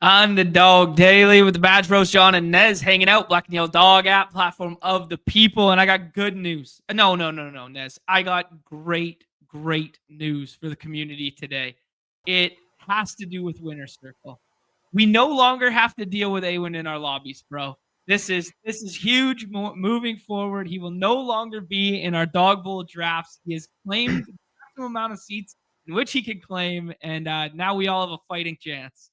On the Dog Daily with the Badge Bros, Jon and Nez hanging out. Black and Yellow Dog app, platform of the people. And I got good news. No, Nez. I got great news for the community today. It has to do with Winner Circle. We no longer have to deal with Awen in our lobbies, bro. This is huge moving forward. He will no longer be in our Dog Bowl drafts. He has claimed the maximum amount of seats in which he can claim. And now we all have a fighting chance.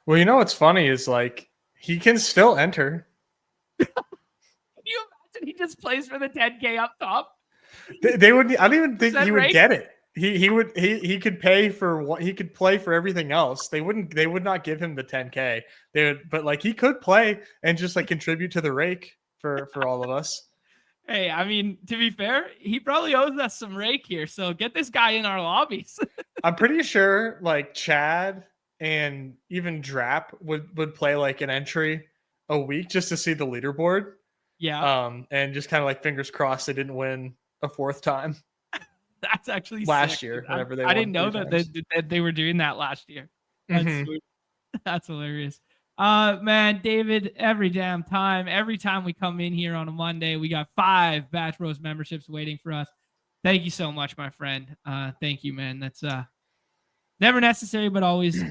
Well, you know what's funny is like he can still enter. Can you imagine he just plays for the 10K up top? They would. I don't even think he would get it. He would. He could pay for what he could play for everything else. They wouldn't. They would not give him the 10K. They would, but like he could play and just like contribute to the rake for all of us. Hey, I mean, to be fair, he probably owes us some rake here. So get this guy in our lobbies. I'm pretty sure like Chad and even Drap would play like an entry a week just to see the leaderboard. Yeah. And just kind of like fingers crossed they didn't win a fourth time. That's actually last sick. year. Whenever I didn't know that they were doing that last year. That's sweet. That's hilarious. Man, David, every damn time, every time we come in here on a Monday, we got 5 Batch Bros memberships waiting for us. Thank you so much, my friend. Thank you, man. That's never necessary, but always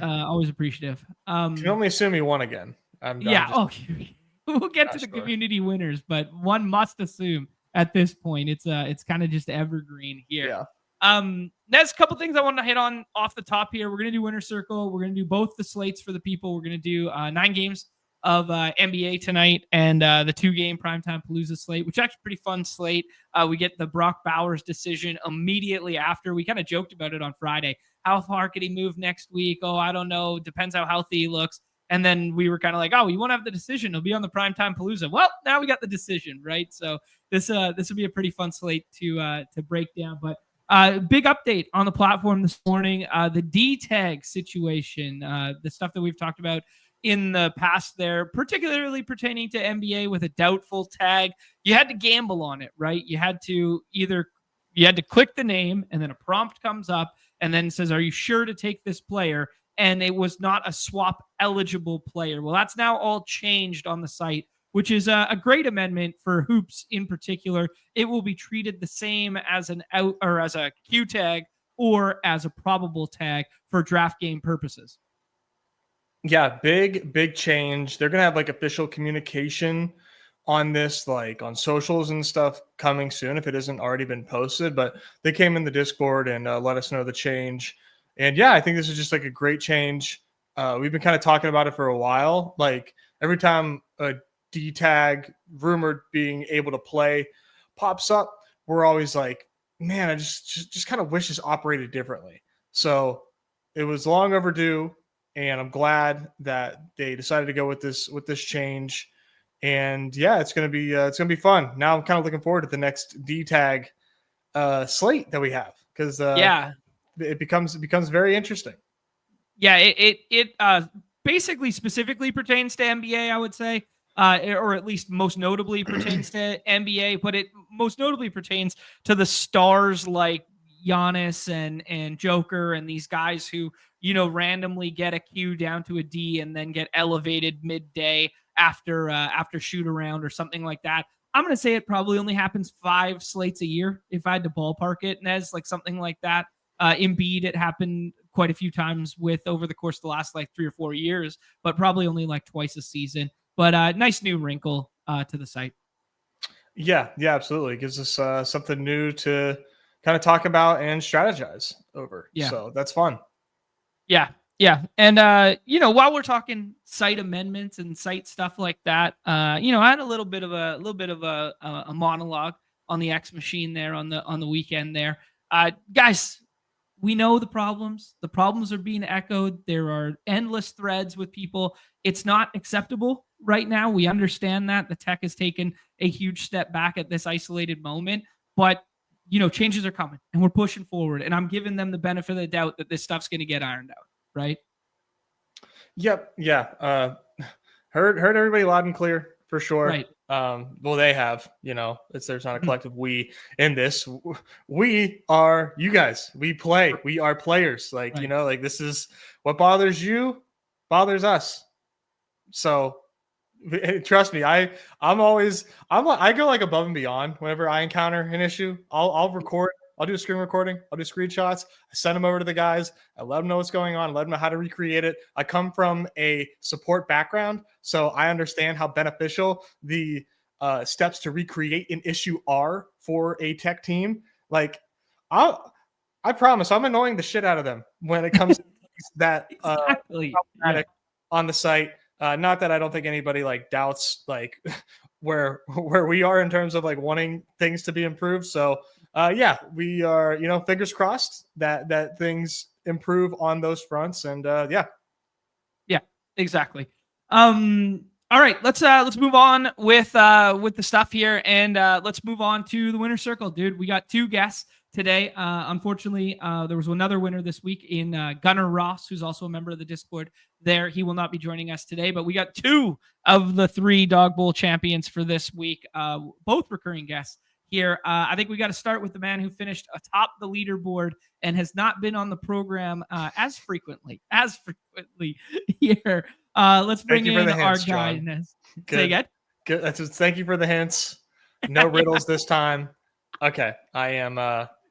appreciative. You can only assume you won again. Okay. We'll get to the community winners, but one must assume at this point it's kind of just evergreen here. Yeah. There's a couple things I want to hit on off the top here. We're gonna do Winner Circle. We're gonna do both the slates for the people. We're gonna do 9 games of NBA tonight and the 2-game Primetime Palooza slate, which is actually a pretty fun slate. We get the Brock Bowers decision immediately after. We kind of joked about it on Friday. How far could he move next week? Oh, I don't know. Depends how healthy he looks. And then we were kind of like, oh, you won't have the decision. It'll be on the Primetime Palooza. Well, now we got the decision, right? So this will be a pretty fun slate to break down. But big update on the platform this morning. The D tag situation, the stuff that we've talked about in the past there, particularly pertaining to NBA with a doubtful tag. You had to gamble on it, right? You had to click the name and then a prompt comes up and then says, are you sure to take this player? And it was not a swap eligible player. Well, that's now all changed on the site, which is a great amendment for hoops in particular. It will be treated the same as an out or as a Q tag or as a probable tag for draft game purposes. Yeah, big change. They're going to have like official communication on this, like on socials and stuff coming soon if it hasn't already been posted. But they came in the Discord and let us know the change. And yeah, I think this is just like a great change. We've been kind of talking about it for a while. Like every time a D tag rumored being able to play pops up, we're always like, man, I just kind of wish this operated differently. So it was long overdue, and I'm glad that they decided to go with this change. And yeah, it's gonna be fun. Now I'm kind of looking forward to the next D tag slate that we have because it becomes very interesting. Yeah, it basically specifically pertains to NBA, I would say, or at least most notably pertains to NBA, but it most notably pertains to the stars like Giannis and Joker and these guys who, randomly get a Q down to a D and then get elevated midday after shoot around or something like that. I'm going to say it probably only happens 5 slates a year if I had to ballpark it, Nez, like something like that. Embiid, it happened quite a few times with over the course of the last like 3 or 4 years, but probably only like twice a season. But nice new wrinkle to the site. Yeah, absolutely. It gives us something new to kind of talk about and strategize over. Yeah. So that's fun. Yeah. And, while we're talking site amendments and site stuff like that, I had a little bit of a monologue on the X machine there on the weekend there. Guys, we know the problems. The problems are being echoed. There are endless threads with people. It's not acceptable right now. We understand that the tech has taken a huge step back at this isolated moment, but changes are coming and we're pushing forward, and I'm giving them the benefit of the doubt that this stuff's going to get ironed out. Right. Yep. Yeah. Heard everybody loud and clear for sure. Right. Well, they have, there's not a collective we in this. We are you guys. We play. We are players. Like, right. Like this is what bothers bothers us. So trust me, I go like above and beyond whenever I encounter an issue. I'll record. I'll do a screen recording. I'll do screenshots. I send them over to the guys. I let them know what's going on. Let them know how to recreate it. I come from a support background, so I understand how beneficial the steps to recreate an issue are for a tech team. Like, I promise, I'm annoying the shit out of them when it comes to that Exactly. on the site. Not that I don't think anybody like doubts like where we are in terms of like wanting things to be improved. So yeah, we are, fingers crossed that things improve on those fronts. And yeah, exactly. All right, let's move on with the stuff here, and let's move on to the winner circle, dude. We got 2 guests today. Unfortunately, there was another winner this week in Gunnar Ross, who's also a member of the Discord there. He will not be joining us today, but we got 2 of the 3 Dog Bowl champions for this week, both recurring guests here. I think we got to start with the man who finished atop the leaderboard and has not been on the program as frequently here. Let's bring in our guy, Nez. Say again? Good. Thank you for the hints. No riddles this time. Okay. I am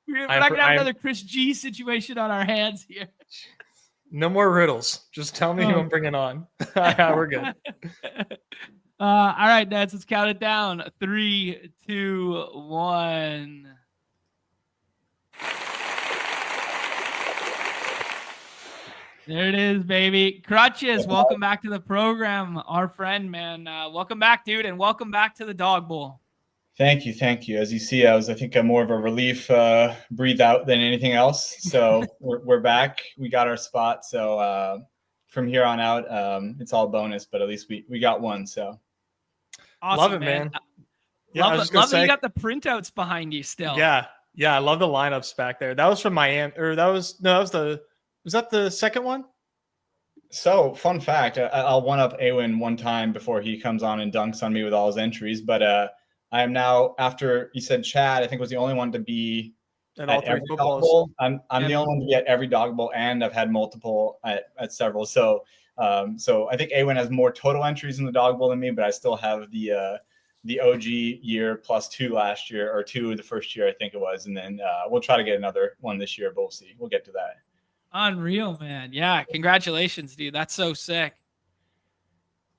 we're not gonna have another Chris G situation on our hands here. No more riddles. Just tell me who I'm bringing on. We're good. All right, Nez, let's count it down. 3, 2, 1. There it is, baby. Krutches, welcome back to the program. Our friend, man. Welcome back, dude, and welcome back to the Dog Bowl. Thank you. As you see, I think I'm more of a relief breathe out than anything else. So we're back. We got our spot. So from here on out, it's all bonus, but at least we got one. So awesome, love it, man. Yeah, love that you got the printouts behind you still. Yeah. I love the lineups back there. That was from Miami, or was that the second one? So fun fact, I'll one up Awen one time before he comes on and dunks on me with all his entries, but I am now, after you said Chad, I think was the only one to be at all 3 Dog Bowl. I'm the only one to be at every Dog Bowl, and I've had multiple at several. So I think Awen has more total entries in the Dog Bowl than me, but I still have the OG year plus 2 last year, or 2 the first year, I think it was. And then we'll try to get another one this year, but we'll see. We'll get to that. Unreal, man. Yeah, congratulations, dude. That's so sick.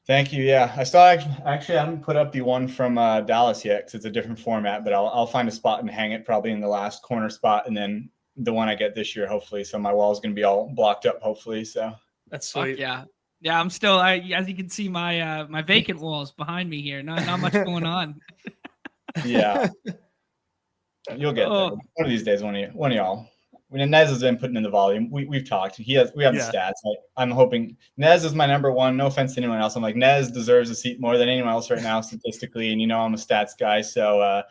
Thank you. Yeah, I still actually haven't put up the one from Dallas yet because it's a different format, but I'll find a spot and hang it probably in the last corner spot, and then the one I get this year, hopefully. So my wall is going to be all blocked up, hopefully. So that's sweet. Yeah. I'm still. As you can see, my my vacant walls behind me here. Not much going on. Yeah, you'll get there. One of these days, one of y'all. When Nez has been putting in the volume, we've talked. We have the stats. I'm hoping Nez is my number one. No offense to anyone else. I'm like, Nez deserves a seat more than anyone else right now statistically, and I'm a stats guy, so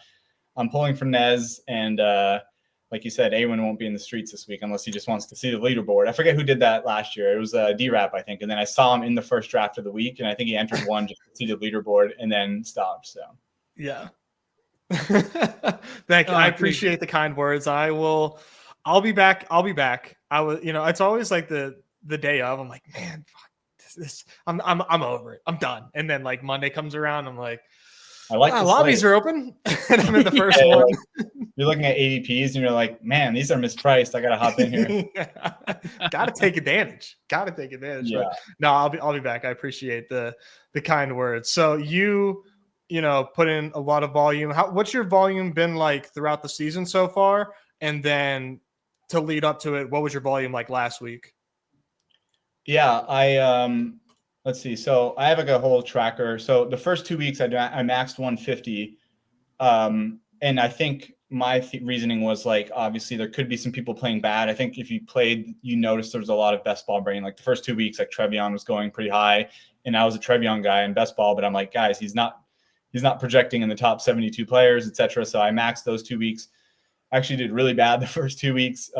I'm pulling for Nez. And like you said, Awen won't be in the streets this week unless he just wants to see the leaderboard. I forget who did that last year. It was DRAFTS, I think. And then I saw him in the first draft of the week, and I think he entered one just to see the leaderboard and then stopped. So yeah. Thank you. I appreciate the kind words. I'll be back. I was, it's always like the day of. I'm like, man, fuck this. I'm over it. I'm done. And then like Monday comes around. I'm like, I like the lobbies are open, and I'm in the first one. You're looking at ADPs, and you're like, man, these are mispriced. I gotta hop in here. Gotta take advantage. Yeah. But no, I'll be back. I appreciate the kind words. So you put in a lot of volume. What's your volume been like throughout the season so far? And then to lead up to it, what was your volume like last week? Yeah, let's see. So I have like a whole tracker. So the first 2 weeks I maxed 150. And I think my reasoning was like, obviously there could be some people playing bad. I think if you played, you noticed there was a lot of best ball brain. Like the first 2 weeks, like Trevion was going pretty high, and I was a Trevion guy in best ball, but I'm like, guys, he's not projecting in the top 72 players, etc. So I maxed those 2 weeks. Actually did really bad the first 2 weeks,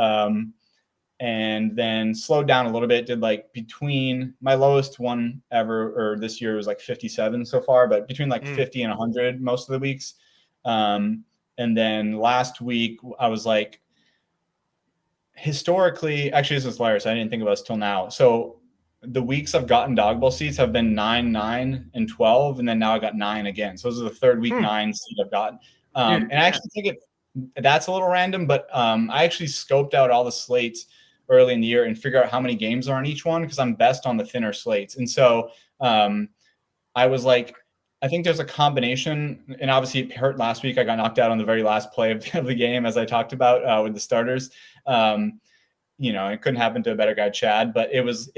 and then slowed down a little bit. Did like between my lowest one ever, or this year was like 57 so far, but between like 50 and 100 most of the weeks. And then last week I was like, historically, actually this is hilarious. I didn't think about this till now. So the weeks I've gotten dog bowl seats have been 9, 9, and 12, and then now I got 9 again. So those are the third week 9 seat I've gotten. And I actually think that's a little random, but I actually scoped out all the slates early in the year and figure out how many games are on each one because I'm best on the thinner slates. And so I was like, I think there's a combination, and obviously it hurt last week. I got knocked out on the very last play of the game, as I talked about with the starters. It couldn't happen to a better guy, Chad, but it was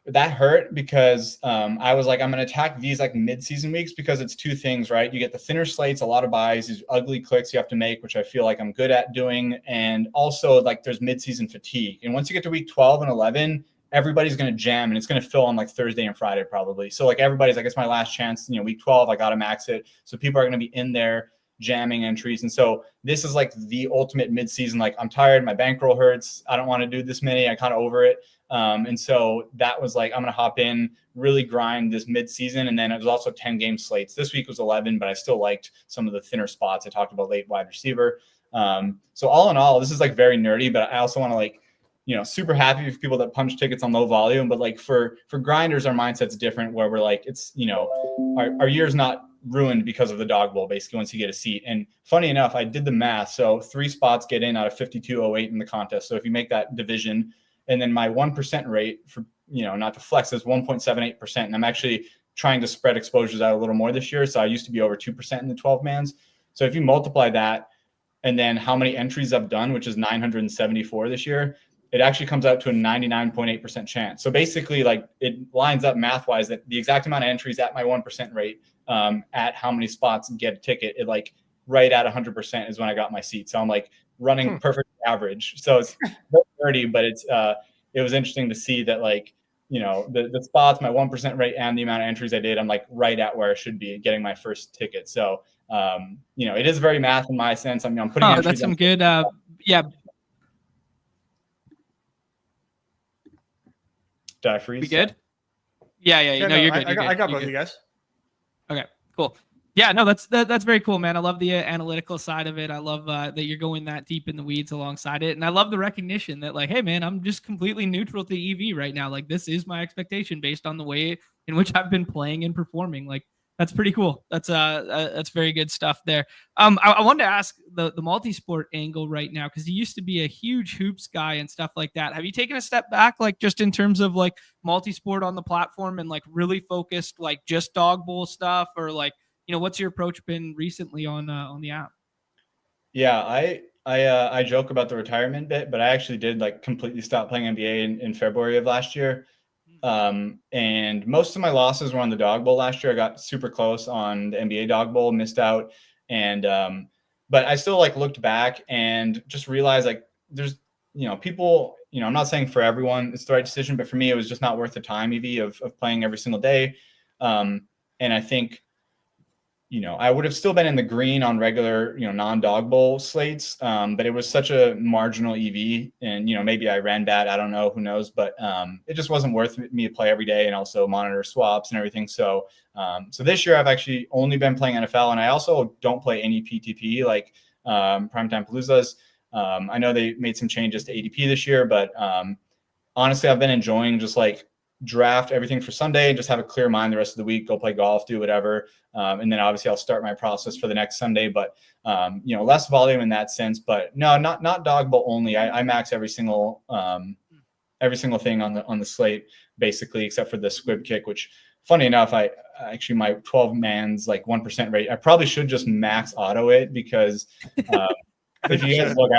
that hurt because I was like, I'm going to attack these like mid-season weeks because it's two things, right? You get the thinner slates, a lot of buys, these ugly clicks you have to make, which I feel like I'm good at doing. And also like there's mid-season fatigue. And once you get to week 12 and 11, everybody's going to jam and it's going to fill on like Thursday and Friday probably. So like everybody's like, it's my last chance, week 12, I got to max it. So people are going to be in there jamming entries. And so this is like the ultimate mid-season, like I'm tired, my bankroll hurts, I don't want to do this many, I kind of over it. And so that was like, I'm going to hop in, really grind this mid-season. And then it was also 10 game slates. This week was 11, but I still liked some of the thinner spots. I talked about late wide receiver. So all in all, this is like very nerdy, but I also want to like, super happy with people that punch tickets on low volume, but like for grinders, our mindset's different where we're like, it's, our year's not ruined because of the dog bowl, basically, once you get a seat. And funny enough, I did the math. So 3 spots get in out of 5208 in the contest. So if you make that division, and then my 1% rate for, not to flex is 1.78%. And I'm actually trying to spread exposures out a little more this year. So I used to be over 2% in the 12 mans. So if you multiply that and then how many entries I've done, which is 974 this year, it actually comes out to a 99.8% chance. So basically like it lines up math-wise that the exact amount of entries at my 1% rate at how many spots get a ticket, it like right at 100% is when I got my seat. So I'm like running perfect average. So it's dirty, but it was interesting to see that like, the spots, my 1% rate and the amount of entries I did, I'm like right at where I should be getting my first ticket. So, it is very math in my sense. I mean, I'm putting that's some good, yeah. Did I freeze? We good? Yeah. You're good. I got both of you guys. Okay, cool. Yeah, no, that's very cool, man. I love the analytical side of it. I love that you're going that deep in the weeds alongside it. And I love the recognition that like, hey, man, I'm just completely neutral to EV right now. Like this is my expectation based on the way in which I've been playing and performing. Like that's pretty cool. That's very good stuff there. I wanted to ask the multi-sport angle right now because you used to be a huge hoops guy and stuff like that. Have you taken a step back, like just in terms of like multi-sport on the platform and like really focused like just dog bowl stuff, or like, what's your approach been recently on the app? Yeah, I joke about the retirement bit, but I actually did like completely stop playing NBA in February of last year. And most of my losses were on the dog bowl last year. I got super close on the NBA dog bowl, missed out. And, but I still like looked back and just realized like there's, people, I'm not saying for everyone it's the right decision, but for me, it was just not worth the time, EV, of playing every single day. And I think, I would have still been in the green on regular, non-dog bowl slates, but it was such a marginal EV, and maybe I ran bad. I don't know, who knows, but it just wasn't worth me to play every day and also monitor swaps and everything. So, so this year I've actually only been playing NFL, and I also don't play any PTP like Prime Time Paloozas. I know they made some changes to ADP this year, but honestly, I've been enjoying just like draft everything for Sunday and just have a clear mind the rest of the week, go play golf, do whatever. And then obviously I'll start my process for the next Sunday, but less volume in that sense, but no, not dog bowl only. I max every single thing on the slate basically, except for the squib kick, which funny enough, I actually, my 12 man's like 1% rate, I probably should just max auto it because if you guys look,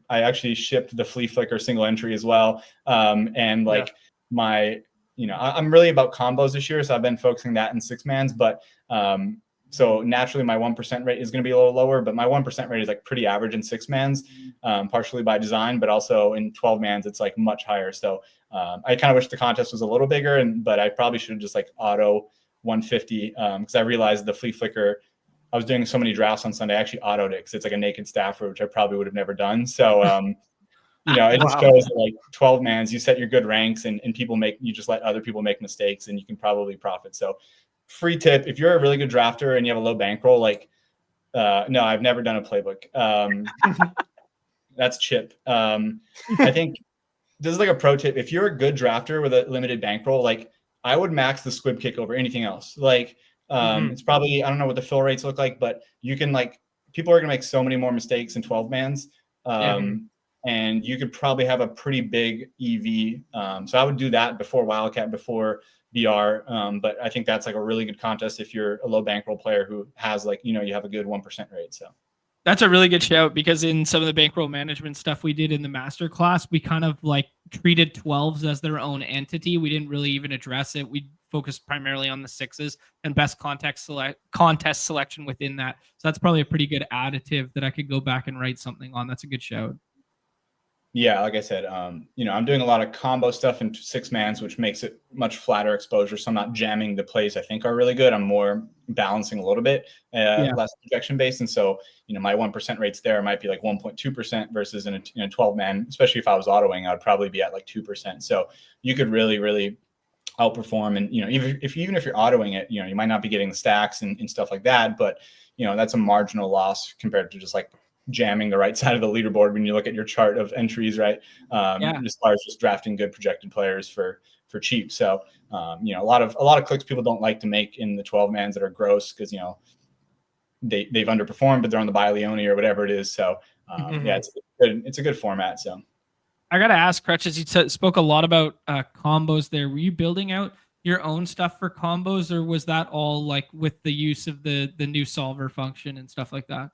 I actually shipped the flea flicker single entry as well. And like, my, I'm really about combos this year. So I've been focusing that in 6 mans, but so naturally my 1% rate is going to be a little lower, but my 1% rate is like pretty average in 6 mans, partially by design, but also in 12 mans, it's like much higher. So I kind of wish the contest was a little bigger, but I probably should have just like auto 150 because I realized the flea flicker, I was doing so many drafts on Sunday, I actually autoed it because it's like a naked staffer, which I probably would have never done. So, it just shows that like 12 mans, you set your good ranks and you just let other people make mistakes and you can probably profit. So free tip, if you're a really good drafter and you have a low bankroll, like, no, I've never done a playbook. That's chip. I think this is like a pro tip. If you're a good drafter with a limited bankroll, like I would max the squib kick over anything else. Like it's probably, I don't know what the fill rates look like, but you can like, people are going to make so many more mistakes in 12 mans. And you could probably have a pretty big EV. So I would do that before Wildcat, before BR. But I think that's like a really good contest if you're a low bankroll player who has like, you know, you have a good 1% rate. So that's a really good shout, because in some of the bankroll management stuff we did in the master class, we kind of like treated 12s as their own entity. We didn't really even address it. We focused primarily on the 6s and best contest selection within that. So that's probably a pretty good additive that I could go back and write something on. That's a good shout. Yeah, like I said, you know, I'm doing a lot of combo stuff in 6-mans, which makes it much flatter exposure. So I'm not jamming the plays I think are really good. I'm more balancing a little bit, less projection based. And so, you know, my 1% rates there might be like 1.2% versus in a 12-man, especially if I was autoing, I would probably be at like 2%. So you could really, really outperform. And, you know, even if you're autoing it, you know, you might not be getting the stacks and stuff like that, but, you know, that's a marginal loss compared to just like jamming the right side of the leaderboard when you look at your chart of entries, right? As far as just drafting good projected players for cheap. So, you know, a lot of clicks people don't like to make in the 12-mans that are gross because, you know, they've underperformed, but they're on the Baglioni or whatever it is. So, yeah, it's a good format. So I got to ask, Krutches, you spoke a lot about combos there. Were you building out your own stuff for combos, or was that all like with the use of the new solver function and stuff like that?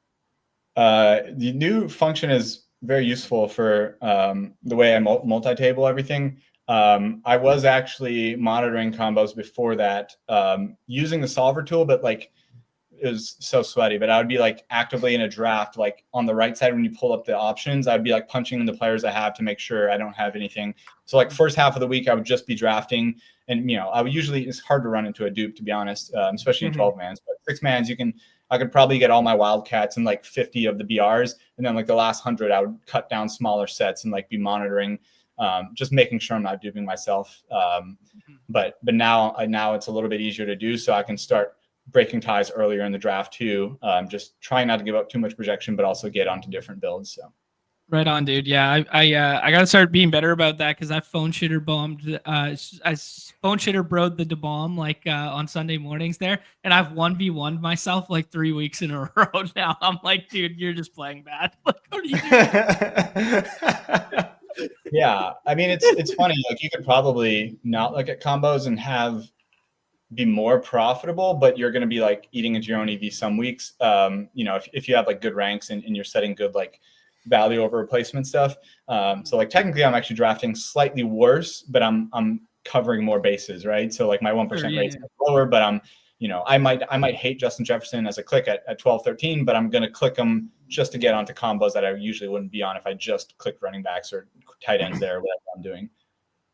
The new function is very useful for the way I multi-table everything. I was actually monitoring combos before that using the solver tool, but like it was so sweaty. But I would be like actively in a draft, like on the right side when you pull up the options, I'd be like punching in the players I have to make sure I don't have anything. So like first half of the week, I would just be drafting, and you know, I would usually, it's hard to run into a dupe to be honest, especially in 12-mans. But 6-mans, I could probably get all my Wildcats and like 50 of the BRs. And then like the last 100, I would cut down smaller sets and like be monitoring, just making sure I'm not duping myself. But now it's a little bit easier to do. So I can start breaking ties earlier in the draft too. Just trying not to give up too much projection, but also get onto different builds. So. Right on, dude. Yeah, I gotta start being better about that, because I phone shitter bombed. I phone shitter broed the bomb like on Sunday mornings there, and I've 1v1'd myself like 3 weeks in a row now. I'm like, dude, you're just playing bad. Like, what are you doing? Yeah, I mean, it's funny. Like, you could probably not look at combos and be more profitable, but you're going to be like eating into your own EV some weeks. You know, if you have like good ranks and you're setting good like value over replacement stuff. So like technically I'm actually drafting slightly worse, but I'm covering more bases, right? So like my 1% rate's lower, but I might hate Justin Jefferson as a click at 12, 13, but I'm going to click him just to get onto combos that I usually wouldn't be on if I just clicked running backs or tight ends there, whatever I'm doing.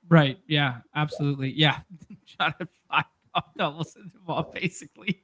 Right. Yeah, absolutely. Yeah. Shot at 5 doubles in the ball, basically.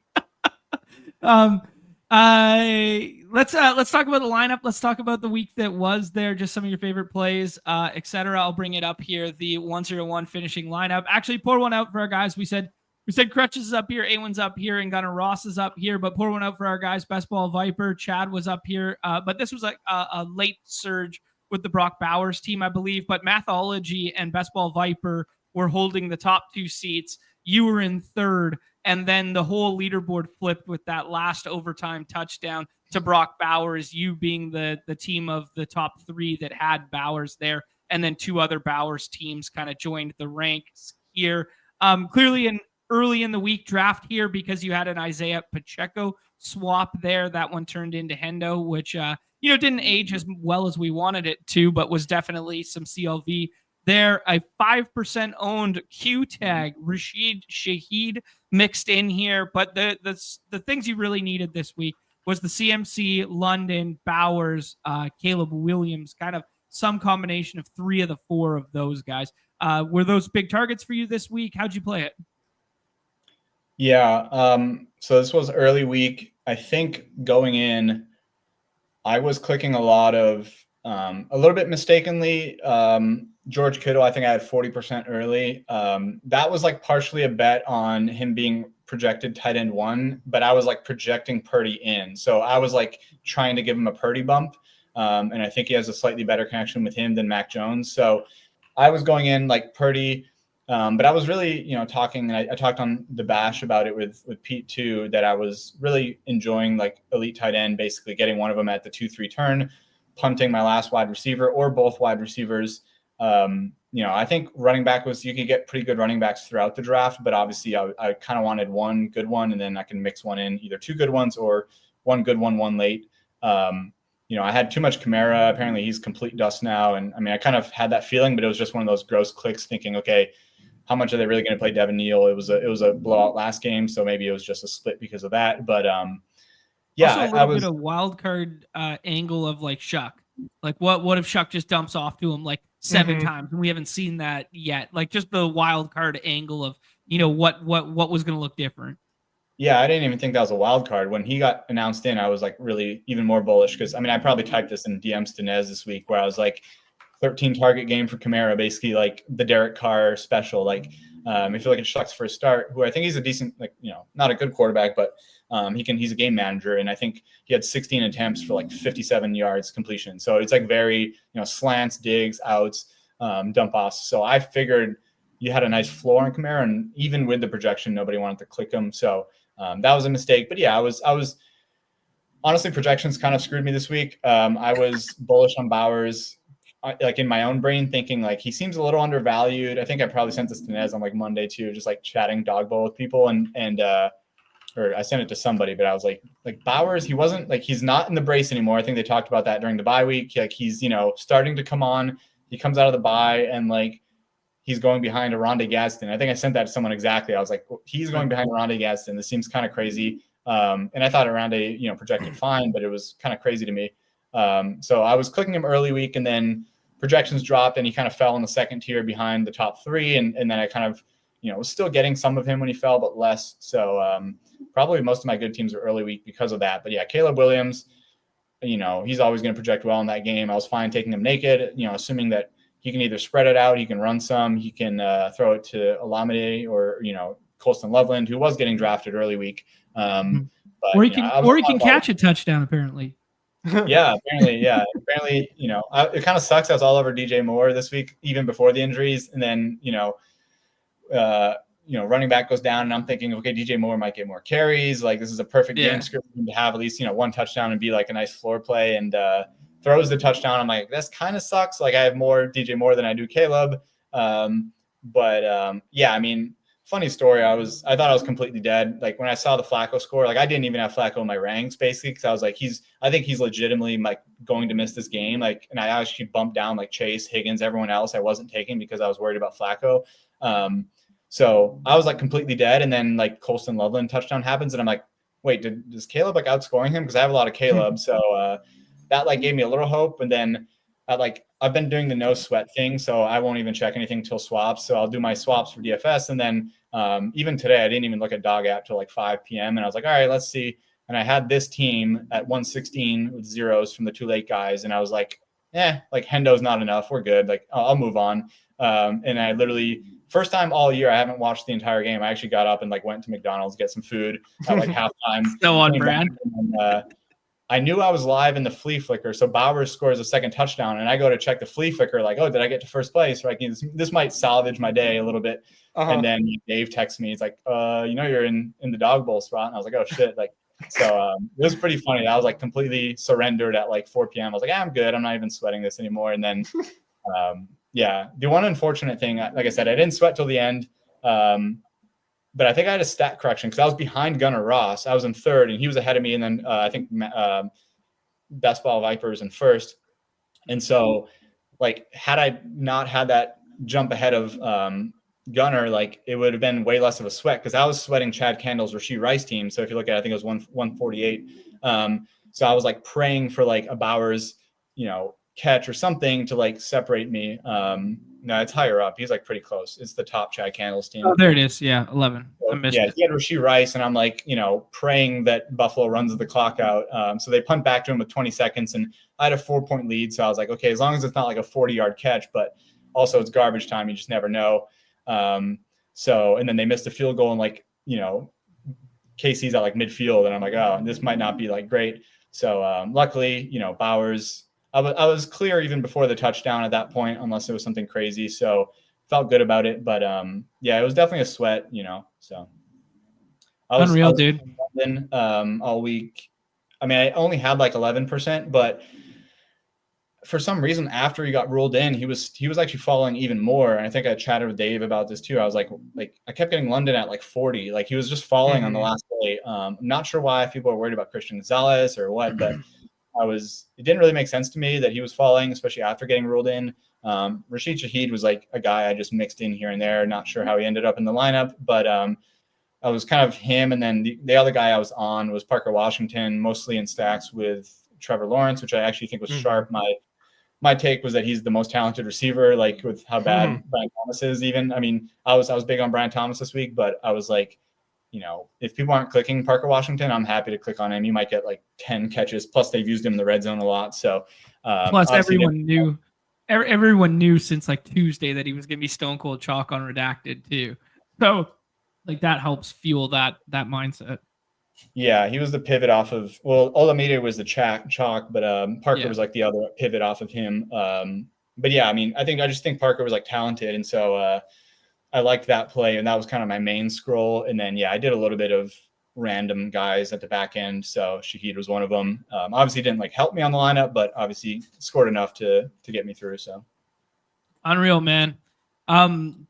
Let's talk about the lineup. Let's talk about the week that was there, just some of your favorite plays, etc. I'll bring it up here. The 101 finishing lineup. Actually, pour one out for our guys. We said Krutches is up here, Awen's up here, and Gunnar Ross is up here, but pour one out for our guys. Best Ball Viper, Chad was up here. But this was like a late surge with the Brock Bowers team, I believe. But Mathology and Best Ball Viper were holding the top 2 seats. You were in third. And then the whole leaderboard flipped with that last overtime touchdown to Brock Bowers, you being the team of the top 3 that had Bowers there. And then 2 other Bowers teams kind of joined the ranks here. Clearly early in the week draft here, because you had an Isaiah Pacheco swap there. That one turned into Hendo, which didn't age as well as we wanted it to, but was definitely some CLV there. A 5% owned Q tag, Rashid Shaheed mixed in here. But the things you really needed this week was the CMC, London, Bowers, Caleb Williams, kind of some combination of 3 of the 4 of those guys. Were those big targets for you this week? How'd you play it? Yeah. So this was early week. I think going in, I was clicking a lot of, a little bit mistakenly, George Kittle. I think I had 40% early. That was like partially a bet on him being projected tight end 1, but I was like projecting Purdy in. So I was like trying to give him a Purdy bump. And I think he has a slightly better connection with him than Mac Jones. So I was going in like Purdy, but I was really, talking, and I talked on the Bash about it with Pete too, that I was really enjoying like elite tight end, basically getting one of them at the 2-3 turn, punting my last wide receiver or both wide receivers. I think running back you could get pretty good running backs throughout the draft, but obviously I kind of wanted one good one, and then I can mix one in, either two good ones or one good one late. I had too much Kamara. Apparently he's complete dust now. And I mean, I kind of had that feeling, but it was just one of those gross clicks thinking, okay, how much are they really going to play Devin Neal? It was a blowout last game, so maybe it was just a split because of that. But also a little bit of wild card angle of like Shuck. Like what if Shuck just dumps off to him like 7 times and we haven't seen that yet? Like just the wild card angle of what was going to look different. Yeah, I didn't even think that was a wild card. When he got announced in, I was like really even more bullish because I mean I probably typed this in DMs to Nez this week where I was like 13 target game for Kamara, basically like the Derek Carr special. Like if you look at Shuck's first start, who I think he's a decent, not a good quarterback, but he's a game manager. And I think he had 16 attempts for like 57 yards completion. So it's like very, slants, digs, outs, dump offs. So I figured you had a nice floor on Kamara, and even with the projection, nobody wanted to click him. So that was a mistake. But yeah, I was honestly, projections kind of screwed me this week. I was bullish on Bowers. Like in my own brain thinking like he seems a little undervalued. I think I probably sent this to Nez on like Monday too, just like chatting dog bowl with people and or I sent it to somebody, but I was like Bowers, he wasn't like, he's not in the brace anymore. I think they talked about that during the bye week. Like he's, starting to come on. He comes out of the bye and like he's going behind Aronde Gadsden. I think I sent that to someone exactly. I was like, he's going behind Aronde Gadsden. This seems kind of crazy. And I thought Aronde, projected fine, but it was kind of crazy to me. So I was clicking him early week, and then projections dropped and he kind of fell in the second tier behind the top 3. And then I kind of, was still getting some of him when he fell, but less. So probably most of my good teams were early week because of that. But yeah, Caleb Williams, he's always going to project well in that game. I was fine taking him naked, assuming that he can either spread it out, he can run some, he can throw it to Olamide or, Colston Loveland, who was getting drafted early week. But, or he can catch a touchdown apparently. Yeah, apparently. It kind of sucks. I was all over DJ Moore this week, even before the injuries. And then, running back goes down and I'm thinking, okay, DJ Moore might get more carries. Like this is a perfect game script to have at least, one touchdown and be like a nice floor play, and throws the touchdown. I'm like, this kind of sucks. Like I have more DJ Moore than I do Caleb. Funny story. I thought I was completely dead. Like when I saw the Flacco score, like I didn't even have Flacco in my ranks basically. Cause I was like, I think he's legitimately like going to miss this game. Like, and I actually bumped down like Chase, Higgins, everyone else I wasn't taking because I was worried about Flacco. So I was like completely dead. And then like Colston Loveland touchdown happens. And I'm like, wait, does Caleb like outscoring him? Cause I have a lot of Caleb. So that like gave me a little hope. And then I've been doing the no sweat thing. So I won't even check anything till swaps. So I'll do my swaps for DFS. And then even today, I didn't even look at Dog app till like 5 p.m. And I was like, all right, let's see. And I had this team at 116 with zeros from the 2 late guys. And I was like, like Hendo's not enough. We're good. Like I'll move on. And I literally, first time all year, I haven't watched the entire game. I actually got up and like went to McDonald's, get some food at like halftime. So on brand. I knew I was live in the flea flicker. So Bowers scores a second touchdown and I go to check the flea flicker. Like, oh, did I get to first place? Like this might salvage my day a little bit. And then Dave texts me. He's like, you're in the dog bowl spot. And I was like, oh shit. Like, so it was pretty funny. I was like completely surrendered at like 4 p.m. I was like, I'm good. I'm not even sweating this anymore. And then, the one unfortunate thing, like I said, I didn't sweat till the end. But I think I had a stat correction because I was behind Gunnar Ross. I was in 3rd and he was ahead of me. And then I think Best Ball Vipers in 1st. And so like, had I not had that jump ahead of Gunnar, like it would have been way less of a sweat because I was sweating Chad Kendall's Rashee Rice team. So if you look at it, I think it was 148. So I was like praying for like a Bowers, catch or something to like separate me. No, it's higher up. He's like pretty close. It's the top Chad Candles team. Oh, there it is. Yeah, 11. So, I missed it. He had Rashee Rice, and I'm like, praying that Buffalo runs the clock out. So they punt back to him with 20 seconds, and I had a 4-point lead. So I was like, okay, as long as it's not like a 40-yard catch, but also it's garbage time. You just never know. And then they missed a field goal, and like, KC's at like midfield, and I'm like, oh, this might not be like great. So luckily, Bowers, I was clear even before the touchdown at that point, unless it was something crazy. So felt good about it. But yeah, it was definitely a sweat, So I was dude. in London, all week. I mean, I only had like 11%, but for some reason, after he got ruled in, he was actually falling even more. And I think I chatted with Dave about this too. I was like I kept getting London at like 40. Like he was just falling on the last day. I'm not sure why, if people are worried about Christian Gonzalez or what, but it didn't really make sense to me that he was falling, especially after getting ruled in. Rashid Shaheed was like a guy I just mixed in here and there. Not sure how he ended up in the lineup, but I was kind of him. And then the other guy I was on was Parker Washington, mostly in stacks with Trevor Lawrence, which I actually think was sharp. My take was that he's the most talented receiver, like with how bad Brian Thomas is even. I mean, I was big on Brian Thomas this week, but I was like, if people aren't clicking Parker Washington, I'm happy to click on him. You might get like 10 catches. Plus they've used him in the red zone a lot. So plus everyone knew since like Tuesday that he was going to be stone cold chalk on redacted too. So like that helps fuel that mindset. Yeah, he was the pivot off of, Olamide was the chalk, but Parker was like the other pivot off of him. But yeah, I mean, I just think Parker was like talented. And so I liked that play, and that was kind of my main scroll. And then, yeah, I did a little bit of random guys at the back end. So Shaheed was one of them. Obviously didn't like help me on the lineup, but obviously scored enough to get me through. So unreal, man.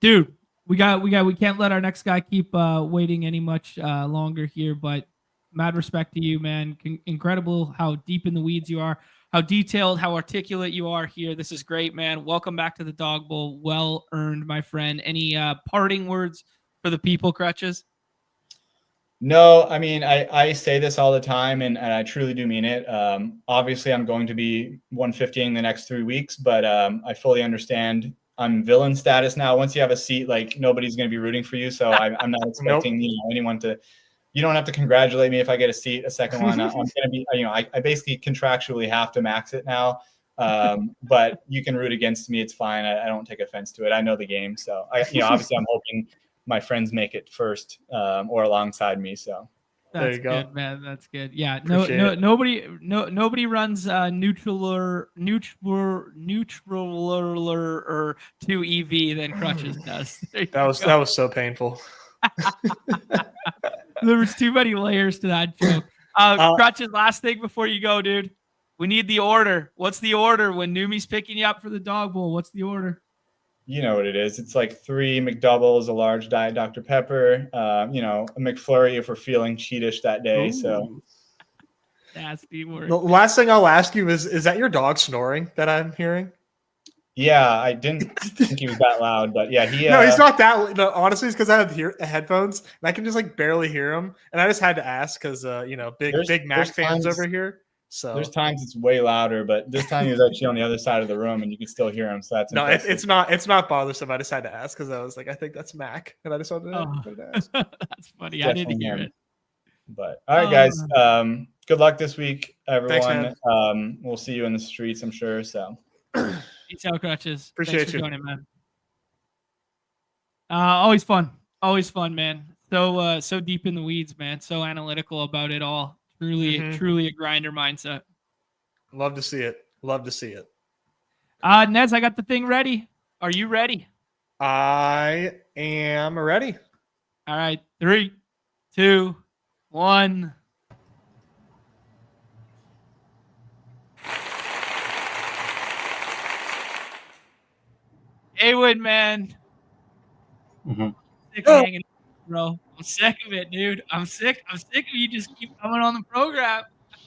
Dude, we can't let our next guy keep waiting any much longer here, but mad respect to you, man. Incredible how deep in the weeds you are, how detailed, how articulate you are here. This is great, man. Welcome back to the Dog Bowl. Well earned, my friend. Any parting words for the people, Krutches? No, I mean, I say this all the time, and I truly do mean it. Obviously, I'm going to be 150ing the next 3 weeks, but I fully understand. I'm villain status now. Once you have a seat, like nobody's going to be rooting for you. So I'm not expecting anyone to. You don't have to congratulate me if I get a seat, a second one. I'm going to be, I basically contractually have to max it now. But you can root against me. It's fine. I don't take offense to it. I know the game. So obviously I'm hoping my friends make it first or alongside me. So that's good, man. That's good. Yeah. Nobody runs neutraler or 2 EV than Krutches does. That was so painful. There was too many layers to that joke. Krutches, last thing before you go, dude. We need the order. What's the order when Numi's picking you up for the Dog Bowl? What's the order? You know what it is. It's like 3 McDoubles, a large Diet Dr. Pepper, a McFlurry if we're feeling cheatish that day. Ooh. So nasty word. The last thing I'll ask you is that your dog snoring that I'm hearing? Yeah, I didn't think he was that loud, but yeah, no, he's not that. No, honestly, it's because I have headphones and I can just like barely hear him, and I just had to ask because big Mac fans over here. So there's times it's way louder, but this time he was actually on the other side of the room and you can still hear him. So that's it's not bothersome. I just had to ask because I was like, I think that's Mac, and I just wanted to ask. That's funny. I didn't hear it. But all right, guys. Good luck this week, everyone. Thanks, we'll see you in the streets, I'm sure. So. Peace out, Krutches. Appreciate Thanks for you. joining, man. Always fun, man. So deep in the weeds, man. So analytical about it all. Truly a grinder mindset. Love to see it. Nez, I got the thing ready. Are you ready? I am ready. All right, 3, 2, 1. Awen, man. Sick of hanging, bro. I'm sick of it, dude. I'm sick of you just keep coming on the program.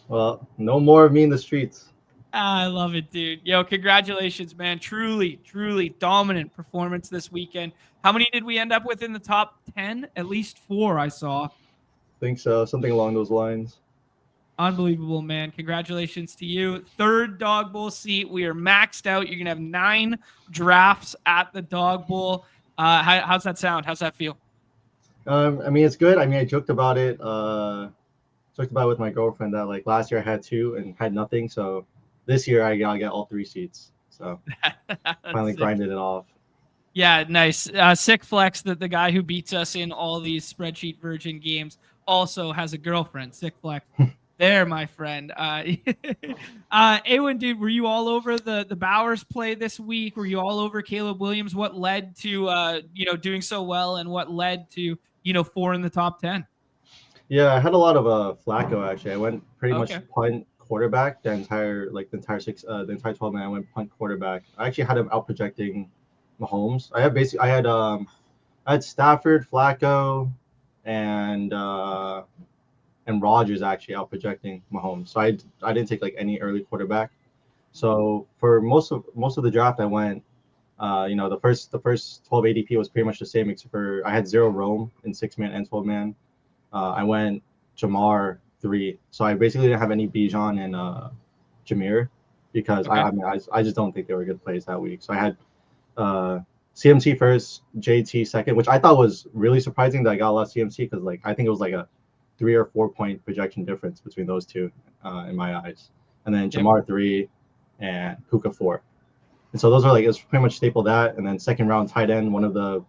Well, no more of me in the streets. I love it, dude. Yo, congratulations, man. Truly dominant performance this weekend. How many did we end up with in the top 10? At least 4, I saw. I think so. Something along those lines. Unbelievable, man. Congratulations to you. 3rd Dog Bowl seat. We are maxed out. You're going to have 9 drafts at the Dog Bowl. How's that sound? How's that feel? I mean, it's good. I mean, I joked about it. With my girlfriend that like last year I had 2 and had nothing. So this year I get all 3 seats. So finally grinded it off. Yeah, nice. Sick flex that the guy who beats us in all these spreadsheet virgin games also has a girlfriend. Sick flex. there, my friend. Awen, dude, were you all over the Bowers play this week? Were you all over Caleb Williams? What led to doing so well, and what led to 4 in the top 10? Yeah, I had a lot of Flacco actually. I went pretty much Okay. punt quarterback the entire 12 man. I went punt quarterback. I actually had him out projecting Mahomes. I had Stafford, Flacco, and Rodgers actually out projecting Mahomes. So I didn't take like any early quarterback. So for most of the draft, I went. The first 12 ADP was pretty much the same, except for I had 0 Rome in 6-man and 12-man. I went Jamar 3, so I basically didn't have any Bijan and Jameer because Okay. I just don't think they were good plays that week. So I had CMC first, JT second, which I thought was really surprising that I got a lot of CMC because like I think it was like a 3 or 4 point projection difference between those two in my eyes, and then Jamar 3 and Puka 4. And so those are like, it's pretty much staple that. And then second round tight end, one of the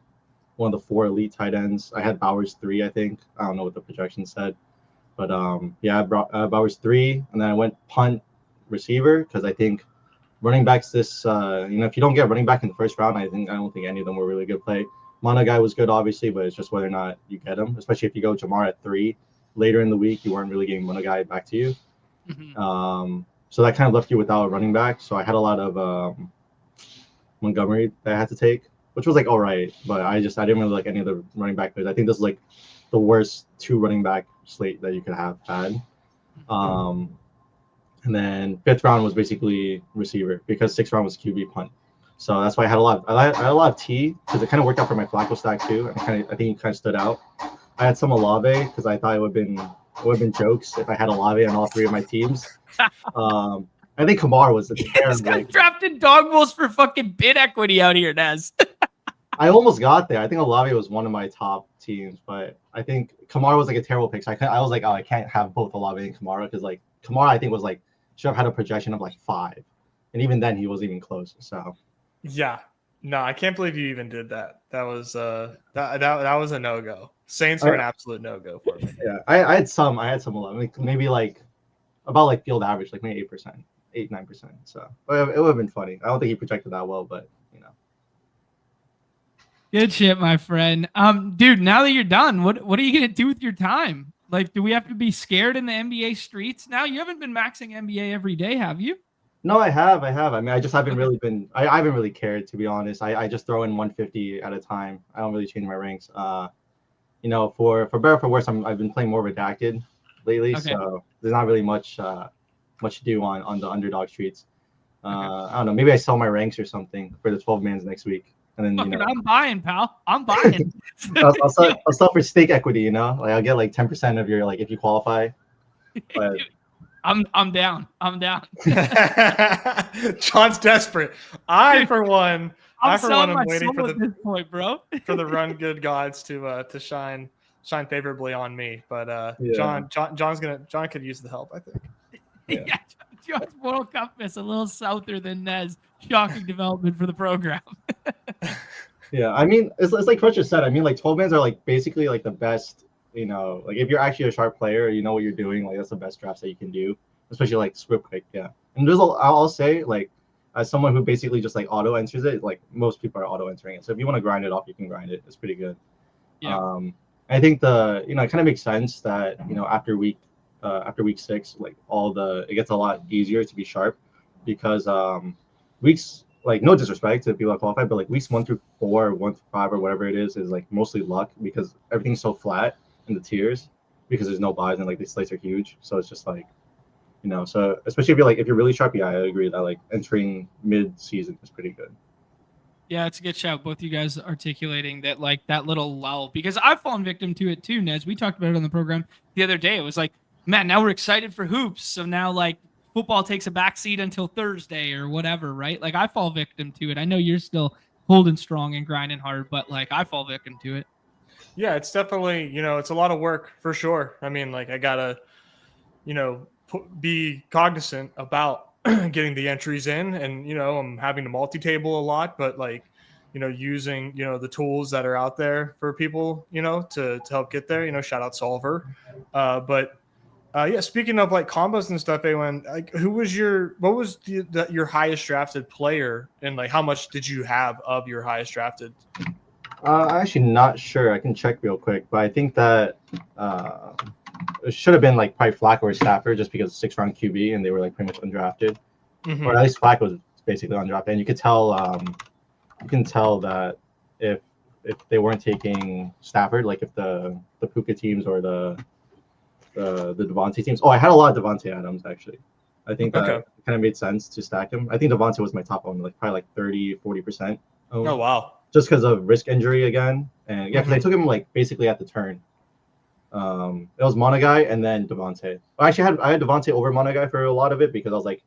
4 elite tight ends. I had Bowers 3, I think. I don't know what the projection said, but I brought Bowers 3, and then I went punt receiver because I think running backs this if you don't get running back in the first round, I don't think any of them were really good play. Mana guy was good, obviously, but it's just whether or not you get him. Especially if you go Jamar at 3 later in the week, you weren't really getting Mana guy back to you. Mm-hmm. So that kind of left you without a running back. So I had a lot of Montgomery that I had to take, which was like all right, but I didn't really like any of the running back plays. I think this is like the worst 2 running back slate that you could have had. And then 5th round was basically receiver because 6th round was QB punt. So that's why I had a lot of T because it kind of worked out for my Flacco stack too. And I think he kind of stood out. I had some Olave because I thought it would have been jokes if I had Olave on all 3 of my teams. I think Kamar was the This guy drafted dog bulls for fucking bid equity out here, Nez. I almost got there. I think Olave was one of my top teams, but I think Kamara was like a terrible pick. So I was like, oh, I can't have both Olave and Kamara because like Kamara, I think was like should have had a projection of like 5, and even then he wasn't even close. So yeah, no, I can't believe you even did that. That was that was a no-go. Saints are an absolute no-go for me. Yeah, I had some Olave, like maybe like about like field average, like maybe 8%, 8-9%. So it would have been funny. I don't think he projected that well, but Good shit, my friend. Dude, now that you're done, what are you gonna do with your time? Like, do we have to be scared in the NBA streets now? You haven't been maxing NBA every day, have you? No, I have. I mean, I just haven't really been. I haven't really cared, to be honest. I just throw in 150 at a time. I don't really change my ranks. For better or for worse, I've been playing more redacted lately, Okay. so there's not really much to do on the Underdog streets. I don't know. Maybe I sell my ranks or something for the 12 mans next week. And then I'm buying, pal. I'm buying. I'll sell for stake equity. Like I'll get like 10% of your if you qualify. But I'm down. I'm down. John's desperate. I for one am waiting for this point, bro. for the run good gods to shine favorably on me. But John could use the help, I think. Yeah. John's moral compass a little souther than Nez. Shocking development for the program. Yeah, I mean, it's like Krutches said. I mean, like 12 mans are like basically like the best. Like if you're actually a sharp player, you know what you're doing. Like that's the best drafts that you can do, especially like swift quick. Yeah, and I'll say like as someone who basically just like auto enters it, like most people are auto entering it. So if you want to grind it off, you can grind it. It's pretty good. Yeah. I think it kind of makes sense that after week 6, like it gets a lot easier to be sharp because weeks, like no disrespect to people that qualify, but like weeks 1 through 4, or 1 through 5, or whatever it is like mostly luck because everything's so flat in the tiers because there's no buys and like these slates are huge. So it's just like, so especially if you're really sharp, yeah, I agree that like entering mid-season is pretty good. Yeah, it's a good shout. Both you guys articulating that like that little lull because I've fallen victim to it too, Nez. We talked about it on the program the other day. It was like, man, now we're excited for hoops. So now like football takes a backseat until Thursday or whatever, right? Like I fall victim to it. I know you're still holding strong and grinding hard, but like I fall victim to it. Yeah, it's definitely, it's a lot of work for sure. I mean, like I gotta, be cognizant about getting the entries in, and I'm having to multi-table a lot, but like, using the tools that are out there for people, to help get there. Shout out Solver, but Yeah, speaking of like combos and stuff, Awen, like what was your highest drafted player, and like how much did you have of your highest drafted? I'm actually not sure. I can check real quick, but I think that it should have been like probably Flacco or Stafford, just because 6th-round QB and they were like pretty much undrafted. Mm-hmm. Or at least Flacco was basically undrafted, and you can tell that if they weren't taking Stafford, like if the Puka teams or the Devontae teams. Oh, I had a lot of Devontae Adams actually. I think that kind of made sense to stack him. I think Devontae was my top one, like probably like 30-40%. Oh wow! Just because of risk injury again, and yeah, because I took him like basically at the turn. It was Monagai and then Devontae. Well, actually, I had Devontae over Monagai for a lot of it because I was like,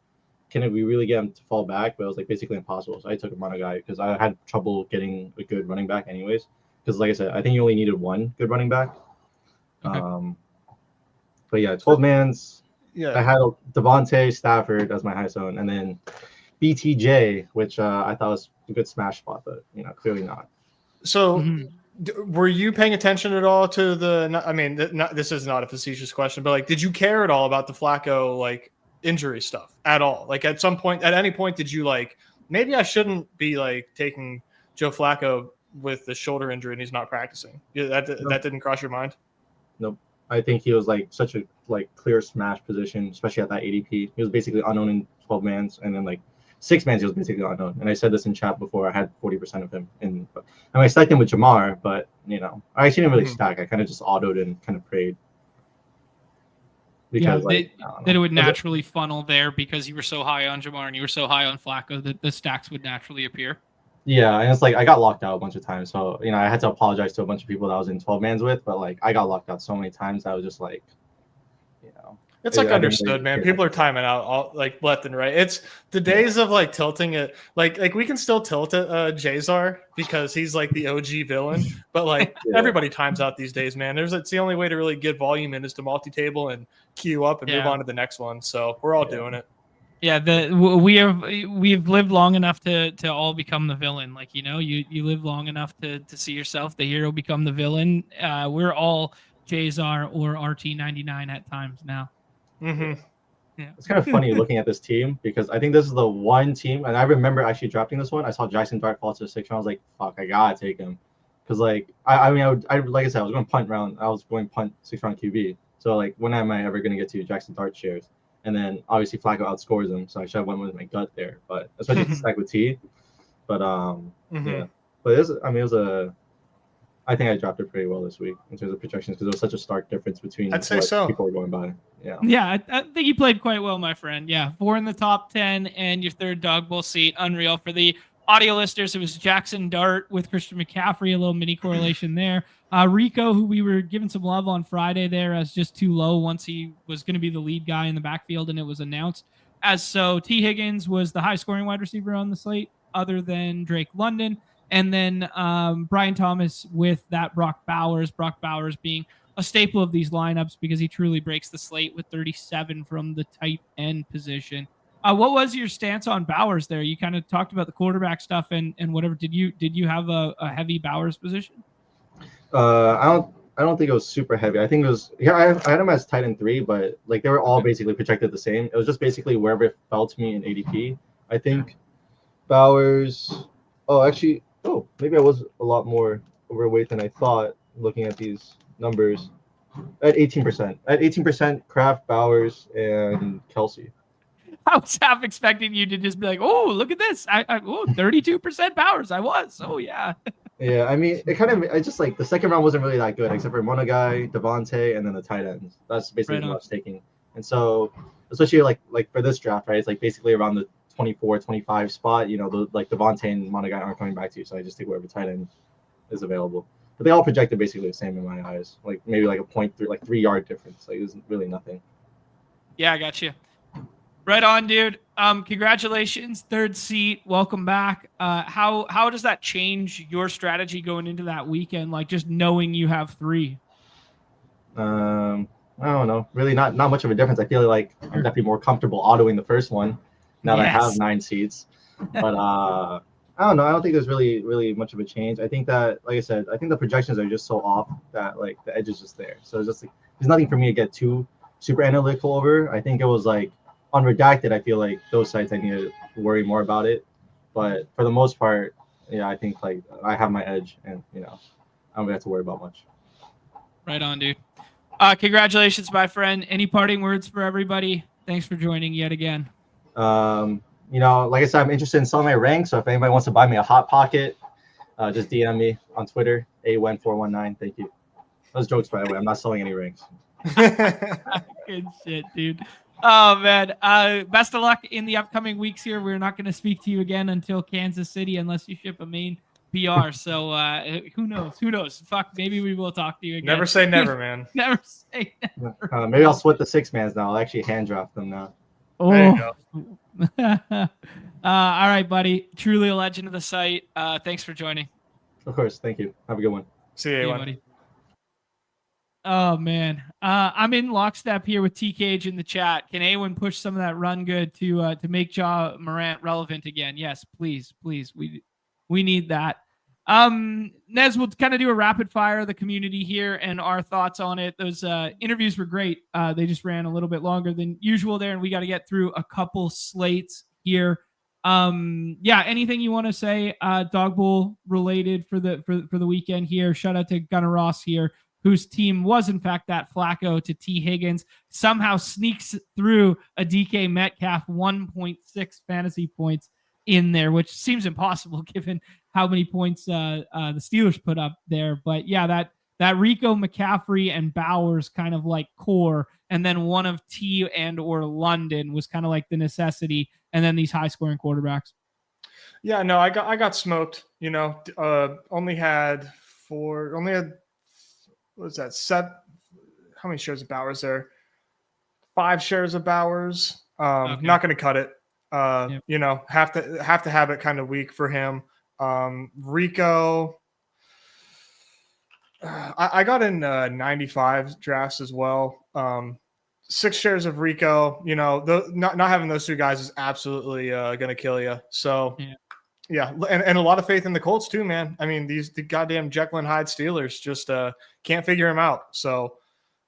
can we really get him to fall back? But it was like basically impossible. So I took Monagai because I had trouble getting a good running back anyways. Because like I said, I think you only needed one good running back. Okay. But yeah, 12 mans. Yeah, I had Devontae, Stafford as my highest own, and then BTJ, which I thought was a good smash spot, but clearly not. So. Were you paying attention at all to the? I mean, this is not a facetious question, but like, did you care at all about the Flacco like injury stuff at all? Like, at any point, did you like maybe I shouldn't be like taking Joe Flacco with the shoulder injury and he's not practicing? Yeah, that didn't cross your mind. Nope. I think he was like such a like clear smash position, especially at that ADP. He was basically unknown in 12 mans, and then like 6 mans he was basically unknown. And I said this in chat before. I had 40% of him, and I stacked him with Jamar, but I actually didn't really stack. I kind of just autoed and kind of prayed. Because that it would naturally funnel there because you were so high on Jamar and you were so high on Flacco that the stacks would naturally appear. Yeah, and it's like I got locked out a bunch of times, so I had to apologize to a bunch of people that I was in 12 mans with, but like I got locked out so many times that I was just like, it's like understood, man. People are timing out all like left and right. It's the days of like tilting it. Like we can still tilt it, Jazar, because he's like the OG villain. But like everybody times out these days, man. It's the only way to really get volume in is to multi-table and queue up and move on to the next one. So we're all doing it. Yeah, we've lived long enough to all become the villain. Like you live long enough to see yourself the hero become the villain. We're all Jazar or RT99 at times now. Mm-hmm. Yeah, it's kind of funny looking at this team because I think this is the one team, and I remember actually drafting this one. I saw Jackson Dart fall to the 6th round. I was like, "Fuck, I gotta take him," because like I like I said, I was going punt 6th round QB. So like, when am I ever gonna get to Jackson Dart shares? And then obviously Flacco outscores him, so I should have went with my gut there. But especially to stack with T. But yeah, but it was I think I dropped it pretty well this week in terms of projections because there was such a stark difference between people were going by. Yeah, I think you played quite well, my friend. Yeah, 4 in the top 10 and your 3rd dog bowl seat. Unreal. For the audio listeners, it was Jackson Dart with Christian McCaffrey, a little mini correlation there. Rico, who we were giving some love on Friday there as just too low once he was going to be the lead guy in the backfield and it was announced as so. T. Higgins was the high scoring wide receiver on the slate other than Drake London. And then Brian Thomas with that Brock Bowers being a staple of these lineups because he truly breaks the slate with 37 from the tight end position. What was your stance on Bowers there? You kind of talked about the quarterback stuff and whatever. Did you have a heavy Bowers position? I don't think it was super heavy. I think it was I had him as tight end 3, but like they were all basically projected the same. It was just basically wherever it fell to me in ADP. I think Bowers. Maybe I was a lot more overweight than I thought looking at these numbers. At 18%. At 18%, Kraft, Bowers, and Kelsey. I was half expecting you to just be like, oh, look at this. 32% Bowers. I was. Oh, yeah. Yeah, I mean, I just like the 2nd round wasn't really that good except for Monagai, Devontae, and then the tight ends. That's basically what I was taking. And so, especially like for this draft, right, it's like basically around the 24, 25 spot, like Devontae and Monagai aren't coming back to you, so I just take whatever tight end is available. But they all projected basically the same in my eyes, like maybe like a 0.3, like 3 yard difference. Like it was really nothing. Yeah, I got you. Right on, dude. Congratulations, 3rd seat. Welcome back. How does that change your strategy going into that weekend? Like just knowing you have 3. I don't know. Really, not much of a difference. I feel like I'm definitely more comfortable autoing the first one now that I have 9 seats. But I don't know. I don't think there's really much of a change. I think that, like I said, I think the projections are just so off that like the edge is just there. So it's just like there's nothing for me to get too super analytical over. I think it was like on Redacted. I feel like those sites I need to worry more about it. But for the most part, yeah, I think like I have my edge, and I don't have to worry about much. Right on, dude. Congratulations, my friend. Any parting words for everybody? Thanks for joining yet again. Like I said, I'm interested in selling my rank. So if anybody wants to buy me a hot pocket, just DM me on Twitter, Awen419. Thank you. Those jokes, by the way. I'm not selling any rings. Good shit, dude. Oh man. Best of luck in the upcoming weeks here. We're not going to speak to you again until Kansas City unless you ship a main PR. So who knows? Fuck, maybe we will talk to you again. Never say never, man. Never say never. Maybe I'll split the 6-mans now. I'll actually hand draft them now. Oh. There you go. All right, buddy. Truly a legend of the site. Thanks for joining. Of course. Thank you. Have a good one. See you, buddy. Oh man, I'm in lockstep here with TKH in the chat. Can Awen push some of that run good to make Ja Morant relevant again? Yes, please. We need that. Nez, we'll kind of do a rapid fire of the community here and our thoughts on it. Those interviews were great. They just ran a little bit longer than usual there, and we got to get through a couple slates here. Anything you want to say, Dog Bowl related for the weekend here? Shout out to Gunnar Ross here, whose team was in fact that Flacco to T. Higgins, somehow sneaks through a DK Metcalf 1.6 fantasy points in there, which seems impossible given how many points the Steelers put up there. But yeah, that Rico, McCaffrey, and Bowers kind of like core, and then one of T and or London was kind of like the necessity, and then these high scoring quarterbacks. Yeah, no, I got smoked. Only had what was that? How many shares of Bowers there? 5 shares of Bowers. Okay. Not going to cut it. Yep. Have to have it kind of weak for him. Rico, I got in 95 drafts as well. 6 shares of Rico. Not having those 2 guys is absolutely going to kill you. So. Yeah, and a lot of faith in the Colts too, man. I mean, the goddamn Jekyll and Hyde Steelers just can't figure him out. So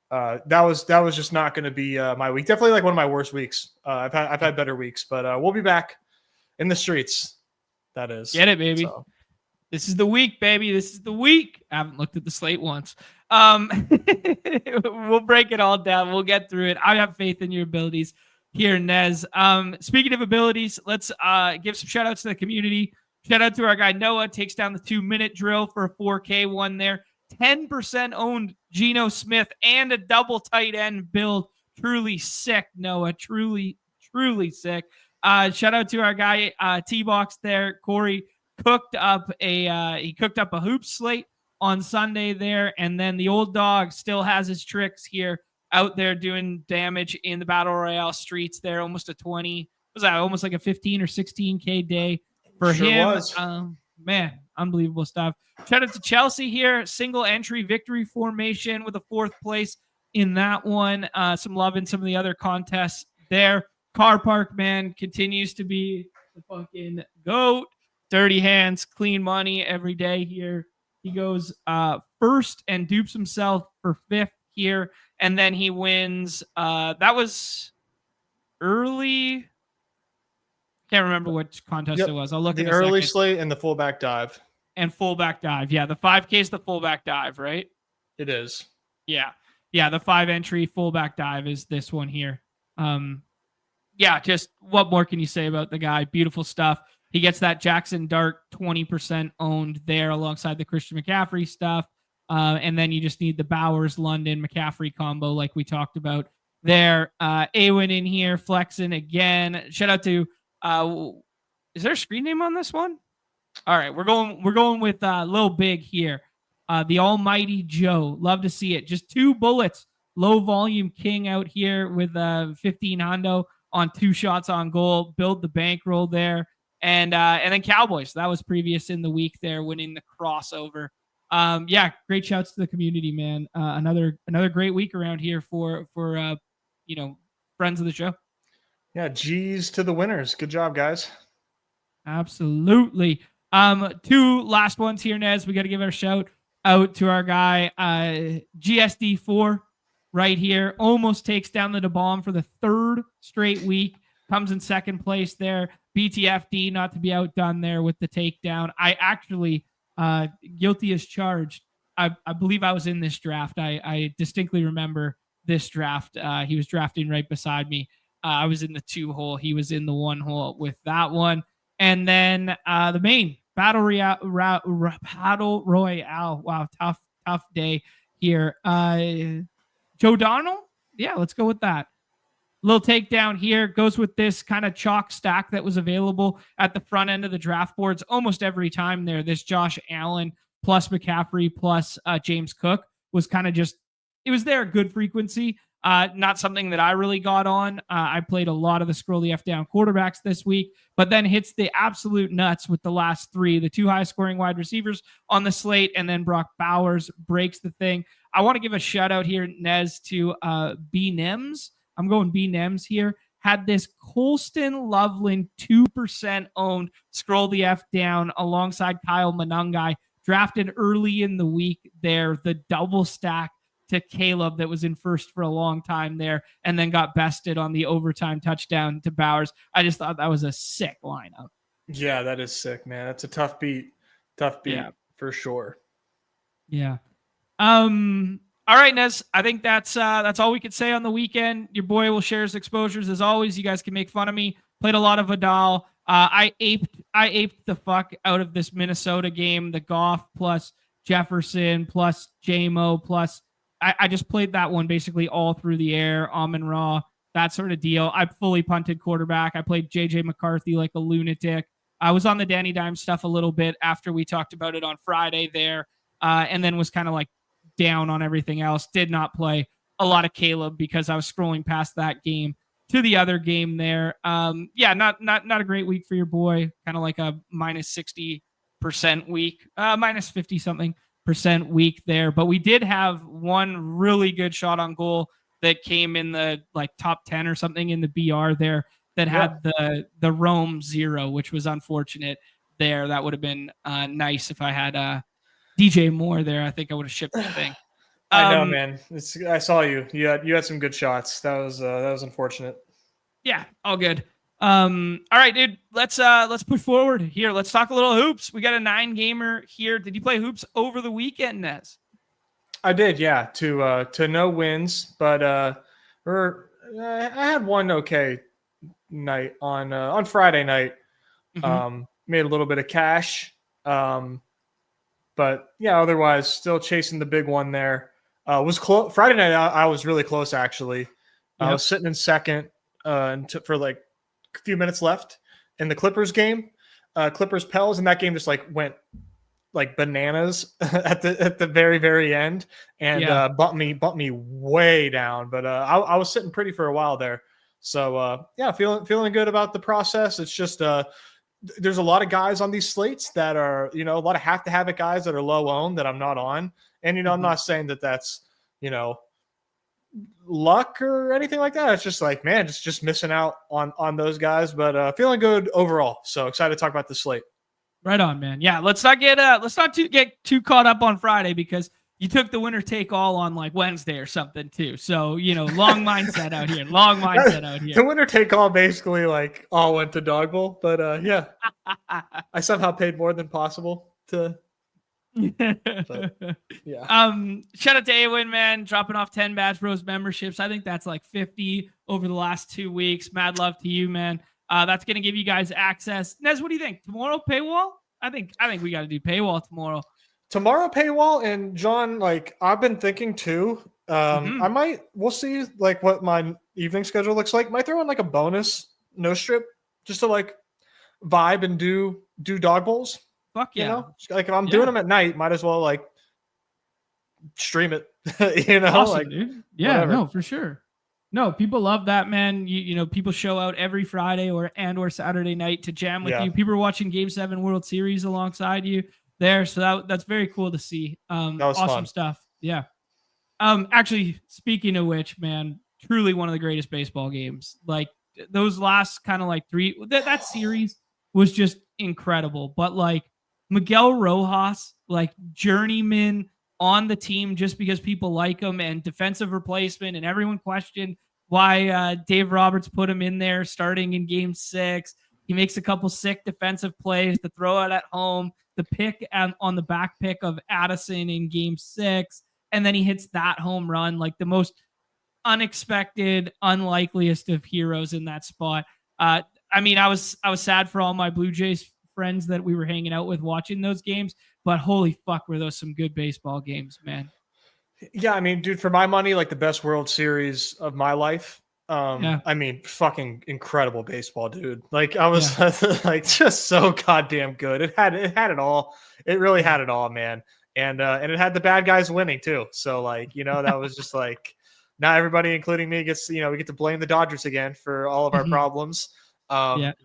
that was just not going to be my week. Definitely like one of my worst weeks. I've had better weeks, but we'll be back in the streets. That is. Get it, baby. So. This is the week, baby. This is the week. I haven't looked at the slate once. We'll break it all down. We'll get through it. I have faith in your abilities here, Nez. Speaking of abilities, let's give some shout outs to the community. Shout out to our guy Noah, takes down the 2-minute drill for a 4K one there. 10% owned Geno Smith and a double tight end build. Truly sick, Noah. Truly sick. Shout out to our guy T-Box there. Corey cooked up a hoops slate on Sunday there, and then the old dog still has his tricks here out there doing damage in the Battle Royale streets there. Almost a 20. Was that almost like a 15 or 16K day for him? Was. Man, unbelievable stuff. Shout out to Chelsea here. Single entry victory formation with a 4th place in that one. Some love in some of the other contests there. Car Park, man, continues to be the fucking GOAT. Dirty hands, clean money every day here. He goes first and dupes himself for 5th here. And then he wins. That was early. Can't remember which contest it was. I'll look at the early slate and the fullback dive. And fullback dive. Yeah, the 5K is the fullback dive, right? It is. Yeah. The 5 entry fullback dive is this one here. Just what more can you say about the guy? Beautiful stuff. He gets that Jackson Dart 20% owned there alongside the Christian McCaffrey stuff. And then you just need the Bowers, London, McCaffrey combo like we talked about there. Awen in here, flexing again. Shout out to, is there a screen name on this one? All right, we're going with Lil Big here. The Almighty Joe. Love to see it. Just 2 bullets. Low volume king out here with 15 hundo on 2 shots on goal. Build the bankroll there. And then Cowboys. That was previous in the week there, winning the crossover. Great shouts to the community, man. Another great week around here for friends of the show. Yeah, G's to the winners. Good job, guys. Absolutely. 2 last ones here, Nez. We got to give our shout out to our guy GSD4 right here. Almost takes down the DAWG for the third straight week. Comes in second place there. BTFD not to be outdone there with the takedown. I actually, guilty as charged. I believe I was in this draft. I distinctly remember this draft. He was drafting right beside me. I was in the 2 hole. He was in the 1 hole with that one. And then the main Battle Royale. Wow, tough day here. Joe Donald? Yeah, let's go with that. Little takedown here. Goes with this kind of chalk stack that was available at the front end of the draft boards almost every time there. This Josh Allen plus McCaffrey plus James Cook was kind of just, it was there, good frequency. Not something that I really got on. I played a lot of the scroll the F down quarterbacks this week, but then hits the absolute nuts with the last 3, the 2 high scoring wide receivers on the slate, and then Brock Bowers breaks the thing. I want to give a shout out here, Nez, to B Nims. I'm going B Nims here. Had this Colston Loveland 2% owned scroll the F down alongside Kyle Monangai, drafted early in the week there, the double stack to Caleb that was in first for a long time there, and then got bested on the overtime touchdown to Bowers. I just thought that was a sick lineup. Yeah, that is sick, man. That's a tough beat. Yeah, for sure. Yeah. All right, Nez. I think that's all we could say on the weekend. Your boy will share his exposures as always. You guys can make fun of me. Played a lot of Vidal. I aped the fuck out of this Minnesota game. The Goff plus Jefferson plus JMO plus. I just played that one basically all through the air, Amon-Ra, that sort of deal. I fully punted quarterback. I played JJ McCarthy like a lunatic. I was on the Danny Dimes stuff a little bit after we talked about it on Friday there, and then was kind of like down on everything else. Did not play a lot of Caleb because I was scrolling past that game to the other game there. Yeah, not a great week for your boy. Kind of like a minus 60% week, minus 50 something % week there. But we did have one really good shot on goal that came in the like top 10 or something in the BR there that had the Rome 0, which was unfortunate there. That would have been nice if I had DJ Moore there. I think I would have shipped the thing. I know, man. I saw you. You had some good shots. That was unfortunate. Yeah, all good. All right, dude. Let's push forward here. Let's talk a little hoops. We got a 9-gamer here. Did you play hoops over the weekend, Nez? I did, yeah. To no wins, but I had one okay night on Friday night. Mm-hmm. Made a little bit of cash. But yeah, otherwise still chasing the big one there. Was close Friday night. I was really close actually. Yep. I was sitting in second for like a few minutes left in the Clippers game. Clippers Pels, and that game just like went like bananas at the very, very end, and bumped me way down. But I was sitting pretty for a while there. So yeah, feeling good about the process. It's just there's a lot of guys on these slates that are, a lot of have to have it guys that are low owned that I'm not on. And, I'm not saying that that's, luck or anything like that. It's just like, man, just missing out on those guys, but feeling good overall. So excited to talk about the slate. Right on, man. Yeah. Let's not get too caught up on Friday because you took the winner take all on like Wednesday or something too. So, long mindset out here. The winner take all basically like all went to Dog Bowl, but yeah, I somehow paid more than possible to. But, yeah. Shout out to Awen, man, dropping off 10 Badge Bros memberships. I think that's like 50 over the last 2 weeks. Mad love to you, man. That's going to give you guys access. Nez, what do you think? Tomorrow paywall? I think we got to do paywall tomorrow. Tomorrow paywall, and John, like I've been thinking too. We'll see like what my evening schedule looks like. Might throw in like a bonus no strip just to like vibe and do dog bowls. Fuck yeah. Like if I'm doing them at night, might as well like stream it. Awesome, like dude. Yeah, whatever. No, for sure. No, people love that, man. People show out every Friday or Saturday night to jam with you. People are watching Game 7 World Series alongside you there. So that's very cool to see. That was awesome stuff. Yeah. Actually, speaking of which, man, truly one of the greatest baseball games. Like those last kind of like 3, that series was just incredible. But like Miguel Rojas, like journeyman on the team just because people like him, and defensive replacement, and everyone questioned why Dave Roberts put him in there starting in game 6. He makes a couple sick defensive plays, the throw out at home, the pick on the back pick of Addison in game 6, and then he hits that home run, like the most unexpected, unlikeliest of heroes in that spot. I mean, I was sad for all my Blue Jays friends that we were hanging out with watching those games, but holy fuck, were those some good baseball games, man. Yeah, I mean, dude, for my money, like the best World Series of my life. Yeah. I mean, fucking incredible baseball, dude. Like I was like just so goddamn good. It had it all. It really had it all, man. And it had the bad guys winning too. So like, you know, that was just like now everybody, including me, gets, you know, we get to blame the Dodgers again for all of our problems.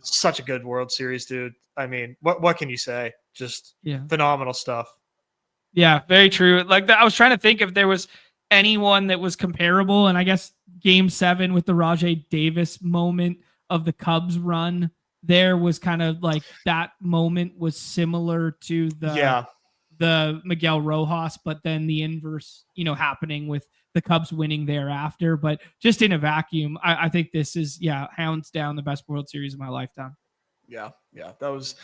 Such a good World Series, dude. I mean, what can you say? Just phenomenal stuff. Yeah, very true. Like I was trying to think if there was anyone that was comparable, and I guess game 7 with the Rajay Davis moment of the Cubs run there was kind of like that moment was similar to the Miguel Rojas, but then the inverse, you know, happening with the Cubs winning thereafter. But just in a vacuum, I think this is hands down the best World Series of my lifetime. Yeah, that was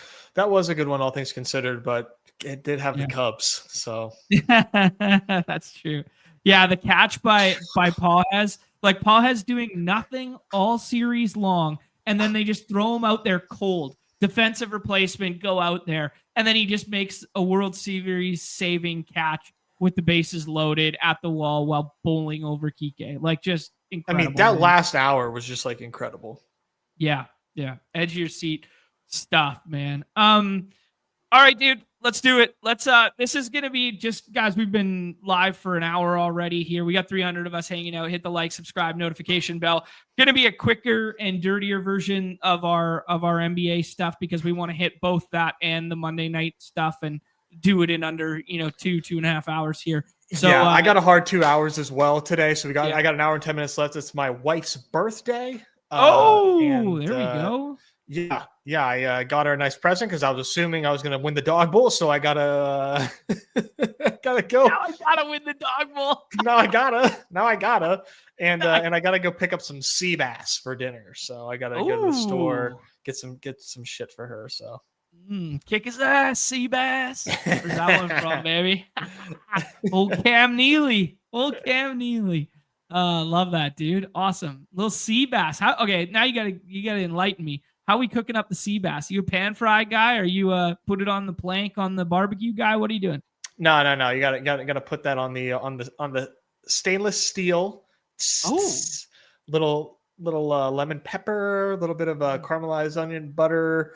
a good one, all things considered, but it did have the Cubs, so that's true. Yeah, the catch by Pages, like Pages doing nothing all series long, and then they just throw him out there cold. Defensive replacement, go out there, and then he just makes a World Series saving catch with the bases loaded at the wall while bowling over Kike. Like just incredible. I mean, that last hour was just like incredible. Yeah, edge of your seat stuff, man. All right, dude, let's do it. This is going to be just, guys, we've been live for an hour already here. We got 300 of us hanging out. Hit the like, subscribe, notification bell. Going to be a quicker and dirtier version of our NBA stuff because we want to hit both that and the Monday night stuff and do it in under, 2.5 hours here. So I got a hard 2 hours as well today. So I got an hour and 10 minutes left. It's my wife's birthday. There we go. Yeah. I got her a nice present because I was assuming I was going to win the dog bowl. So I gotta go. Now I gotta win the dog bowl. Now I gotta. And I gotta go pick up some sea bass for dinner. So I gotta go to the store, get some shit for her. So kick his ass, sea bass. Where's that one from, baby? Old Cam Neely. Love that, dude. Awesome. Little sea bass. Okay, now you gotta enlighten me. How are we cooking up the sea bass? You a pan fry guy, or you put it on the plank on the barbecue guy? What are you doing? No. You gotta put that on the stainless steel. Little lemon pepper, a little bit of caramelized onion butter,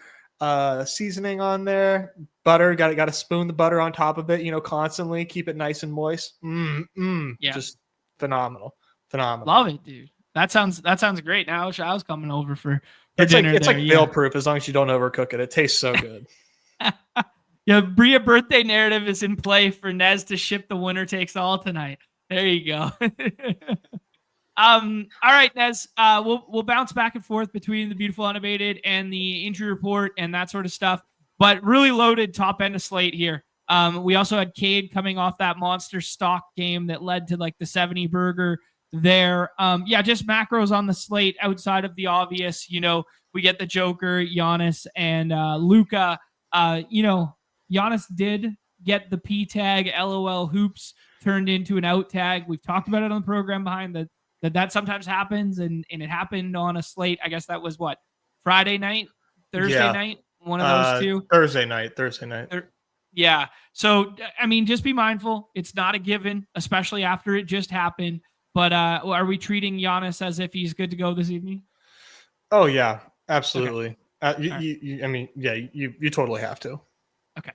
seasoning on there. Butter, got to spoon the butter on top of it. Constantly keep it nice and moist. Just phenomenal. Love it, dude. That sounds great. Now I was coming over for it's dinner. It's like fail proof as long as you don't overcook it. It tastes so good. Bria birthday narrative is in play for Nez to ship the winner takes all tonight. There you go. All right, Nez. We'll bounce back and forth between the beautiful Unabated and the injury report and that sort of stuff. But really loaded top end of slate here. We also had Cade coming off that monster stock game that led to like the 70 burger there. Just macros on the slate outside of the obvious. We get the Joker, Giannis, and Luka. Giannis did get the P tag, LOL hoops, turned into an out tag. We've talked about it on the program behind that sometimes happens, and it happened on a slate. I guess that was what, Friday night, Thursday night, one of those two. Thursday night. Yeah. So, I mean, just be mindful. It's not a given, especially after it just happened. But are we treating Giannis as if he's good to go this evening? Oh, yeah, absolutely. Okay. You totally have to. Okay.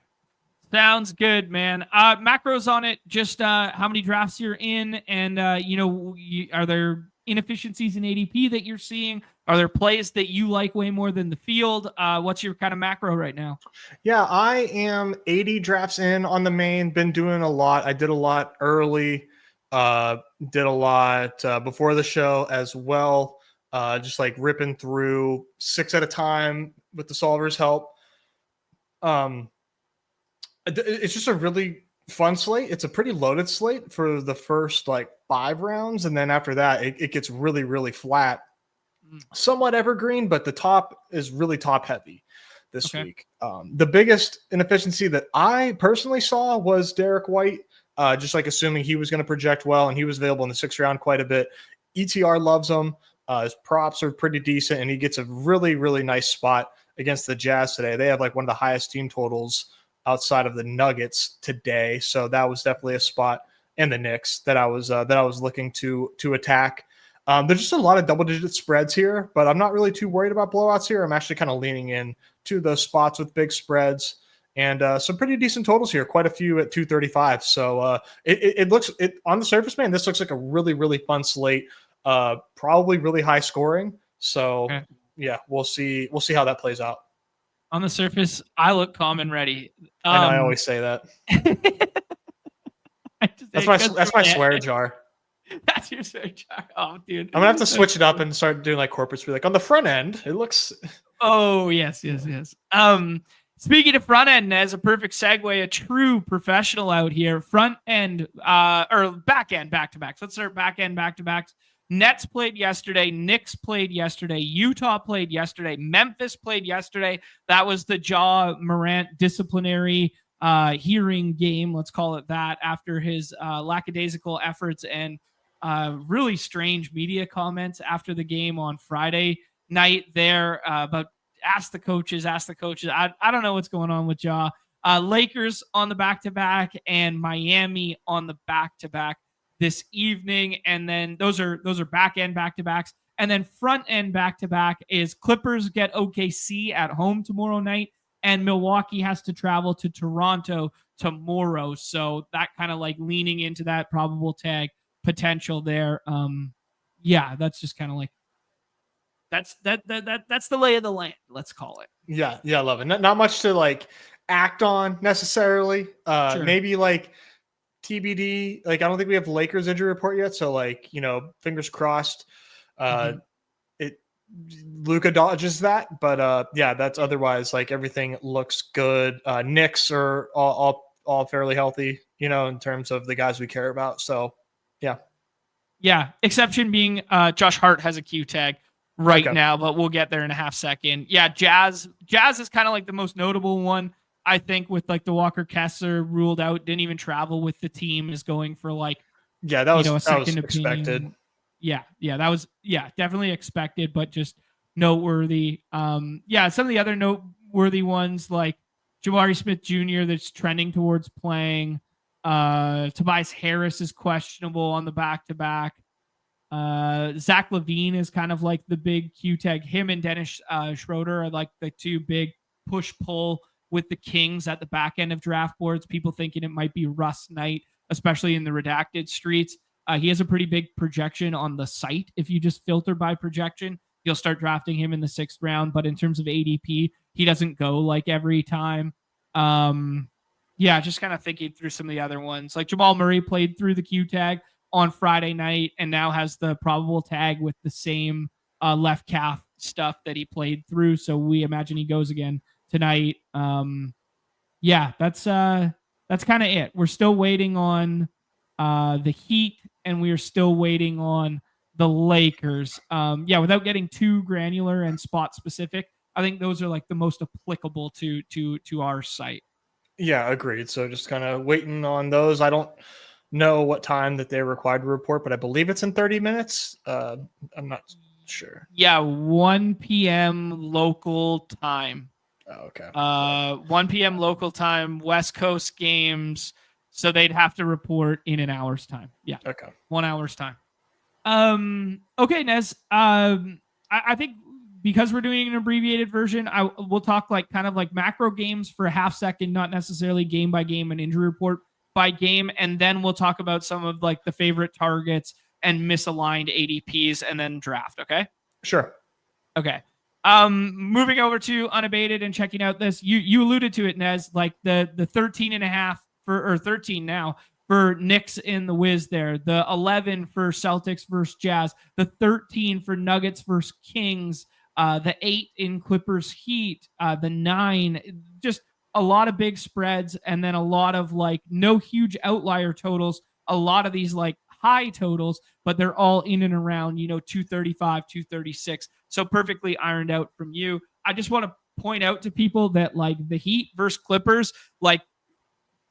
Sounds good, man. Macros on it, just how many drafts you're in, and, are there inefficiencies in ADP that you're seeing? Are there plays that you like way more than the field? What's your kind of macro right now? Yeah, I am 80 drafts in on the main. Been doing a lot. I did a lot early. Did a lot before the show as well. Just like ripping through 6 at a time with the solver's help. It's just a really fun slate. It's a pretty loaded slate for the first like 5 rounds. And then after that, it gets really, really flat, somewhat evergreen, but the top is really top heavy this week. The biggest inefficiency that I personally saw was Derek White, just like assuming he was going to project well, and he was available in the 6th round quite a bit. ETR loves him. His props are pretty decent, and he gets a really, really nice spot against the Jazz today. They have like one of the highest team totals outside of the Nuggets today, so that was definitely a spot, and the Knicks that I was looking to attack. There's just a lot of double-digit spreads here, but I'm not really too worried about blowouts here. I'm actually kind of leaning in to those spots with big spreads and some pretty decent totals here. Quite a few at 235. So it looks on the surface, man. This looks like a really, really fun slate. Probably really high scoring. So yeah, we'll see how that plays out. On the surface, I look calm and ready. I know I always say that. That's my swear jar. That's your swear jar. Oh, dude. I'm gonna have to switch it up and start doing like corporates. Be like on the front end, it looks. Oh yes. Speaking of front end, as a perfect segue, a true professional out here. Front end, or back end, back to backs. Let's start back end, back to backs. Nets played yesterday. Knicks played yesterday. Utah played yesterday. Memphis played yesterday. That was the Ja Morant disciplinary hearing game. Let's call it that. After his lackadaisical efforts and really strange media comments after the game on Friday night there about ask the coaches. I don't know what's going on with Ja. Lakers on the back-to-back and Miami on the back-to-back this evening. And then those are back-end back-to-backs. And then front-end back-to-back is Clippers get OKC at home tomorrow night, and Milwaukee has to travel to Toronto tomorrow. So that kind of like leaning into that probable tag potential there. Yeah, that's just kind of like that's the lay of the land, let's call it. Yeah, I love it. Not much to like act on necessarily. Sure. Maybe like TBD. Like I don't think we have Lakers injury report yet, so like fingers crossed. Luka dodges that, but yeah, that's otherwise like everything looks good. Knicks are all fairly healthy, in terms of the guys we care about. So yeah. Exception being Josh Hart has a Q tag right now, but we'll get there in a half second. Yeah, Jazz is kind of like the most notable one, I think, with like the Walker Kessler ruled out, didn't even travel with the team, is going for like that was expected. Yeah, that was definitely expected, but just noteworthy. Some of the other noteworthy ones like Jabari Smith Jr. that's trending towards playing. Tobias Harris is questionable on the back-to-back. Zach LaVine is kind of like the big Q tag. Him and Dennis Schroeder are like the two big push-pull with the Kings at the back end of draft boards. People thinking it might be Russ Knight, especially in the redacted streets. He has a pretty big projection on the site. If you just filter by projection, you'll start drafting him in the 6th round. But in terms of ADP, he doesn't go like every time. Just kind of thinking through some of the other ones. Like Jamal Murray played through the Q tag on Friday night and now has the probable tag with the same left calf stuff that he played through. So we imagine he goes again tonight. That's kind of it. We're still waiting on the Heat, and we are still waiting on the Lakers. Without getting too granular and spot specific, I think those are like the most applicable to our site. Yeah, agreed. So just kind of waiting on those. I don't know what time that they're required to report, but I believe it's in 30 minutes. I'm not sure. Yeah, 1 p.m. local time. Oh, okay. 1 p.m. local time, West Coast games. So they'd have to report in an hour's time. Yeah. Okay. 1 hour's time. Okay, Nez. I think because we're doing an abbreviated version, we'll talk like kind of like macro games for a half second, not necessarily game by game and injury report by game. And then we'll talk about some of like the favorite targets and misaligned ADPs and then draft. Okay. Sure. Okay. Moving over to Unabated and checking out this, you alluded to it, Nez, like the 13.5 or 13 now for Knicks in the Wiz there, the 11 for Celtics versus Jazz, the 13 for Nuggets versus Kings, the 8 in Clippers Heat, the 9, just a lot of big spreads, and then a lot of like no huge outlier totals. A lot of these like high totals, but they're all in and around, 235, 236. So perfectly ironed out from you. I just want to point out to people that like the Heat versus Clippers, like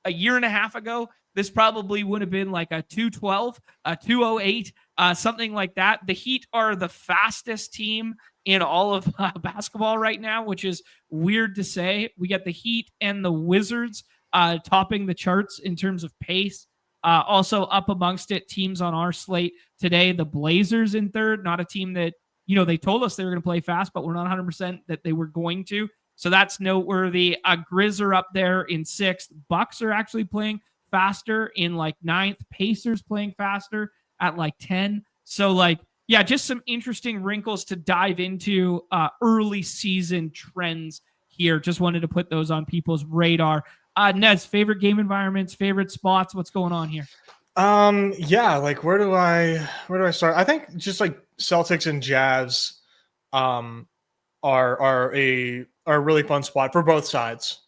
a year and a half ago, this probably would have been like a 212, a 208, something like that. The Heat are the fastest team in all of basketball right now, which is weird to say. We got the Heat and the Wizards topping the charts in terms of pace. Also up amongst it, teams on our slate today, the Blazers in third, not a team that, they told us they were going to play fast, but we're not 100% that they were going to. So that's noteworthy. Grizz are up there in sixth. Bucks are actually playing faster in like ninth. Pacers playing faster at like 10. So like, yeah, just some interesting wrinkles to dive into early season trends here. Just wanted to put those on people's radar. Nez, favorite game environments, favorite spots, what's going on here? Yeah, like where do I start? I think just like Celtics and Jazz are a really fun spot for both sides.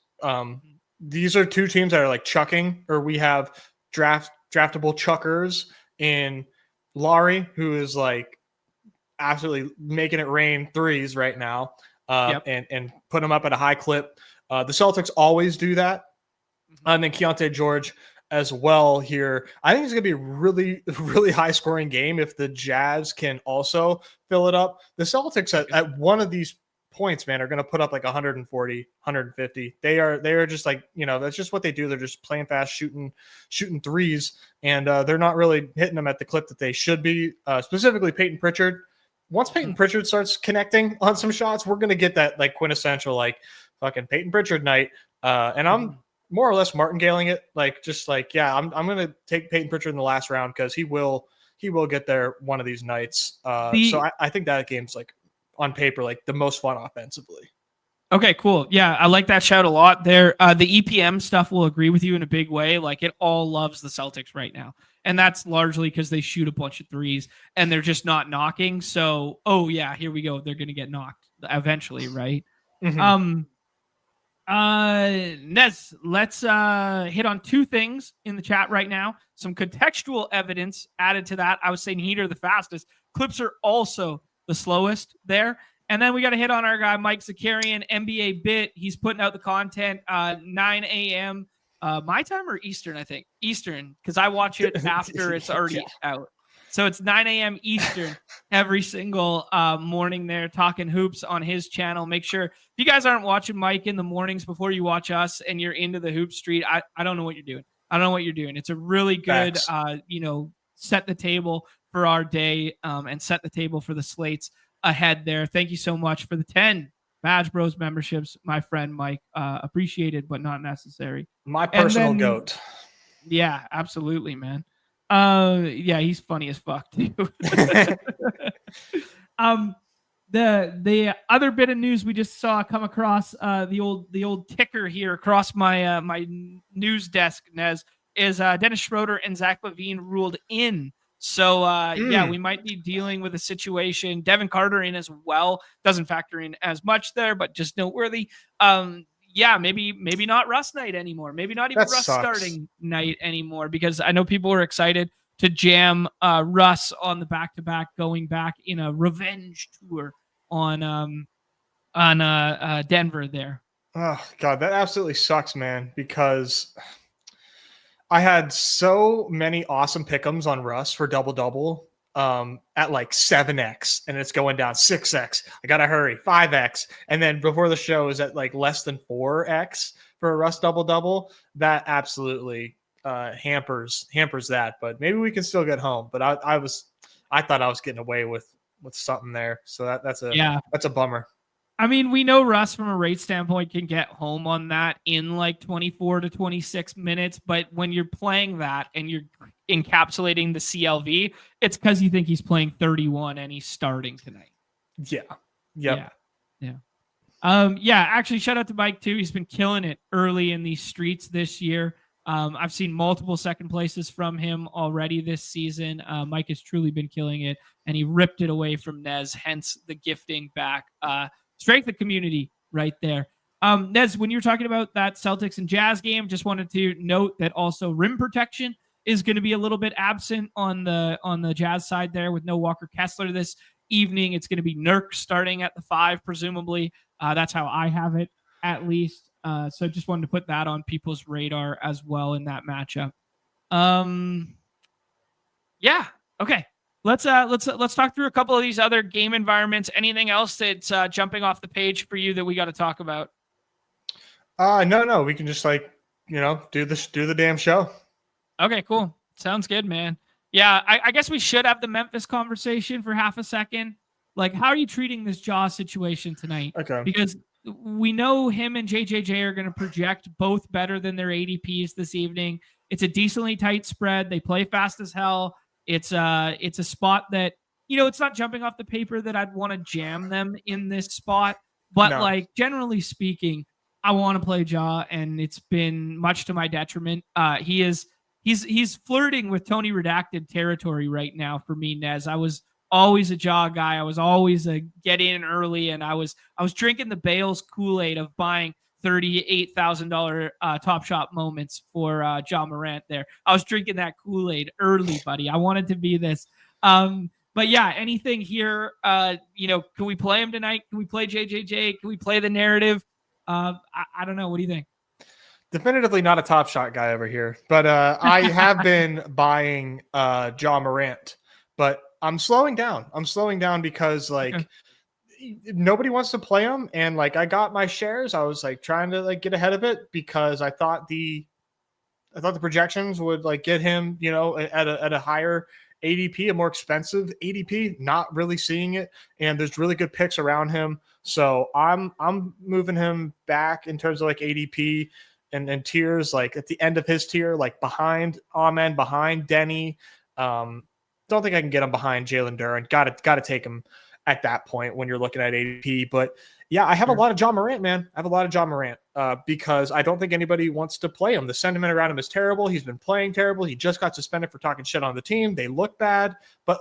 These are two teams that are like chucking, or we have draftable chuckers in Laurie, who is like absolutely making it rain threes right now, and put them up at a high clip. The Celtics always do that. And then Keontae George as well here. I think it's going to be a really, really high scoring game if the Jazz can also fill it up. The Celtics at one of these points, man, are going to put up like 140, 150. They are just like, that's just what they do. They're just playing fast, shooting threes, and they're not really hitting them at the clip that they should be. Specifically Peyton Pritchard. Once Peyton Pritchard starts connecting on some shots, we're going to get that like quintessential like fucking Peyton Pritchard night. And I'm more or less martingaling it, I'm going to take Peyton Pritchard in the last round because he will get there one of these nights. So I think that game's like on paper like the most fun offensively. Okay, cool. Yeah, I like that shout a lot there. The EPM stuff will agree with you in a big way. Like it all loves the Celtics right now. And that's largely because they shoot a bunch of threes and they're just not knocking. So, here we go. They're going to get knocked eventually, right? Mm-hmm. Nez, let's hit on two things in the chat right now. Some contextual evidence added to that. I was saying Heat are the fastest. Clips are also the slowest there. And then we got to hit on our guy, Mike Zakarian, NBA Bit. He's putting out the content 9 a.m. My time or Eastern, I think. Eastern, because I watch it after it's already out. So it's 9 a.m. Eastern every single morning there, talking hoops on his channel. Make sure, if you guys aren't watching Mike in the mornings before you watch us and you're into the hoop street, I don't know what you're doing. I don't know what you're doing. It's a really good, set the table for our day and set the table for the slates ahead there. Thank you so much for the 10 Badge Bros memberships, my friend Mike. Appreciated, but not necessary. My personal goat. Yeah, absolutely, man. He's funny as fuck too. The other bit of news we just saw come across the old ticker here across my my news desk, Nez, is Dennis Schroeder and Zach LaVine ruled in. So we might be dealing with a situation. Devin Carter in as well. Doesn't factor in as much there, but just noteworthy. Maybe not Russ night anymore. Maybe not even Russ starting night anymore, because I know people are excited to jam Russ on the back-to-back, going back in a revenge tour on Denver there. Oh God, that absolutely sucks, man, because I had so many awesome pick'ems on Russ for double-double at like 7x, and it's going down 6x. I gotta hurry, 5x, and then before the show is at like less than 4x for a Russ double-double. That absolutely hampers that, but maybe we can still get home. But I thought I was getting away with something there, so that's a bummer. I mean, we know Russ from a rate standpoint can get home on that in like 24 to 26 minutes. But when you're playing that and you're encapsulating the CLV, it's because you think he's playing 31 and he's starting tonight. Yeah. Actually, shout out to Mike too. He's been killing it early in these streets this year. I've seen multiple second places from him already this season. Mike has truly been killing it, and he ripped it away from Nez, hence the gifting back. Strength of community right there. Nez, when you're talking about that Celtics and Jazz game, just wanted to note that also rim protection is going to be a little bit absent on the Jazz side there with no Walker Kessler this evening. It's going to be Nurk starting at the 5, presumably. That's how I have it, at least. So just wanted to put that on people's radar as well in that matchup. Yeah. Okay. Let's talk through a couple of these other game environments. Anything else that's jumping off the page for you that we got to talk about? No. We can just do the damn show. Okay, cool. Sounds good, man. Yeah, I guess we should have the Memphis conversation for half a second. Like, how are you treating this Jaw situation tonight? Okay. Because we know him and JJJ are going to project both better than their ADPs this evening. It's a decently tight spread. They play fast as hell. It's a spot that, it's not jumping off the paper that I'd want to jam them in this spot. But like, generally speaking, I want to play Jaw, and it's been much to my detriment. He's flirting with Tony Redacted territory right now for me, Nez. I was always a Jaw guy. I was always a get in early, and I was drinking the Bales Kool-Aid of buying $38,000 Top Shot moments for Ja Morant there. I was drinking that Kool-Aid early, buddy. I wanted to be this. But yeah, anything here, can we play him tonight? Can we play JJJ? Can we play the narrative? I don't know. What do you think? Definitively not a Top Shot guy over here, but I have been buying Ja Morant, but I'm slowing down. Because nobody wants to play him, and like I got my shares. I was like trying to like get ahead of it because I thought the projections would like get him, at a higher ADP, a more expensive ADP. Not really seeing it, and there's really good picks around him. So I'm moving him back in terms of like ADP and tiers, like at the end of his tier, like behind Amen, behind Denny. Don't think I can get him behind Jalen Duren. Got to take him at that point when you're looking at ADP. But yeah, I have a lot of Ja Morant, man. I have a lot of Ja Morant because I don't think anybody wants to play him. The sentiment around him is terrible. He's been playing terrible. He just got suspended for talking shit on the team. They look bad, but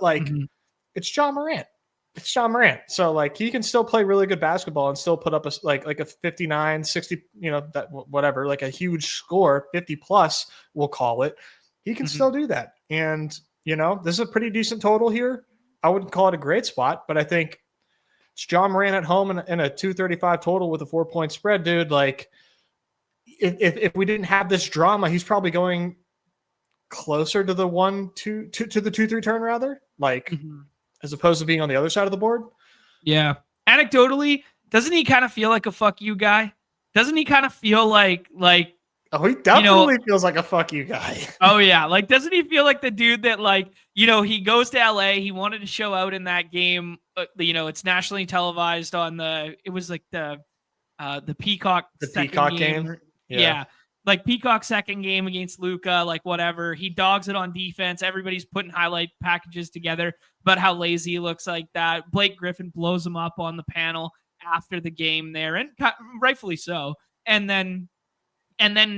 it's Ja Morant. It's Ja Morant. So like he can still play really good basketball and still put up a 59, 60, that whatever, like a huge score, 50 plus, we'll call it. He can still do that. And this is a pretty decent total here. I wouldn't call it a great spot, but I think it's Ja Morant at home in a 235 total with a 4-point spread, dude. Like if we didn't have this drama, he's probably going closer to the 1-2 to the 2-3 turn rather, like as opposed to being on the other side of the board. Yeah. Anecdotally, doesn't he kind of feel like a fuck you guy? Doesn't he kind of feel like oh, he definitely feels like a fuck you guy. Oh yeah. Like, doesn't he feel like the dude that he goes to LA, he wanted to show out in that game. It's nationally televised on the Peacock, Peacock game. Yeah. Like Peacock second game against Luka, like whatever. He dogs it on defense. Everybody's putting highlight packages together about how lazy he looks like that. Blake Griffin blows him up on the panel after the game there, and rightfully so. And then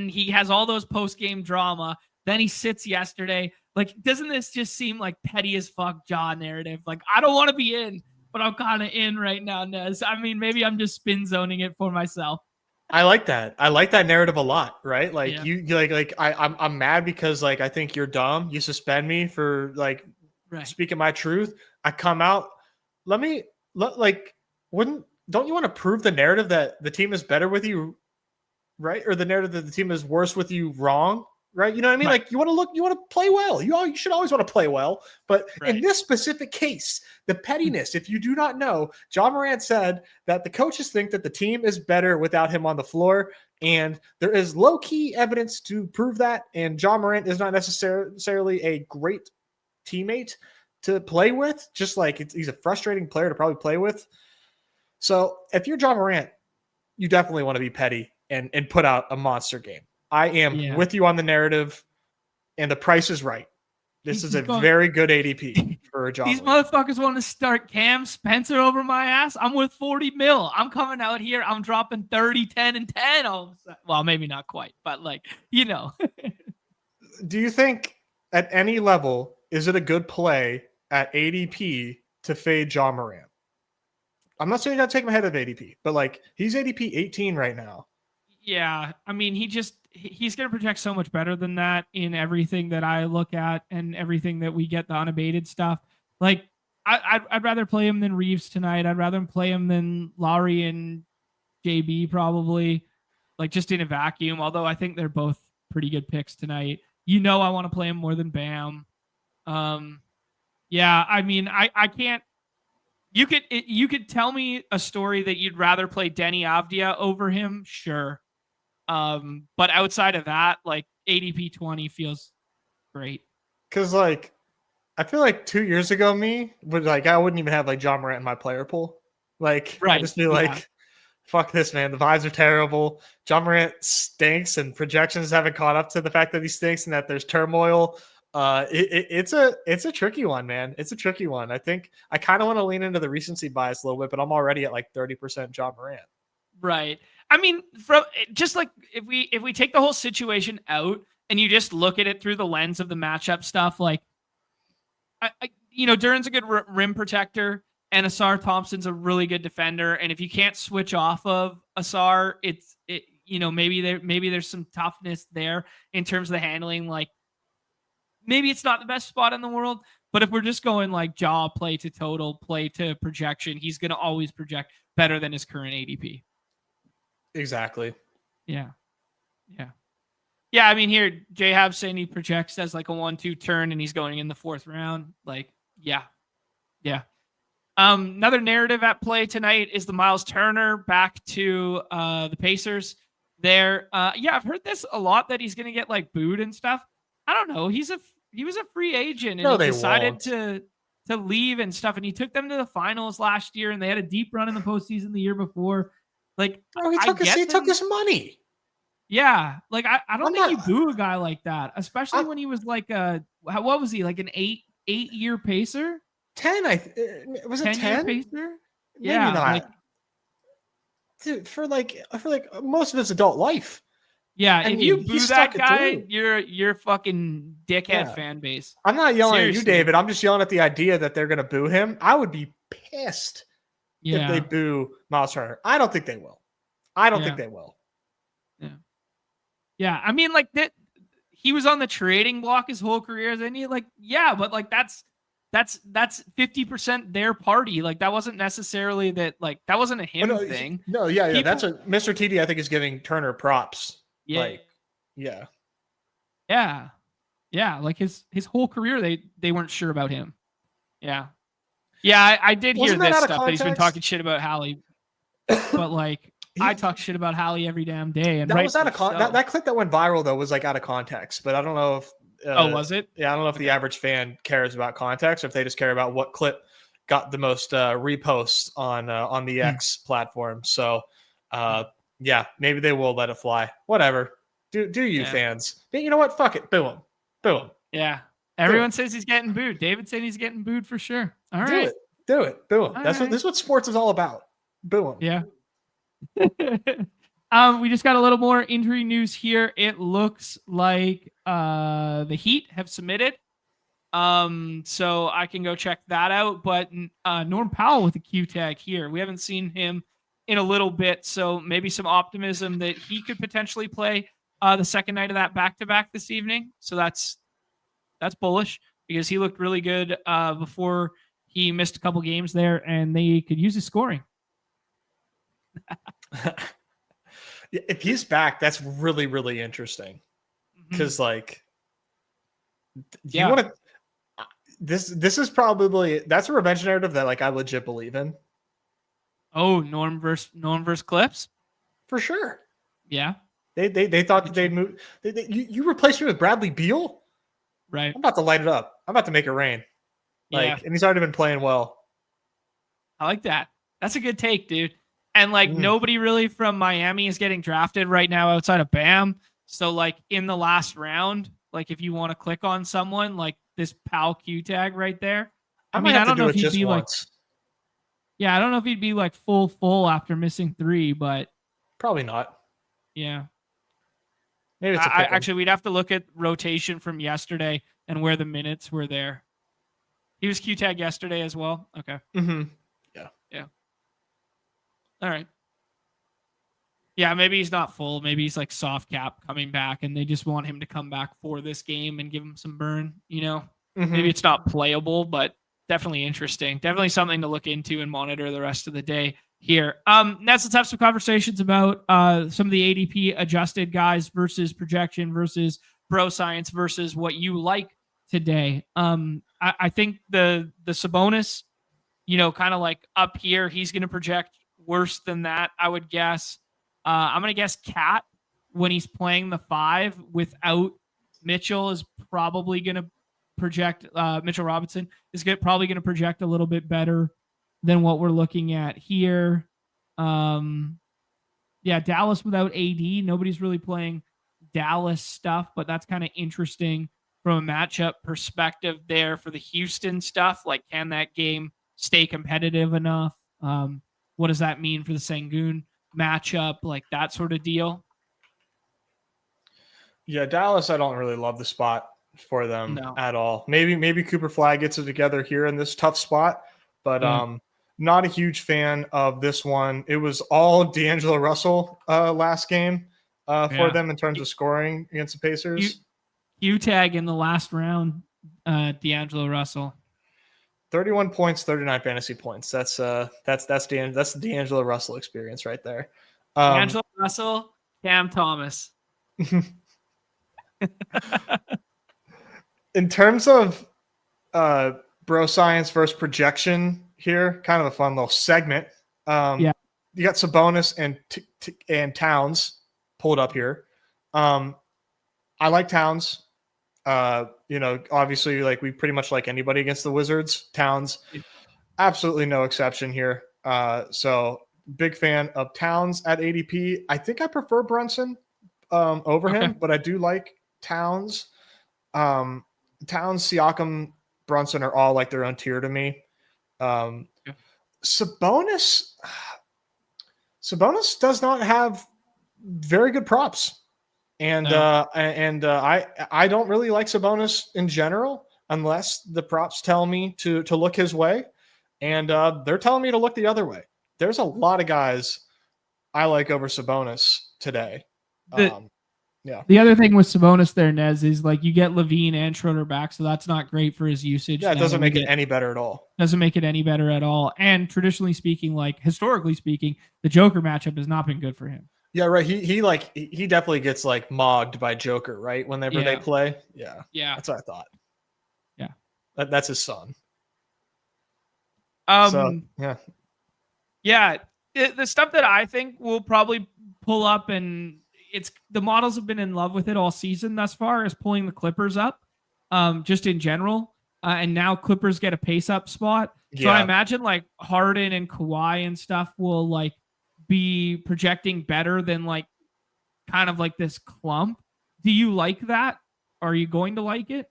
he has all those post-game drama. Then he sits yesterday. Like, doesn't this just seem like petty as fuck Ja narrative? Like, I don't want to be in, but I'm kind of in right now, Nez. I mean, maybe I'm just spin zoning it for myself. I like that. I like that narrative a lot, right? Like I'm mad because like I think you're dumb. You suspend me for speaking my truth. I come out. Don't you want to prove the narrative that the team is better with you, right? Or the narrative that the team is worse with you wrong, right? You know what I mean? Right. Like you want to play well. You should always want to play well. But in this specific case, the pettiness, if you do not know, Ja Morant said that the coaches think that the team is better without him on the floor. And there is low-key evidence to prove that. And Ja Morant is not necessarily a great teammate to play with. Just like he's a frustrating player to probably play with. So if you're Ja Morant, you definitely want to be petty and put out a monster game. I am with you on the narrative, and the price is right. This is a very good ADP for a job. These motherfuckers want to start Cam Spencer over my ass. I'm worth 40 mil. I'm coming out here. I'm dropping 30, 10, and 10. Well, maybe not quite, but Do you think at any level, is it a good play at ADP to fade Ja Morant? I'm not saying you got to take him ahead of ADP, but like he's ADP 18 right now. Yeah, I mean, he's going to project so much better than that in everything that I look at and everything that we get the unabated stuff. Like, I'd rather play him than Reeves tonight. I'd rather play him than Lowry and JB probably, like just in a vacuum. Although I think they're both pretty good picks tonight. I want to play him more than Bam. Yeah, I mean, I can't. You could tell me a story that you'd rather play Denny Avdia over him, sure. But outside of that, like ADP 20 feels great. Cause like I feel like 2 years ago I wouldn't even have like John Morant in my player pool. Like right. I just be like, fuck this, man. The vibes are terrible. John Morant stinks, and projections haven't caught up to the fact that he stinks and that there's turmoil. It's a tricky one, man. It's a tricky one. I think I kind of want to lean into the recency bias a little bit, but I'm already at like 30% John Morant. Right. I mean, from just like if we take the whole situation out and you just look at it through the lens of the matchup stuff, like, Duran's a good rim protector, and Asar Thompson's a really good defender. And if you can't switch off of Asar, maybe there's some toughness there in terms of the handling. Like, maybe it's not the best spot in the world, but if we're just going like jaw play to total play to projection, he's going to always project better than his current ADP. Exactly. Yeah. I mean, here Jay Hab saying he projects as like a 1-2 turn and he's going in the 4th round. Like, yeah. Another narrative at play tonight is the Miles Turner back to the Pacers. There, I've heard this a lot that he's going to get like booed and stuff. I don't know. He was a free agent and he decided to leave and stuff, and he took them to the finals last year, and they had a deep run in the postseason the year before. Like, he took his money. Yeah, like I don't think you boo a guy like that, especially when he was like what was he, like an 8-year Pacer? 10, was it 10? Pacer? Maybe not. Dude, for like most of his adult life. Yeah, if you boo that guy, you're fucking dickhead fan base. I'm not yelling at you, David. I'm just yelling at the idea that they're gonna boo him. I would be pissed if they boo Miles Turner. I don't think they will. Yeah, I mean, like that. He was on the trading block his whole career, and he but like that's 50% their party. Like that wasn't necessarily that. Like that wasn't a him thing. No, yeah. That's what Mr. TD I think is giving Turner props. Yeah, yeah. Like his whole career, they weren't sure about him. Yeah. I did hear this stuff that he's been talking shit about Hallie, but like. I talk shit about Hallie every damn day, and that was out of that clip that went viral though was like out of context. But I don't know if was it? Yeah, I don't know if the average fan cares about context or if they just care about what clip got the most reposts on the X platform. So maybe they will let it fly. Whatever. Do you fans? You know what? Fuck it. Boo him. Yeah. Everyone says he's getting booed. David said he's getting booed for sure. All right. Do it. Boo him. This is what sports is all about. Boo him. Yeah. We just got a little more injury news here. It looks like the Heat have submitted. So I can go check that out. But Norm Powell with a Q tag here. We haven't seen him in a little bit. So maybe some optimism that he could potentially play the second night of that back-to-back this evening. So that's bullish because he looked really good before he missed a couple games there, and they could use his scoring. If he's back, that's really, really interesting. Because like, you want to? This is probably that's a revenge narrative that like I legit believe in. Oh, Norm versus Clips, for sure. Yeah, they thought that they'd move. You replaced me with Bradley Beal, right? I'm about to light it up. I'm about to make it rain. And he's already been playing well. I like that. That's a good take, dude. And like nobody really from Miami is getting drafted right now outside of Bam. So like in the last round, like if you want to click on someone like this Pal Q tag right there, I don't know if he'd be like, I don't know if he'd be like full after missing 3, but probably not. Yeah. Maybe it's actually we'd have to look at rotation from yesterday and where the minutes were there. He was Q tag yesterday as well. Okay. Mm-hmm. All right. Yeah, maybe he's not full. Maybe he's like soft cap coming back, and they just want him to come back for this game and give him some burn. You know, maybe it's not playable, but definitely interesting. Definitely something to look into and monitor the rest of the day here. Nets, let's have some conversations about some of the ADP adjusted guys versus projection versus bro science versus what you like today. I think the Sabonis, you know, kind of like up here, he's going to project worse than that, I would guess. I'm going to guess Cat when he's playing the 5 without Mitchell is probably going to project. Mitchell Robinson is probably going to project a little bit better than what we're looking at here. Yeah, Dallas without AD. Nobody's really playing Dallas stuff, but that's kind of interesting from a matchup perspective there for the Houston stuff. Like, can that game stay competitive enough? What does that mean for the Sengun matchup? Like that sort of deal. Yeah, Dallas, I don't really love the spot for them at all. Maybe Cooper Flag gets it together here in this tough spot, but not a huge fan of this one. It was all D'Angelo Russell last game for them in terms of scoring against the Pacers. U-tag in the last round, D'Angelo Russell. 31 points, 39 fantasy points. That's the D'Angelo Russell experience right there. D'Angelo Russell, Cam Thomas. In terms of bro science versus projection here, kind of a fun little segment. You got Sabonis and Towns pulled up here. I like Towns. You know, obviously, like we pretty much like anybody against the Wizards. Towns, absolutely no exception here. So big fan of Towns at ADP. I think I prefer Brunson over him, but I do like Towns. Towns, Siakam, Brunson are all like their own tier to me. Sabonis does not have very good props. And I don't really like Sabonis in general unless the props tell me to look his way, and they're telling me to look the other way. There's a lot of guys I like over Sabonis today. The other thing with Sabonis there, Nez, is like you get Levine and Schroeder back, so that's not great for his usage. Yeah, it doesn't make it any better at all. Doesn't make it any better at all. And traditionally speaking, like historically speaking, the Joker matchup has not been good for him. Yeah, right. He definitely gets like mogged by Joker, right? Whenever they play. Yeah. That's what I thought. Yeah. That's his son. The stuff that I think we'll probably pull up, and the models have been in love with it all season thus far, is pulling the Clippers up, just in general. And now Clippers get a pace up spot. So I imagine like Harden and Kawhi and stuff will like be projecting better than like kind of like this clump. Do you like that? Are you going to like it?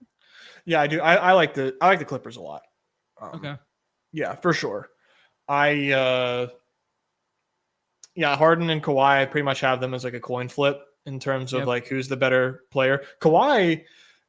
Yeah, I do. I like the Clippers a lot. Okay. Yeah, for sure. Harden and Kawhi, I pretty much have them as like a coin flip in terms of like who's the better player. Kawhi,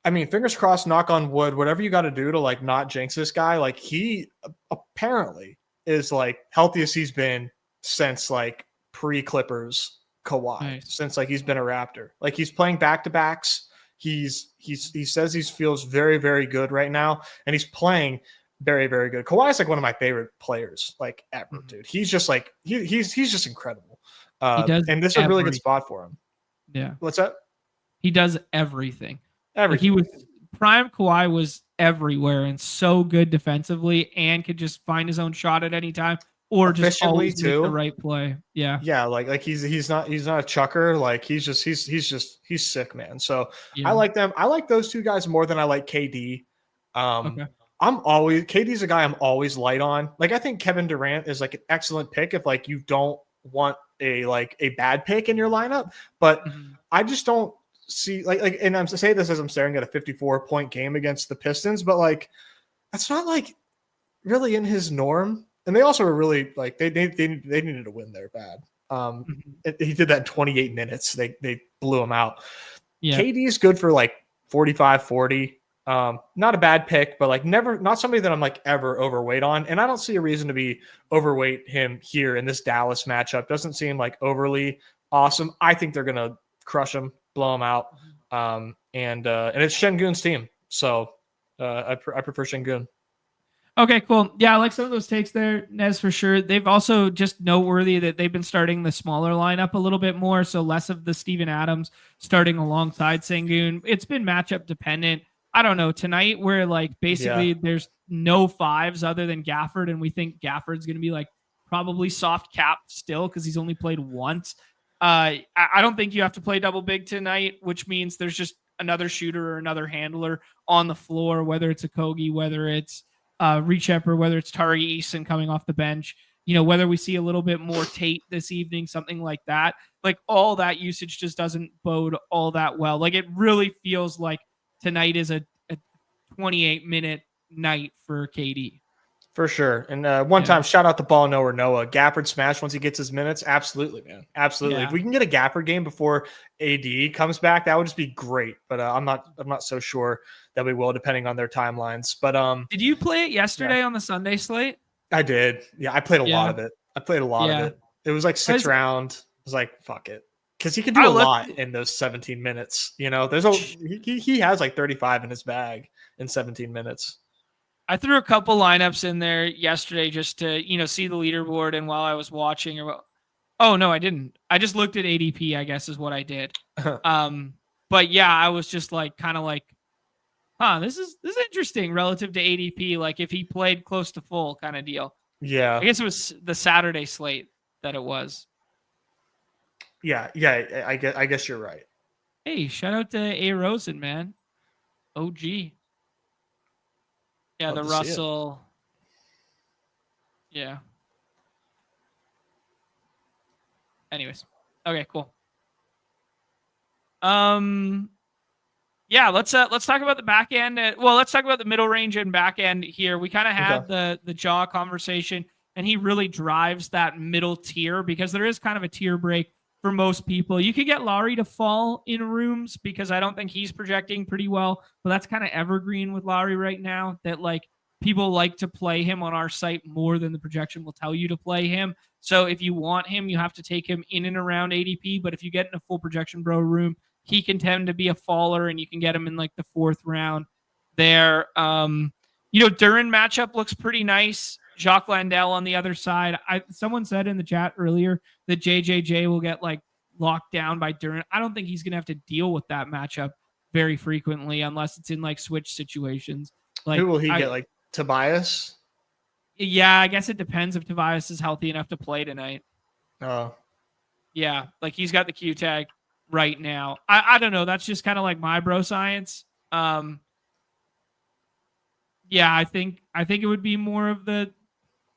I mean, fingers crossed, knock on wood, whatever you got to do to like not jinx this guy. Like he apparently is like healthiest he's been since like pre-Clippers Kawhi, since like he's been a Raptor. Like he's playing back-to-backs. He says he feels very, very good right now, and he's playing very, very good. Kawhi is like one of my favorite players like ever, dude. He's just like he's just incredible. And this is a really good spot for him. Yeah. What's that? He does everything. Everything. Like he was prime Kawhi was everywhere and so good defensively and could just find his own shot at any time. Or just always make the right play. Yeah. Yeah. Like he's not a chucker. Like he's sick, man. So I like them. I like those two guys more than I like KD. KD's a guy I'm always light on. Like I think Kevin Durant is like an excellent pick if like you don't want a bad pick in your lineup. But I just don't see like and I'm saying this as I'm staring at a 54-point game against the Pistons, but like that's not like really in his norm. And they also were really like they needed to win there bad. He did that in 28 minutes. They blew him out. Yeah. KD is good for like 45, 40. Not a bad pick, but like not somebody that I'm like ever overweight on. And I don't see a reason to be overweight him here in this Dallas matchup. Doesn't seem like overly awesome. I think they're gonna crush him, blow him out. And it's Şengün's team, so I prefer Şengün. Okay, cool. Yeah, I like some of those takes there, Nez, for sure. They've also just noteworthy that they've been starting the smaller lineup a little bit more, so less of the Steven Adams starting alongside Şengün. It's been matchup dependent. I don't know. Tonight, where like basically there's no fives other than Gafford, and we think Gafford's going to be like probably soft cap still because he's only played once. I don't think you have to play double big tonight, which means there's just another shooter or another handler on the floor, whether it's a Kogi, whether it's Recep, or whether it's Tari Eason coming off the bench, whether we see a little bit more Tate this evening, something like that. Like all that usage just doesn't bode all that well. Like it really feels like tonight is a 28-minute night for KD. For sure. And one time, shout out the ball knower Noah. Gafford smash once he gets his minutes. Absolutely, man. Absolutely. Yeah. If we can get a Gafford game before AD comes back, that would just be great. But I'm not so sure that we will, depending on their timelines. But did you play it yesterday on the Sunday slate? I did. Yeah, I played a lot of it. It was like 6 round. I was like, fuck it. Because he can do a lot in those 17 minutes. There's he has like 35 in his bag in 17 minutes. I threw a couple lineups in there yesterday just to, see the leaderboard. And while I was watching, oh no, I didn't. I just looked at ADP, I guess is what I did. But yeah, I was just like, kind of like, this is interesting relative to ADP. Like if he played close to full kind of deal. Yeah. I guess it was the Saturday slate that it was. Yeah. I guess you're right. Hey, shout out to A Rosen, man. OG. Yeah, Love the Russell. Yeah. Anyways. Okay, cool. Yeah, let's talk about the back end. Let's talk about the middle range and back end here. We kind of had the jaw conversation, and he really drives that middle tier because there is kind of a tier break for most people. You could get Lowry to fall in rooms because I don't think he's projecting pretty well, but that's kind of evergreen with Lowry right now, that like people like to play him on our site more than the projection will tell you to play him. So if you want him, you have to take him in and around ADP, but if you get in a full projection bro room, he can tend to be a faller and you can get him in like the 4th round there. Durin matchup looks pretty nice. Jacques Landell on the other side. Someone said in the chat earlier that JJJ will get like locked down by Durin. I don't think he's going to have to deal with that matchup very frequently unless it's in like switch situations. Like who will he get? Like Tobias? Yeah, I guess it depends if Tobias is healthy enough to play tonight. Oh. Yeah, like he's got the Q tag right now. I don't know. That's just kind of like my bro science. Yeah, I think it would be more of the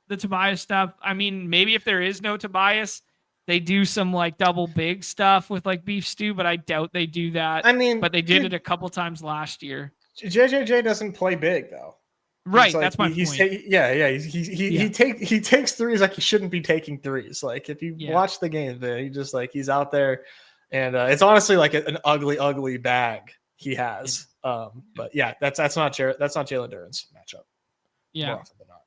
Tobias stuff. I mean, maybe if there is no Tobias, they do some like double big stuff with like beef stew, but I doubt they do that. I mean, but they did it a couple times last year. JJJ doesn't play big though. Right, like, that's my point. He takes threes like he shouldn't be taking threes. Like if you watch the game, man, he just like he's out there, and it's honestly like an ugly bag he has. But yeah, that's not Jalen Duren's matchup. Yeah. More often than not.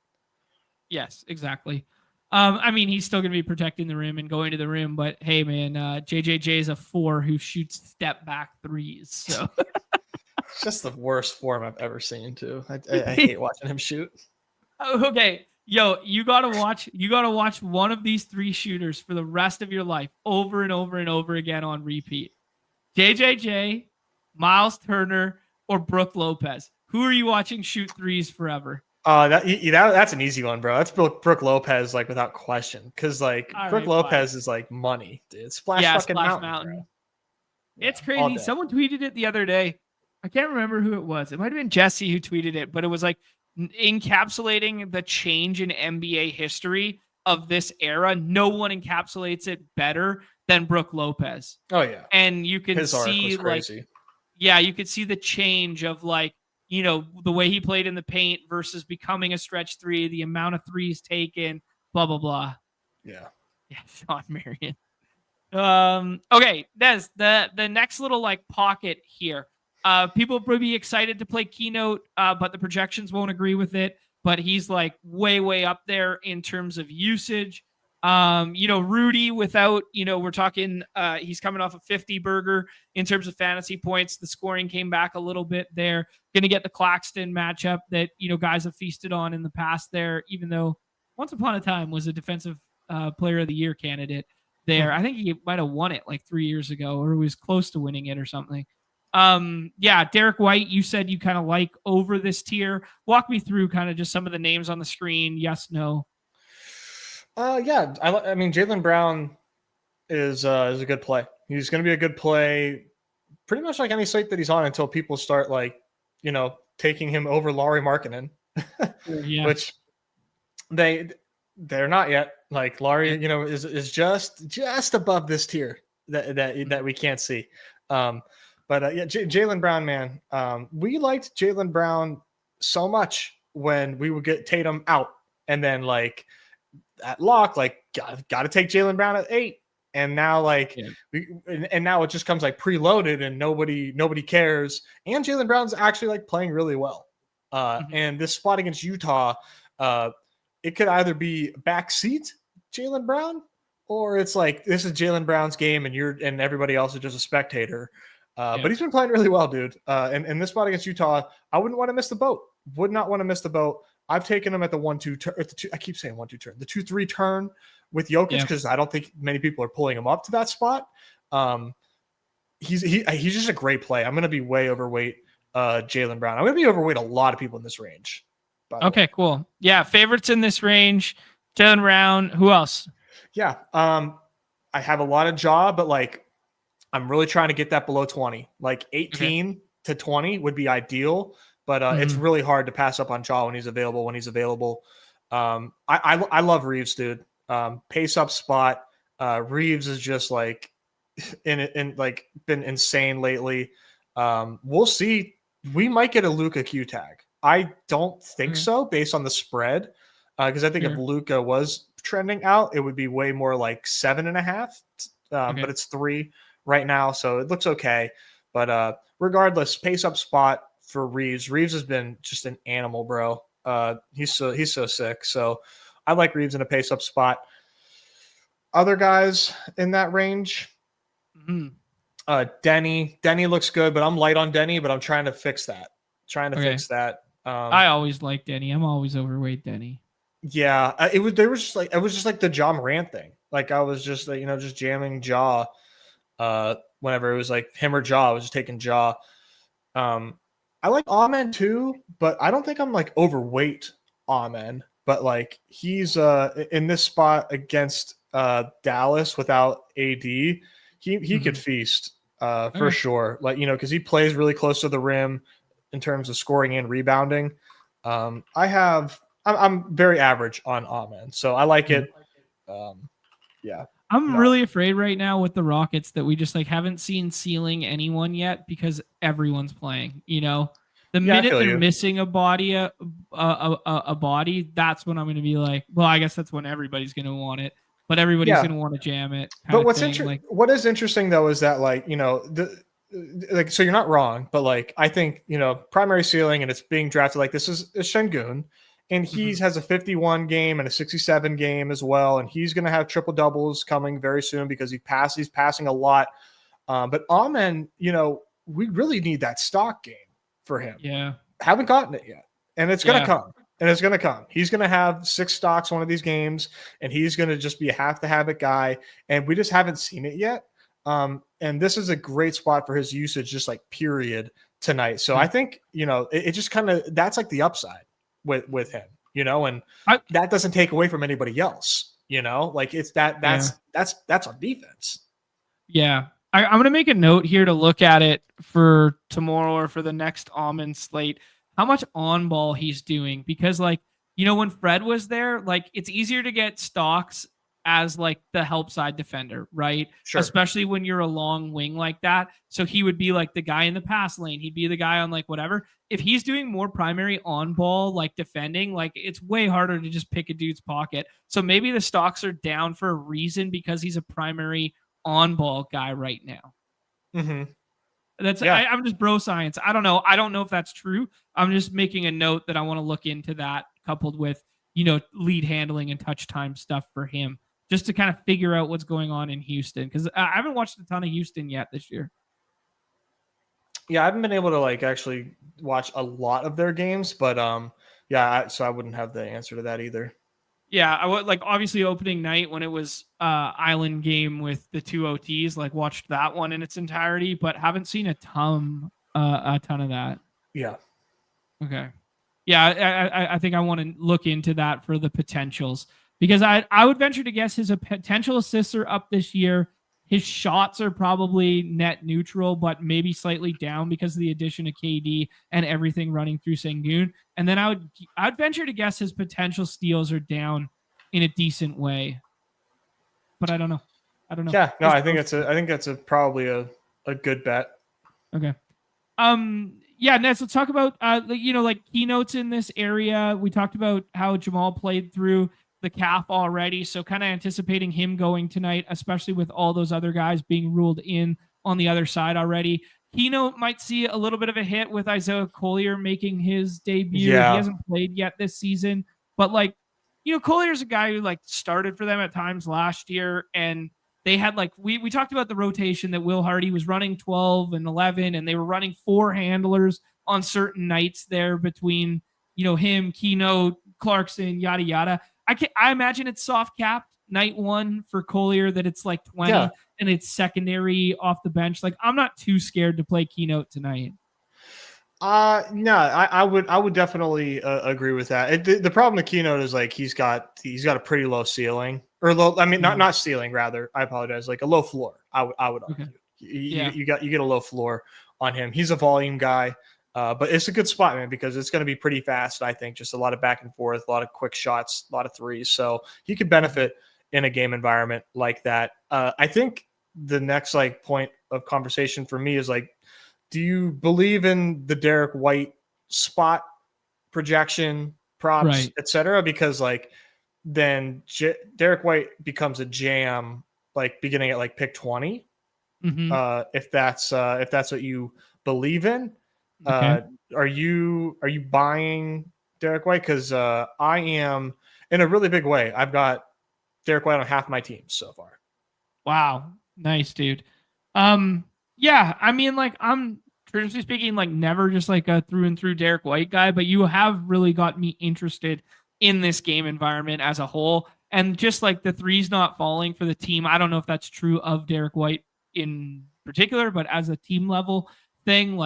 Yes, exactly. I mean, he's still going to be protecting the rim and going to the rim, but hey, man, JJJ is a 4 who shoots step back threes. So it's just the worst form I've ever seen too. I hate watching him shoot. Okay. Yo, you gotta watch one of these 3 shooters for the rest of your life over and over and over again on repeat. JJJ, Miles Turner, or Brook Lopez. Who are you watching shoot threes forever? That's an easy one, bro. That's Brook Lopez, like without question. Because like Brook Lopez is like money, dude. Splash Mountain. It's crazy. Someone tweeted it the other day. I can't remember who it was. It might have been Jesse who tweeted it, but it was like encapsulating the change in NBA history of this era. No one encapsulates it better than Brook Lopez. Oh yeah. And you can see like, you could see the change of like, the way he played in the paint versus becoming a stretch 3, the amount of threes taken, blah, blah, blah. Yeah. Yeah. Sean Marion. Okay. Des, the next little like pocket here. People will be excited to play Keynote, but the projections won't agree with it. But he's like way up there in terms of usage. Rudy without, we're talking, he's coming off a 50 burger in terms of fantasy points. The scoring came back a little bit there. Going to get the Claxton matchup that, guys have feasted on in the past there, even though once upon a time was a defensive player of the year candidate there. I think he might have won it like 3 years ago, or was close to winning it or something. Derek White, you said you kind of like over this tier. Walk me through kind of just some of the names on the screen. Yes, no. I mean, Jaylen Brown is a good play. He's going to be a good play pretty much like any slate that he's on until people start taking him over Lauri Markkanen, which they're not yet. Like Lauri, is just above this tier that we can't see. Jaylen Brown, man, we liked Jaylen Brown so much when we would get Tatum out, and then at lock, got to take Jaylen Brown at 8, and now now it just comes preloaded, and nobody cares. And Jaylen Brown's actually playing really well. And this spot against Utah, it could either be backseat Jaylen Brown, or it's this is Jaylen Brown's game, and everybody else is just a spectator. But he's been playing really well, dude. And this spot against Utah, I wouldn't want to miss the boat. Would not want to miss the boat. I've taken him at the 1-2 turn. I keep saying 1-2 turn. The 2-3 turn with Jokic, because I don't think many people are pulling him up to that spot. He's just a great play. I'm going to be way overweight Jaylen Brown. I'm going to be overweight a lot of people in this range. Okay, cool. Yeah, favorites in this range. Jaylen Brown. Who else? Yeah, I have a lot of jaw, but I'm really trying to get that below 20. 18 to 20 would be ideal. But it's really hard to pass up on Jaw when he's available. I love Reeves, dude. Pace up spot. Reeves is just been insane lately. We'll see. We might get a Luka Q tag. I don't think so based on the spread. Because I think if Luka was trending out, it would be way more 7.5. But it's 3 right now, so it looks okay. But regardless, pace up spot for Reeves. Reeves has been just an animal, bro. He's so sick. So I like Reeves in a pace up spot. Other guys in that range, Denny. Denny looks good, but I'm light on Denny. But I'm trying to fix that. I always like Denny. I'm always overweight Denny. Yeah, it was just the Ja Morant thing. I was just just jamming Ja. Whenever it was him or Ja, I was just taking Ja. I like Amen too, but I don't think I'm overweight Amen. But he's in this spot against Dallas without AD, he could feast for sure. Because he plays really close to the rim in terms of scoring and rebounding. I'm very average on Amen, so I like it. I'm really afraid right now with the Rockets that we just haven't seen ceiling anyone yet, because everyone's playing. The minute they're missing a body, that's when I'm going to be well, I guess that's when everybody's going to want it, but everybody's going to want to jam it. But what is interesting though is that so you're not wrong, but I think primary ceiling, and it's being drafted this is Şengün. And he has a 51 game and a 67 game as well. And he's going to have triple doubles coming very soon because he's passing a lot. But Amen, we really need that stock game for him. Yeah. Haven't gotten it yet. And it's going to come. He's going to have 6 stocks one of these games, and he's going to just be a have to have it guy. And we just haven't seen it yet. And this is a great spot for his usage, just period tonight. So I think, it just kind of, that's the upside with him, and that doesn't take away from anybody else, it's that's on defense. Yeah. I'm going to make a note here to look at it for tomorrow or for the next Amen slate, how much on ball he's doing, because when Fred was there, it's easier to get stocks as the help side defender, right? Sure. Especially when you're a long wing like that. So he would be the guy in the pass lane. He'd be the guy on whatever. If he's doing more primary on ball, defending, it's way harder to just pick a dude's pocket. So maybe the stocks are down for a reason, because he's a primary on ball guy right now. That's Yeah. I'm just bro science. I don't know. I don't know if that's true. I'm just making a note that I want to look into that, coupled with, lead handling and touch time stuff for him, just to kind of figure out what's going on in Houston, because I haven't watched a ton of Houston yet this year. Yeah, I haven't been able to like actually watch a lot of their games, but yeah, so I wouldn't have the answer to that either. Yeah, I would, like, obviously opening night when it was Island game with the 2 OTs, like watched that one in its entirety, but haven't seen a ton of that. Yeah. Okay. Yeah, I think I want to look into that for the potentials, because I would venture to guess his potential assists are up this year. His shots are probably net neutral, but maybe slightly down because of the addition of KD and everything running through Sengun. And then I'd venture to guess his potential steals are down in a decent way. But I don't know. Yeah, no, I think that's probably a good bet. Okay. Yeah, Nez, let's talk about like keynotes in this area. We talked about how Jamal played through the calf already, so kind of anticipating him going tonight, especially with all those other guys being ruled in on the other side already. Keynote might see a little bit of a hit with Isaiah Collier making his debut. Yeah. He hasn't played yet this season, but Collier's a guy who started for them at times last year, and they had we talked about the rotation that Will Hardy was running 12 and 11, and they were running 4 handlers on certain nights there between him, Keynote, Clarkson, yada yada. I imagine it's soft capped night 1 for Collier, that it's 20 and it's secondary off the bench. I'm not too scared to play Keynote tonight. No, I would definitely agree with that. The problem with Keynote is he's got a pretty low ceiling, or low. I mean, not ceiling, rather. I apologize. A low floor. I would argue. Okay. You get a low floor on him. He's a volume guy. But it's a good spot, man, because it's going to be pretty fast. I think just a lot of back and forth, a lot of quick shots, a lot of threes. So he could benefit in a game environment like that. I think the next point of conversation for me is do you believe in the Derek White spot projection, props, Right. etc.? Because then Derek White becomes a jam beginning at pick 20. Mm-hmm. If that's what you believe in. Okay. Are you buying Derek White? Because I am, in a really big way. I've got Derek White on half my teams so far. Wow, nice, dude. Yeah, I mean, I'm traditionally speaking, never just a through and through Derek White guy, but you have really got me interested in this game environment as a whole, and just the threes not falling for the team. I don't know if that's true of Derek White in particular, but as a team level thing,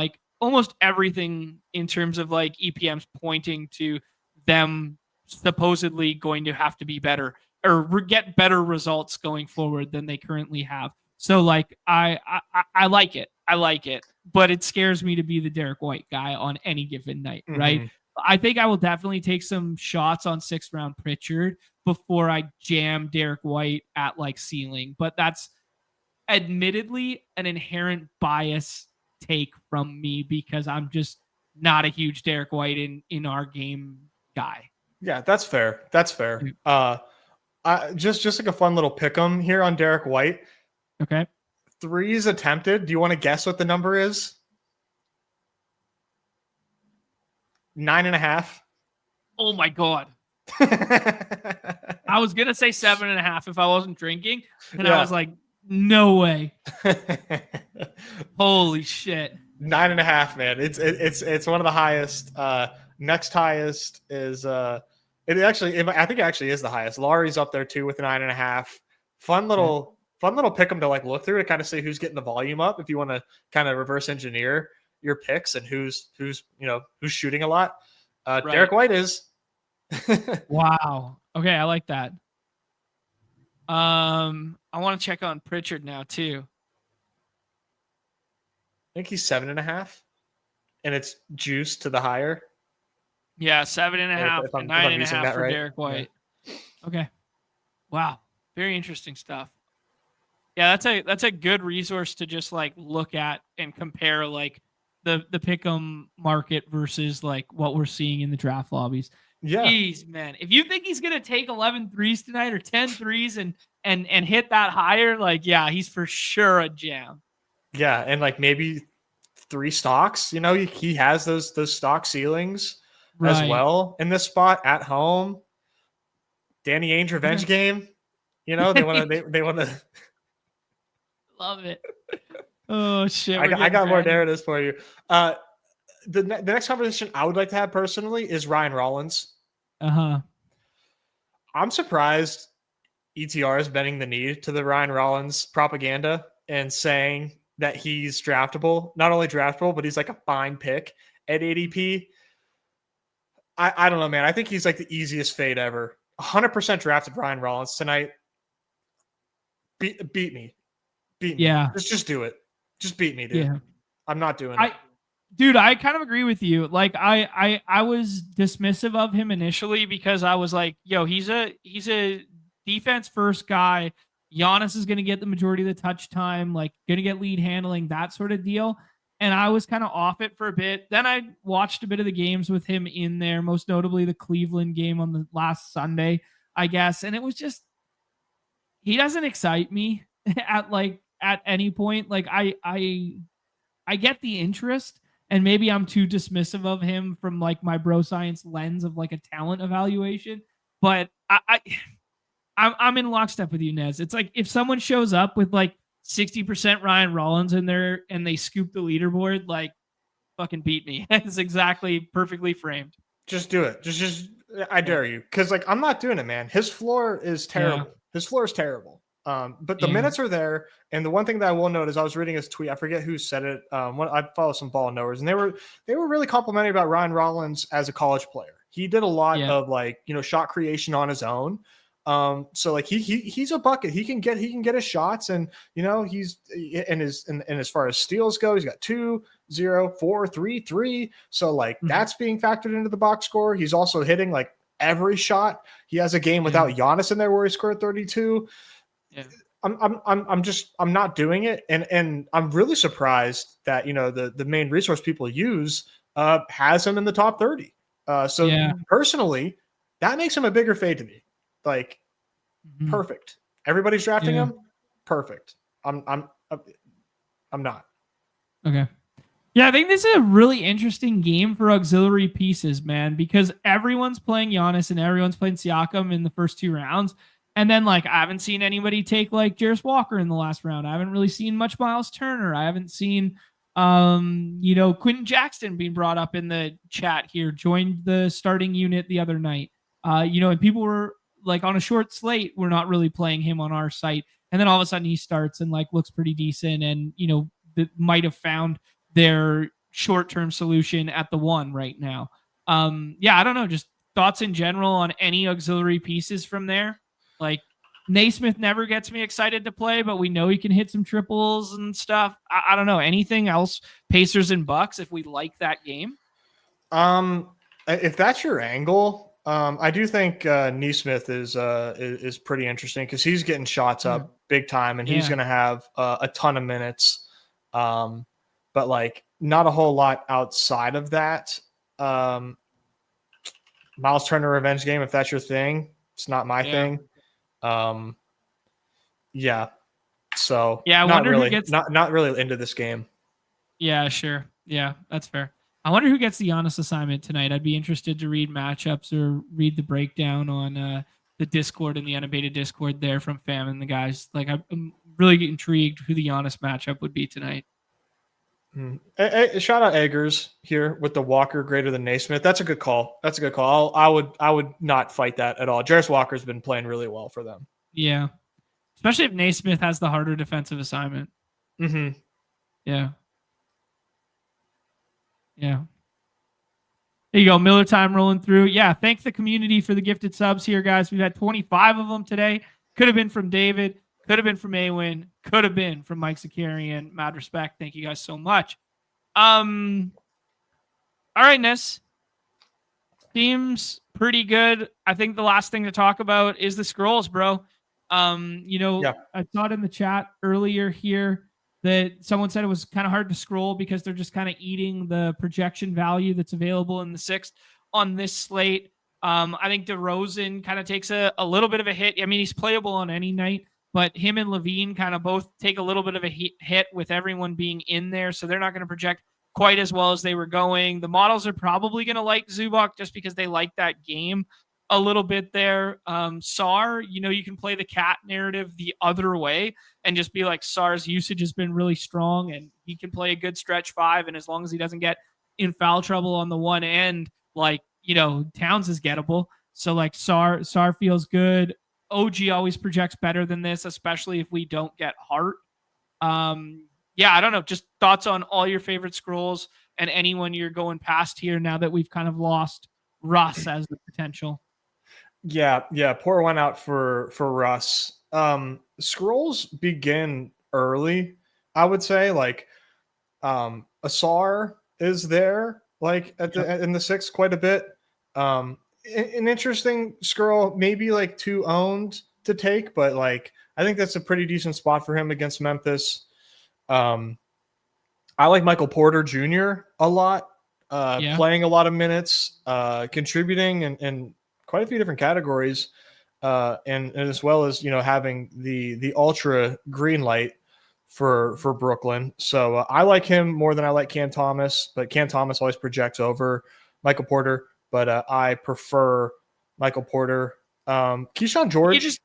almost everything in terms of EPMs pointing to them supposedly going to have to be better or get better results going forward than they currently have. So I like it. I like it, but it scares me to be the Derek White guy on any given night, right? I think I will definitely take some shots on 6th round Pritchard before I jam Derek White at ceiling, but that's admittedly an inherent bias take from me because I'm just not a huge Derek White in our game guy. Yeah, that's fair. That's fair. Just a fun little pick 'em here on Derek White. Okay. Threes attempted. Do you want to guess what the number is? 9.5. Oh my God. I was gonna say 7.5 if I wasn't drinking, and I was no way. Holy shit. 9.5, man. It's one of the highest. Next highest is I think it actually is the highest. Laurie's up there too with 9.5. Fun little pick 'em to look through to kind of see who's getting the volume up if you want to kind of reverse engineer your picks and who's shooting a lot. Right. Derek White is. Wow. Okay, I like that. I want to check on Pritchard now too. I think he's 7.5, and it's juice to the higher. Yeah, 7.5 and 9.5 for right. Derek White. Yeah. Okay. Wow. Very interesting stuff. Yeah, that's a good resource to just look at and compare the pick'em market versus what we're seeing in the draft lobbies. Yeah. Jeez, man. If you think he's gonna take 11 threes tonight or 10 threes and hit that higher, yeah, he's for sure a jam. Yeah, and maybe 3 stocks. You know, he has those stock ceilings as Right. well in this spot at home. Danny Ainge revenge game. You know, they want to. Love it. Oh shit! I got more narratives for you. The next conversation I would like to have personally is Ryan Rollins. I'm surprised ETR is bending the knee to the Ryan Rollins propaganda and saying that he's draftable. Not only draftable, but he's like a fine pick at ADP. I don't know, man. I think he's like the easiest fade ever. 100% drafted Ryan Rollins tonight. Beat me. Yeah. Just do it. Just beat me, dude. Yeah. I'm not doing it. Dude, I kind of agree with you. Like I was dismissive of him initially because I was like, yo, he's a defense first guy. Giannis is going to get the majority of the touch time, like going to get lead handling, that sort of deal. And I was kind of off it for a bit. Then I watched a bit of the games with him in there, most notably the Cleveland game on the last Sunday, I guess. And it was just, he doesn't excite me at any point. Like I get the interest, and maybe I'm too dismissive of him from like my bro science lens of like a talent evaluation. But I'm in lockstep with you, Nez. It's like if someone shows up with like 60% Ryan Rollins in there and they scoop the leaderboard, like fucking beat me. It's exactly perfectly framed. Just do it. Just I dare you. Because like I'm not doing it, man. His floor is terrible. Yeah. His floor is terrible. But the minutes are there. And the one thing that I will note is I was reading his tweet. I forget who said it. I follow some ball knowers, and they were really complimentary about Ryan Rollins as a college player. He did a lot of like, you know, shot creation on his own. So like he's a bucket. He can get his shots, and you know, he's and as far as steals go, he's got 2, 0, 4, 3, 3. So like that's being factored into the box score. He's also hitting like every shot. He has a game without Giannis in there where he scored 32. Yeah. I'm not doing it, and I'm really surprised that, you know, the main resource people use has him in the top 30. Personally, that makes him a bigger fade to me. Like perfect. Everybody's drafting him. Perfect. I'm not. Okay. Yeah, I think this is a really interesting game for auxiliary pieces, man, because everyone's playing Giannis and everyone's playing Siakam in the first 2 rounds. And then, like, I haven't seen anybody take, like, Jarris Walker in the last round. I haven't really seen much Miles Turner. I haven't seen, you know, Quentin Jackson being brought up in the chat here, joined the starting unit the other night. You know, and people were, like, on a short slate, we're not really playing him on our site. And then all of a sudden he starts and, like, looks pretty decent and, you know, might have found their short-term solution at the 1 right now. Yeah, I don't know. Just thoughts in general on any auxiliary pieces from there. Like, Naismith never gets me excited to play, but we know he can hit some triples and stuff. I don't know. Anything else? Pacers and Bucks, if we like that game? If that's your angle, I do think Naismith is pretty interesting because he's getting shots up big time, and he's going to have a ton of minutes. But like not a whole lot outside of that. Miles Turner revenge game, if that's your thing. It's not my thing. So I wonder who gets not really into this game. Yeah, sure. Yeah, that's fair. I wonder who gets the Giannis assignment tonight. I'd be interested to read matchups or read the breakdown on the Discord and the Unabated Discord there from Fam and the guys. Like, I'm really intrigued who the Giannis matchup would be tonight. Shout out Eggers here with the Walker greater than Naismith. That's a good call. I would not fight that at all. Jarris Walker's been playing really well for them. Yeah. Especially if Naismith has the harder defensive assignment. Mm-hmm. Yeah. Yeah. There you go. Miller time rolling through. Yeah. Thank the community for the gifted subs here, guys. We've had 25 of them today. Could have been from David. Could have been from Awen. Could have been from Mike Zakarian. Mad respect. Thank you guys so much. All right, Ness. Seems pretty good. I think the last thing to talk about is the scrolls, bro. You know, I saw it in the chat earlier here that someone said it was kind of hard to scroll because they're just kind of eating the projection value that's available in the 6th on this slate. I think DeRozan kind of takes a little bit of a hit. I mean, he's playable on any night, but him and Levine kind of both take a little bit of a hit with everyone being in there. So they're not going to project quite as well as they were going. The models are probably going to like Zubok just because they like that game a little bit there. SAR, you can play the cat narrative the other way and just be like, SAR's usage has been really strong and he can play a good stretch 5. And as long as he doesn't get in foul trouble on the one end, Towns is gettable. So like SAR feels good. OG always projects better than this, especially if we don't get Heart. I don't know. Just thoughts on all your favorite scrolls and anyone you're going past here now that we've kind of lost Russ as the potential. Yeah. Pour one out for Russ. Scrolls begin early, I would say. Like Asar is there, like in the 6 quite a bit. An interesting scroll, maybe like 2 owned to take, but like I think that's a pretty decent spot for him against Memphis. I like Michael Porter Jr. a lot, playing a lot of minutes, contributing in quite a few different categories, and as well as having the ultra green light for Brooklyn. So I like him more than I like Cam Thomas, but Cam Thomas always projects over Michael Porter. But I prefer Michael Porter. Keyshawn George,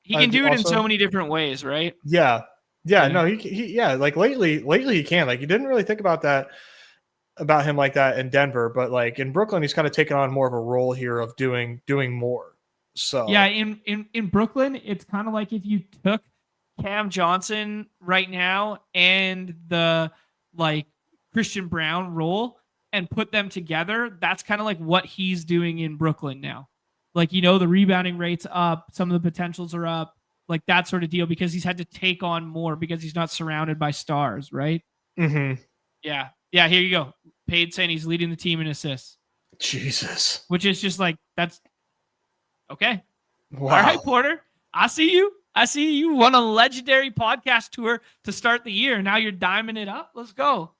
he can do it in so many different ways, right? Yeah. No, he like lately he can. Like you didn't really think about him like that in Denver, but like in Brooklyn, he's kind of taken on more of a role here of doing more. So yeah, in Brooklyn, it's kind of like if you took Cam Johnson right now and the like Christian Brown role and put them together, that's kind of like what he's doing in Brooklyn now. Like, the rebounding rate's up, some of the potentials are up, like that sort of deal, because he's had to take on more because he's not surrounded by stars, right? Mm-hmm. Yeah, here you go. Paid saying he's leading the team in assists. Jesus. Which is just like, that's okay. Wow. All right, Porter, I see you. You won a legendary podcast tour to start the year. Now you're diming it up. Let's go.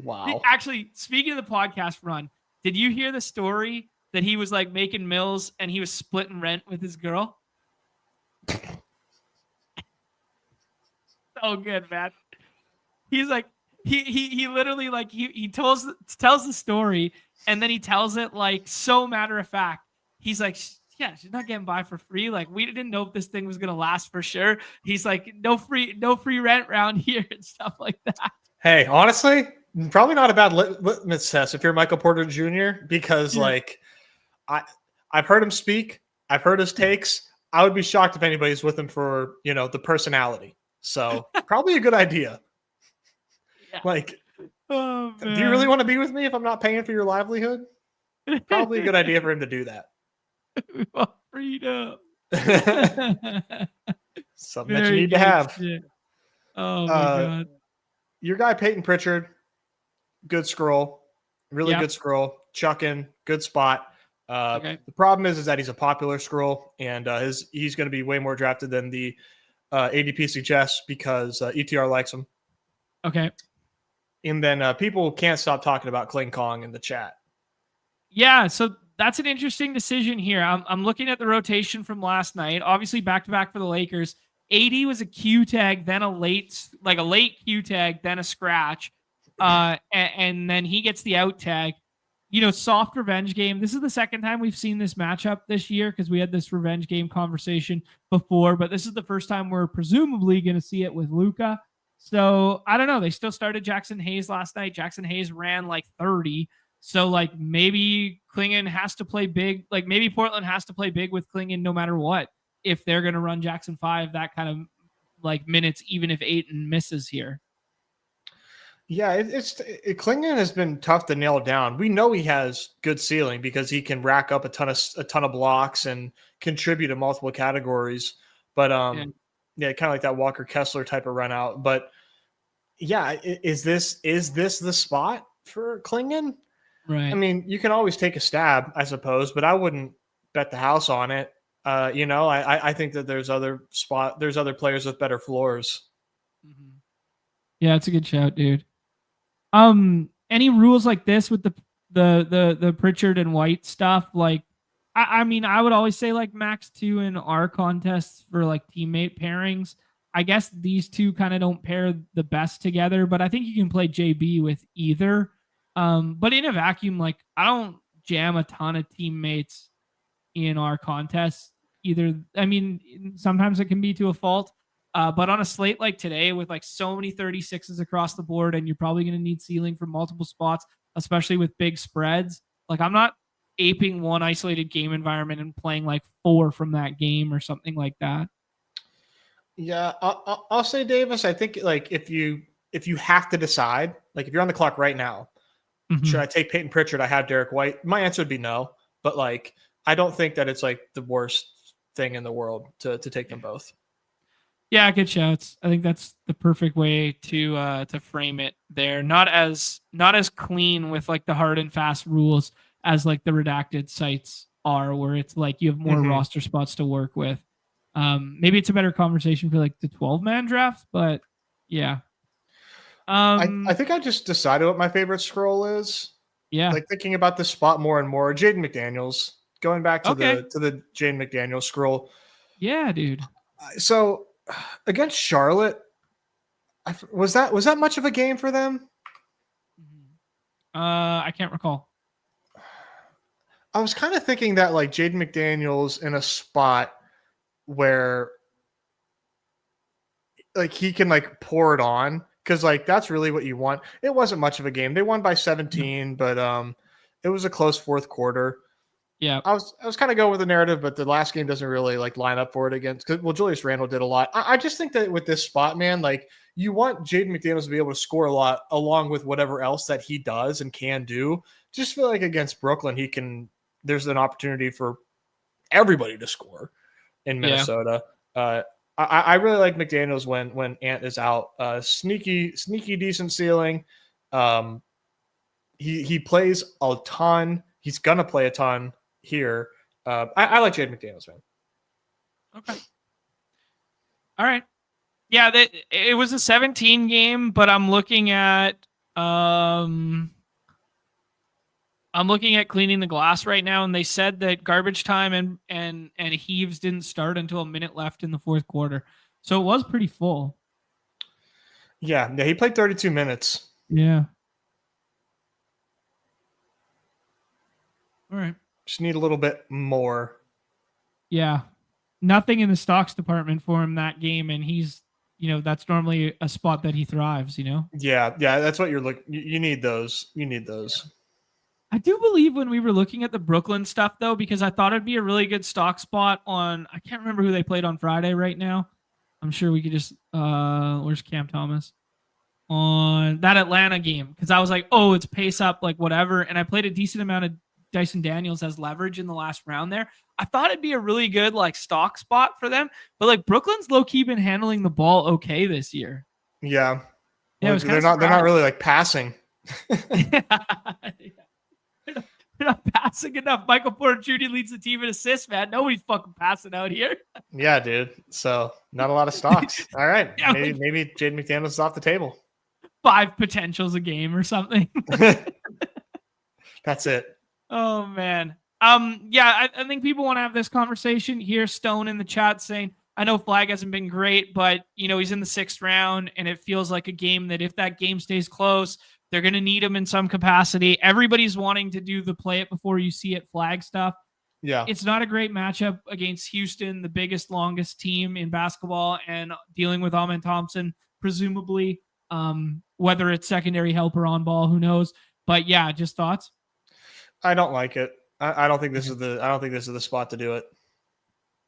Wow. Actually, speaking of the podcast run, did you hear the story that he was like making mills and he was splitting rent with his girl? So good, man. He's like, he literally like he tells the story and then he tells it like so matter of fact. He's like, yeah, she's not getting by for free. Like we didn't know if this thing was gonna last for sure. He's like, no free rent around here and stuff like that. Hey, honestly, probably not a bad litmus test if you're Michael Porter Jr. because like I've heard him speak, I've heard his takes. I would be shocked if anybody's with him for the personality. So probably a good idea. Yeah. Like, do you really want to be with me if I'm not paying for your livelihood? Probably a good idea for him to do that. We want freedom. Something that you need to have. Shit. Oh my God. Your guy Peyton Pritchard, good scroll, really good scroll. Chucking, good spot. The problem is that he's a popular scroll, and he's going to be way more drafted than the ADP suggests because ETR likes him. Okay. And then people can't stop talking about Kling Kong in the chat. Yeah, so that's an interesting decision here. I'm looking at the rotation from last night. Obviously, back-to-back for the Lakers. AD was a Q tag, then a late Q tag, then a scratch. And then he gets the out tag. Soft revenge game. This is the second time we've seen this matchup this year because we had this revenge game conversation before, but this is the first time we're presumably going to see it with Luka. So I don't know. They still started Jackson Hayes last night. Jackson Hayes ran like 30. So like maybe Klingon has to play big. Like maybe Portland has to play big with Klingon no matter what. If they're going to run Jackson 5, that kind of like minutes, even if Ayton misses here. Yeah, Klingon has been tough to nail down. We know he has good ceiling because he can rack up a ton of blocks and contribute to multiple categories. But kind of like that Walker Kessler type of run out. But yeah, is this the spot for Klingon? Right. I mean, you can always take a stab, I suppose, but I wouldn't bet the house on it. I think that there's other players with better floors. Mm-hmm. Yeah, it's a good shout, dude. Any rules like this with the Pritchard and White stuff? Like, I mean, I would always say like max 2 in our contests for like teammate pairings. I guess these two kind of don't pair the best together, but I think you can play JB with either. But in a vacuum, like I don't jam a ton of teammates in our contests either. I mean, sometimes it can be to a fault. But on a slate like today with like so many 36s across the board, and you're probably going to need ceiling from multiple spots, especially with big spreads. Like I'm not aping one isolated game environment and playing like 4 from that game or something like that. Yeah, I'll say Davis. I think like if you have to decide, like if you're on the clock right now, should I take Peyton Pritchard? I have Derek White. My answer would be no, but like I don't think that it's like the worst thing in the world to take them both. Yeah, good shouts. I think that's the perfect way to frame it there. Not as clean with like the hard and fast rules as like the redacted sites are, where it's like you have more roster spots to work with. Maybe it's a better conversation for like the 12-man draft, but yeah. I think I just decided what my favorite scroll is. Yeah. Like thinking about this spot more and more. Jaden McDaniels, going back to the Jaden McDaniels scroll. Yeah, dude. So against Charlotte, was that much of a game for them? I can't recall. I was kind of thinking that like Jaden McDaniels in a spot where like he can like pour it on, because like that's really what you want. It wasn't much of a game. They won by 17, but it was a close fourth quarter. Yeah, I was kind of going with the narrative, but the last game doesn't really like line up for it against. Well, Julius Randle did a lot. I just think that with this spot, man, like you want Jaden McDaniels to be able to score a lot along with whatever else that he does and can do. Just feel like against Brooklyn, there's an opportunity for everybody to score in Minnesota. Yeah. I really like McDaniels when Ant is out. Sneaky decent ceiling. He plays a ton. He's gonna play a ton here. I like Jaden McDaniels, man. Okay. All right. Yeah, it was a 17 game, but I'm looking at cleaning the glass right now, and they said that garbage time and heaves didn't start until a minute left in the fourth quarter. So it was pretty full. Yeah, he played 32 minutes. Yeah. All right. Just need a little bit more. Yeah. Nothing in the stocks department for him that game, and he's, that's normally a spot that he thrives, Yeah, that's what you're looking. You need those. You need those. I do believe when we were looking at the Brooklyn stuff, though, because I thought it'd be a really good stock spot on, I can't remember who they played on Friday right now. I'm sure we could just, where's Cam Thomas? On that Atlanta game. Because I was like, oh, it's pace up, like whatever. And I played a decent amount of Dyson Daniels as leverage in the last round there. I thought it'd be a really good like stock spot for them. But like Brooklyn's low-key been handling the ball okay this year. Yeah. Yeah, they're not really like passing. They're not passing enough. Michael Porter Jr. leads the team in assists, man. Nobody's fucking passing out here. Yeah, dude. So not a lot of stocks. All right. Yeah, maybe Jaden McDaniels is off the table. 5 potentials a game or something. That's it. Oh man. Yeah, I think people want to have this conversation. Here, Stone in the chat saying, I know Flag hasn't been great, but he's in the 6th round, and it feels like a game that if that game stays close, they're going to need him in some capacity. Everybody's wanting to do the play it before you see it flag stuff. Yeah. It's not a great matchup against Houston, the biggest, longest team in basketball, and dealing with Amen Thompson, presumably, whether it's secondary help or on ball, who knows? But yeah, just thoughts. I don't like it. I don't think this is the spot to do it.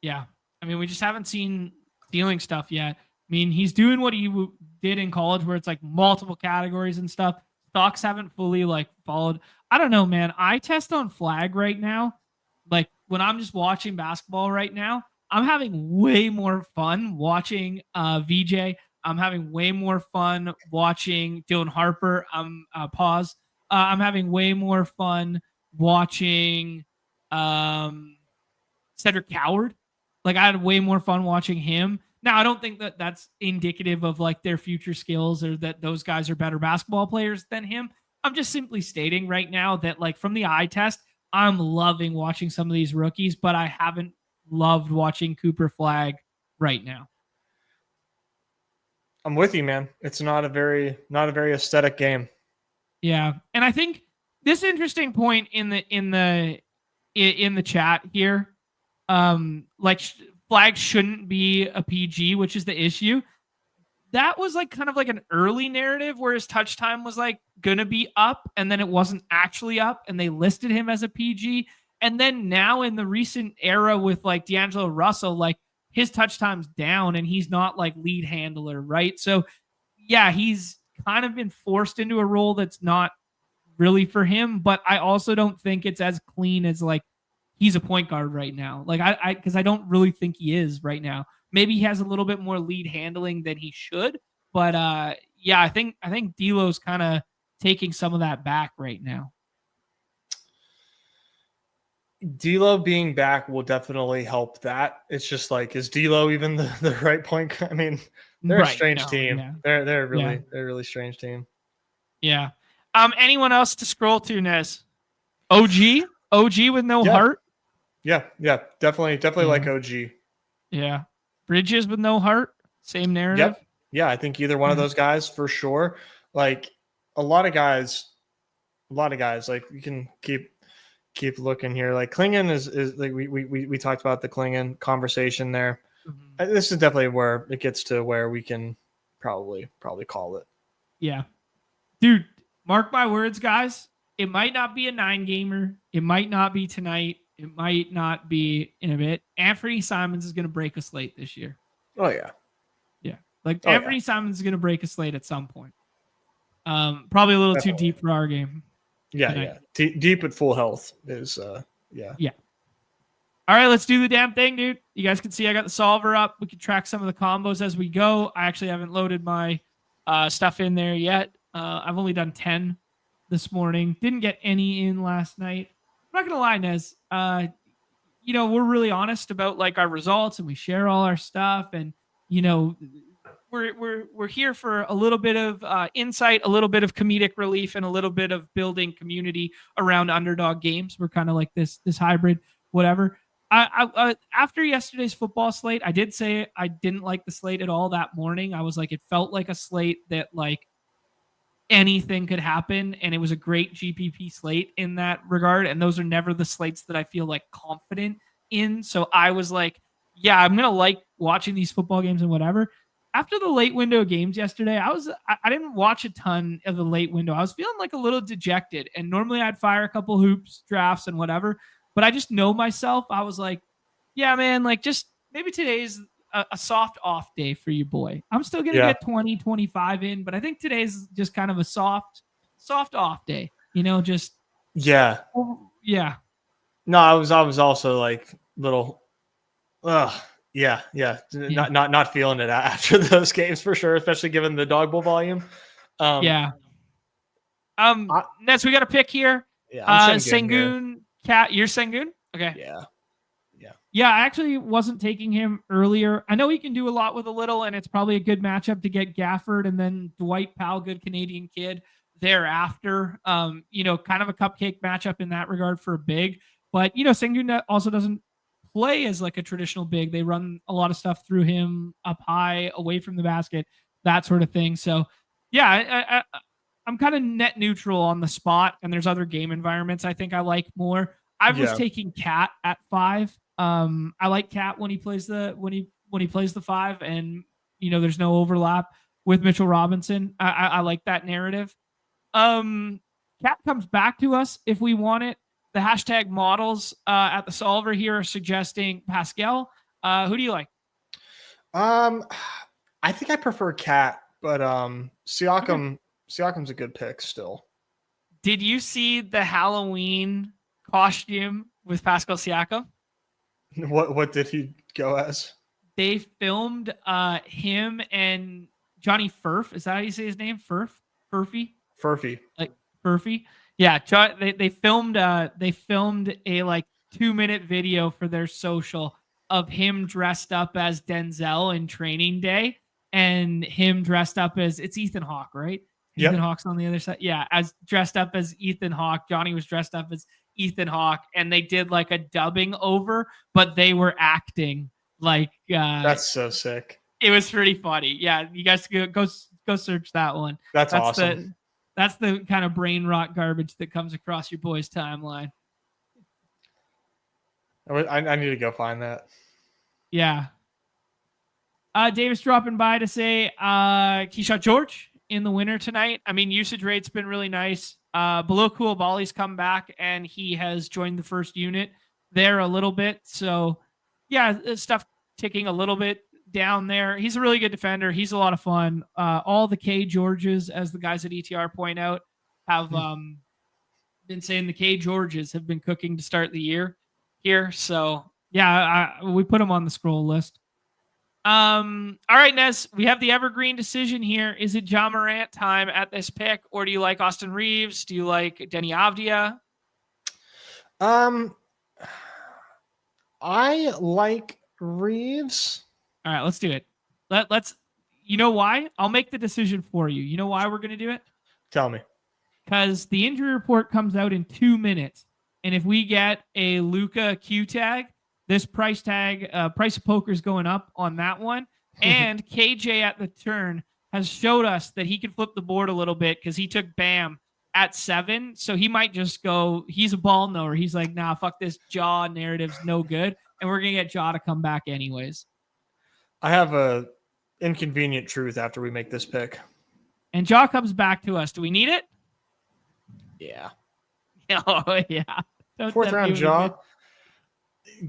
Yeah. I mean, we just haven't seen stealing stuff yet. I mean, he's doing what he did in college where it's like multiple categories and stuff. Stocks haven't fully like followed. I don't know, man. I test on Flag right now. Like when I'm just watching basketball right now, I'm having way more fun watching VJ. I'm having way more fun watching Dylan Harper. I'm having way more fun watching Cedric Coward. Like I had way more fun watching him. Now, I don't think that that's indicative of like their future skills or that those guys are better basketball players than him. I'm just simply stating right now that like from the eye test, I'm loving watching some of these rookies, but I haven't loved watching Cooper Flag right now. I'm with you, man. It's not a very aesthetic game. Yeah, and I think this interesting point in the chat here, like flags shouldn't be a PG, which is the issue. That was like kind of like an early narrative where his touch time was like gonna be up, and then it wasn't actually up, and they listed him as a PG. And then now in the recent era with like D'Angelo Russell, like his touch time's down, and he's not like lead handler, right? So yeah, he's kind of been forced into a role that's not really for him, but I also don't think it's as clean as like he's a point guard right now. Like because I don't really think he is right now. Maybe he has a little bit more lead handling than he should, but yeah, I think D'Lo's kind of taking some of that back right now. D'Lo being back will definitely help that. It's just like, is D'Lo even the right point? I mean, they're a strange team. Yeah. They're a really strange team. Yeah. Anyone else to scroll to, Nez? OG with no heart. Yeah. Definitely like OG. Yeah. Bridges with no heart. Same narrative. Yep. Yeah, I think either one of those guys for sure. Like a lot of guys. Like you can keep looking here. Like Klingon is like we talked about the Klingon conversation there. Mm-hmm. This is definitely where it gets to where we can probably call it. Yeah, dude. Mark my words, guys. It might not be a 9-gamer. It might not be tonight. It might not be in a bit. Anthony Simons is going to break a slate this year. Oh yeah, yeah. Like Anthony Simons is going to break a slate at some point. Probably a little too deep for our game. Yeah, tonight. Yeah. Deep at full health is yeah. All right, let's do the damn thing, dude. You guys can see I got the solver up. We can track some of the combos as we go. I actually haven't loaded my stuff in there yet. I've only done 10 this morning. Didn't get any in last night. I'm not gonna lie, Nez. We're really honest about like our results, and we share all our stuff, and we're here for a little bit of insight, a little bit of comedic relief, and a little bit of building community around Underdog games. We're kind of like this hybrid, whatever. I after yesterday's football slate, I did say I didn't like the slate at all that morning. I was like, it felt like a slate that like anything could happen, and it was a great GPP slate in that regard, and those are never the slates that I feel like confident in. So I was like, yeah, I'm gonna like watching these football games and whatever. After the late window games yesterday, I didn't watch a ton of the late window. I was feeling like a little dejected, and normally I'd fire a couple hoops, drafts, and whatever, but I just know myself. I was like, yeah, man, like just maybe today's a soft off day for you, boy. I'm still going to get 20, 25 in, but I think today's just kind of a soft off day, just. Yeah. Yeah. No, I was also like little, yeah. Not feeling it after those games for sure, especially given the dog bowl volume. Yeah. Nez, we got a pick here. Yeah. Sengun, Cat, you're Sengun? Okay. Yeah, I actually wasn't taking him earlier. I know he can do a lot with a little, and it's probably a good matchup to get Gafford and then Dwight Powell, good Canadian kid, thereafter. Kind of a cupcake matchup in that regard for a big. But, Sengun also doesn't play as like a traditional big. They run a lot of stuff through him up high, away from the basket, that sort of thing. So, yeah, I'm kind of net neutral on the spot, and there's other game environments I think I like more. I was taking Cat at 5. I like Cat when he plays the 5, and there's no overlap with Mitchell Robinson. I like that narrative. Cat comes back to us if we want it. The hashtag models at the solver here are suggesting Pascal. Who do you like? I think I prefer Cat, but Siakam's a good pick still. Did you see the Halloween costume with Pascal Siakam? What did he go as? They filmed him and Johnny Furf. Is that how you say his name? Furfy. Like Furfy. Yeah. They filmed a like 2-minute video for their social of him dressed up as Denzel in Training Day, and him dressed up as it's Ethan Hawke, right? Yep. Ethan Hawke's on the other side. Yeah, as dressed up as Ethan Hawke. Johnny was dressed up as Ethan Hawke, and they did like a dubbing over, but they were acting like that's so sick. It was pretty funny. Yeah, you guys go search that one. That's awesome. That's the kind of brain rot garbage that comes across your boy's timeline. I need to go find that. Yeah. Davis dropping by to say he shot George in the winner tonight. I mean, usage rate's been really nice. Below Cool Bally's come back and he has joined the first unit there a little bit. So yeah, stuff ticking a little bit down there. He's a really good defender. He's a lot of fun. All the K Georges, as the guys at ETR point out, have been saying the K Georges have been cooking to start the year here. So yeah, we put them on the scroll list. All right, Nez, we have the evergreen decision here. Is it Ja Morant time at this pick, or do you like Austin Reeves? Do you like Denny Avdia? I like Reeves. All right, let's do it. Let's. You know why? I'll make the decision for you. You know why we're gonna do it? Tell me. Because the injury report comes out in 2 minutes, and if we get a Luka Q tag, this price of poker is going up on that one. And KJ at the turn has showed us that he can flip the board a little bit because he took Bam at 7. So he might just go, he's a ball knower. He's like, nah, fuck this Ja narrative's no good. And we're going to get Ja to come back anyways. I have a inconvenient truth after we make this pick. And Ja comes back to us. Do we need it? Yeah. Oh, yeah. Fourth round Ja.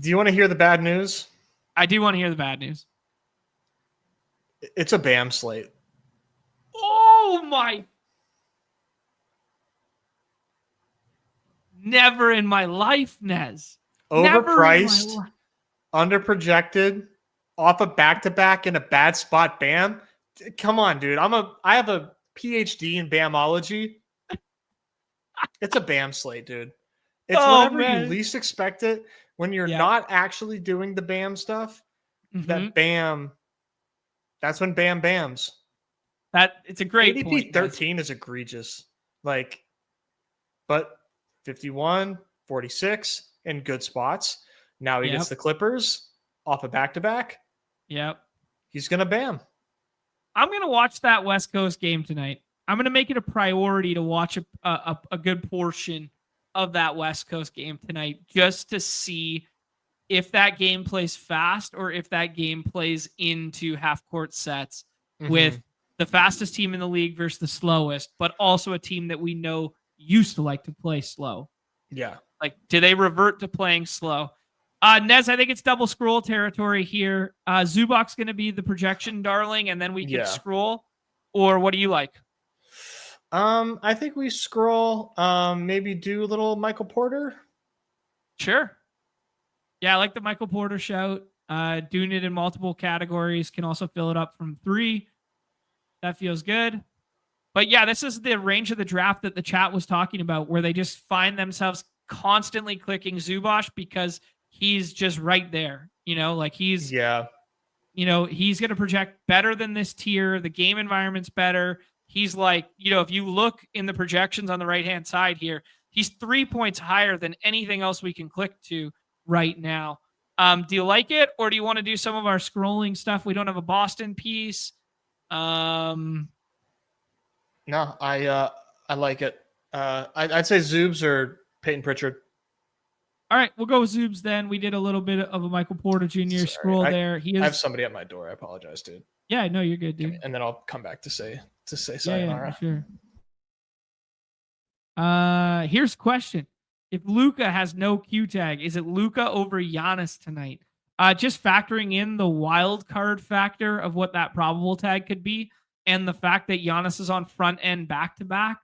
Do you want to hear the bad news? I do want to hear the bad news. It's a Bam slate. Oh my. Never in my life, Nez. Overpriced, underprojected, off a back-to-back in a bad spot. Bam. Come on, dude. I have a PhD in Bamology. It's a Bam slate, dude. It's whenever you least expect it. When you're not actually doing the Bam stuff, that Bam, that's when Bam Bams. It's a great ADP point. 13 is egregious. But 51, 46 in good spots. Now he gets the Clippers off a back-to-back. Yep. He's going to Bam. I'm going to watch that West Coast game tonight. I'm going to make it a priority to watch a good portion of that West Coast game tonight, just to see if that game plays fast or if that game plays into half court sets with the fastest team in the league versus the slowest, but also a team that we know used to like to play slow. Yeah. Like, do they revert to playing slow? Nez, I think it's double scroll territory here. Zubac's going to be the projection darling, and then we can scroll. Or what do you like? I think we scroll, maybe do a little Michael Porter. Sure. Yeah, I like the Michael Porter shout. Doing it in multiple categories, can also fill it up from 3. That feels good. But yeah, this is the range of the draft that the chat was talking about, where they just find themselves constantly clicking Zubac because he's just right there. He's going to project better than this tier. The game environment's better. He's like, if you look in the projections on the right-hand side here, he's 3 points higher than anything else we can click to right now. Do you like it, or do you want to do some of our scrolling stuff? We don't have a Boston piece. No, I like it. I'd say Zoobs or Peyton Pritchard. All right, we'll go with Zoobs then. We did a little bit of a Michael Porter Jr. scroll there. I have somebody at my door. I apologize, dude. Yeah, no, you're good, dude. And then I'll come back to say sayonara. Yeah, sure. Here's a question. If Luka has no Q tag, is it Luka over Giannis tonight? Just factoring in the wild card factor of what that probable tag could be, and the fact that Giannis is on front end back-to-back,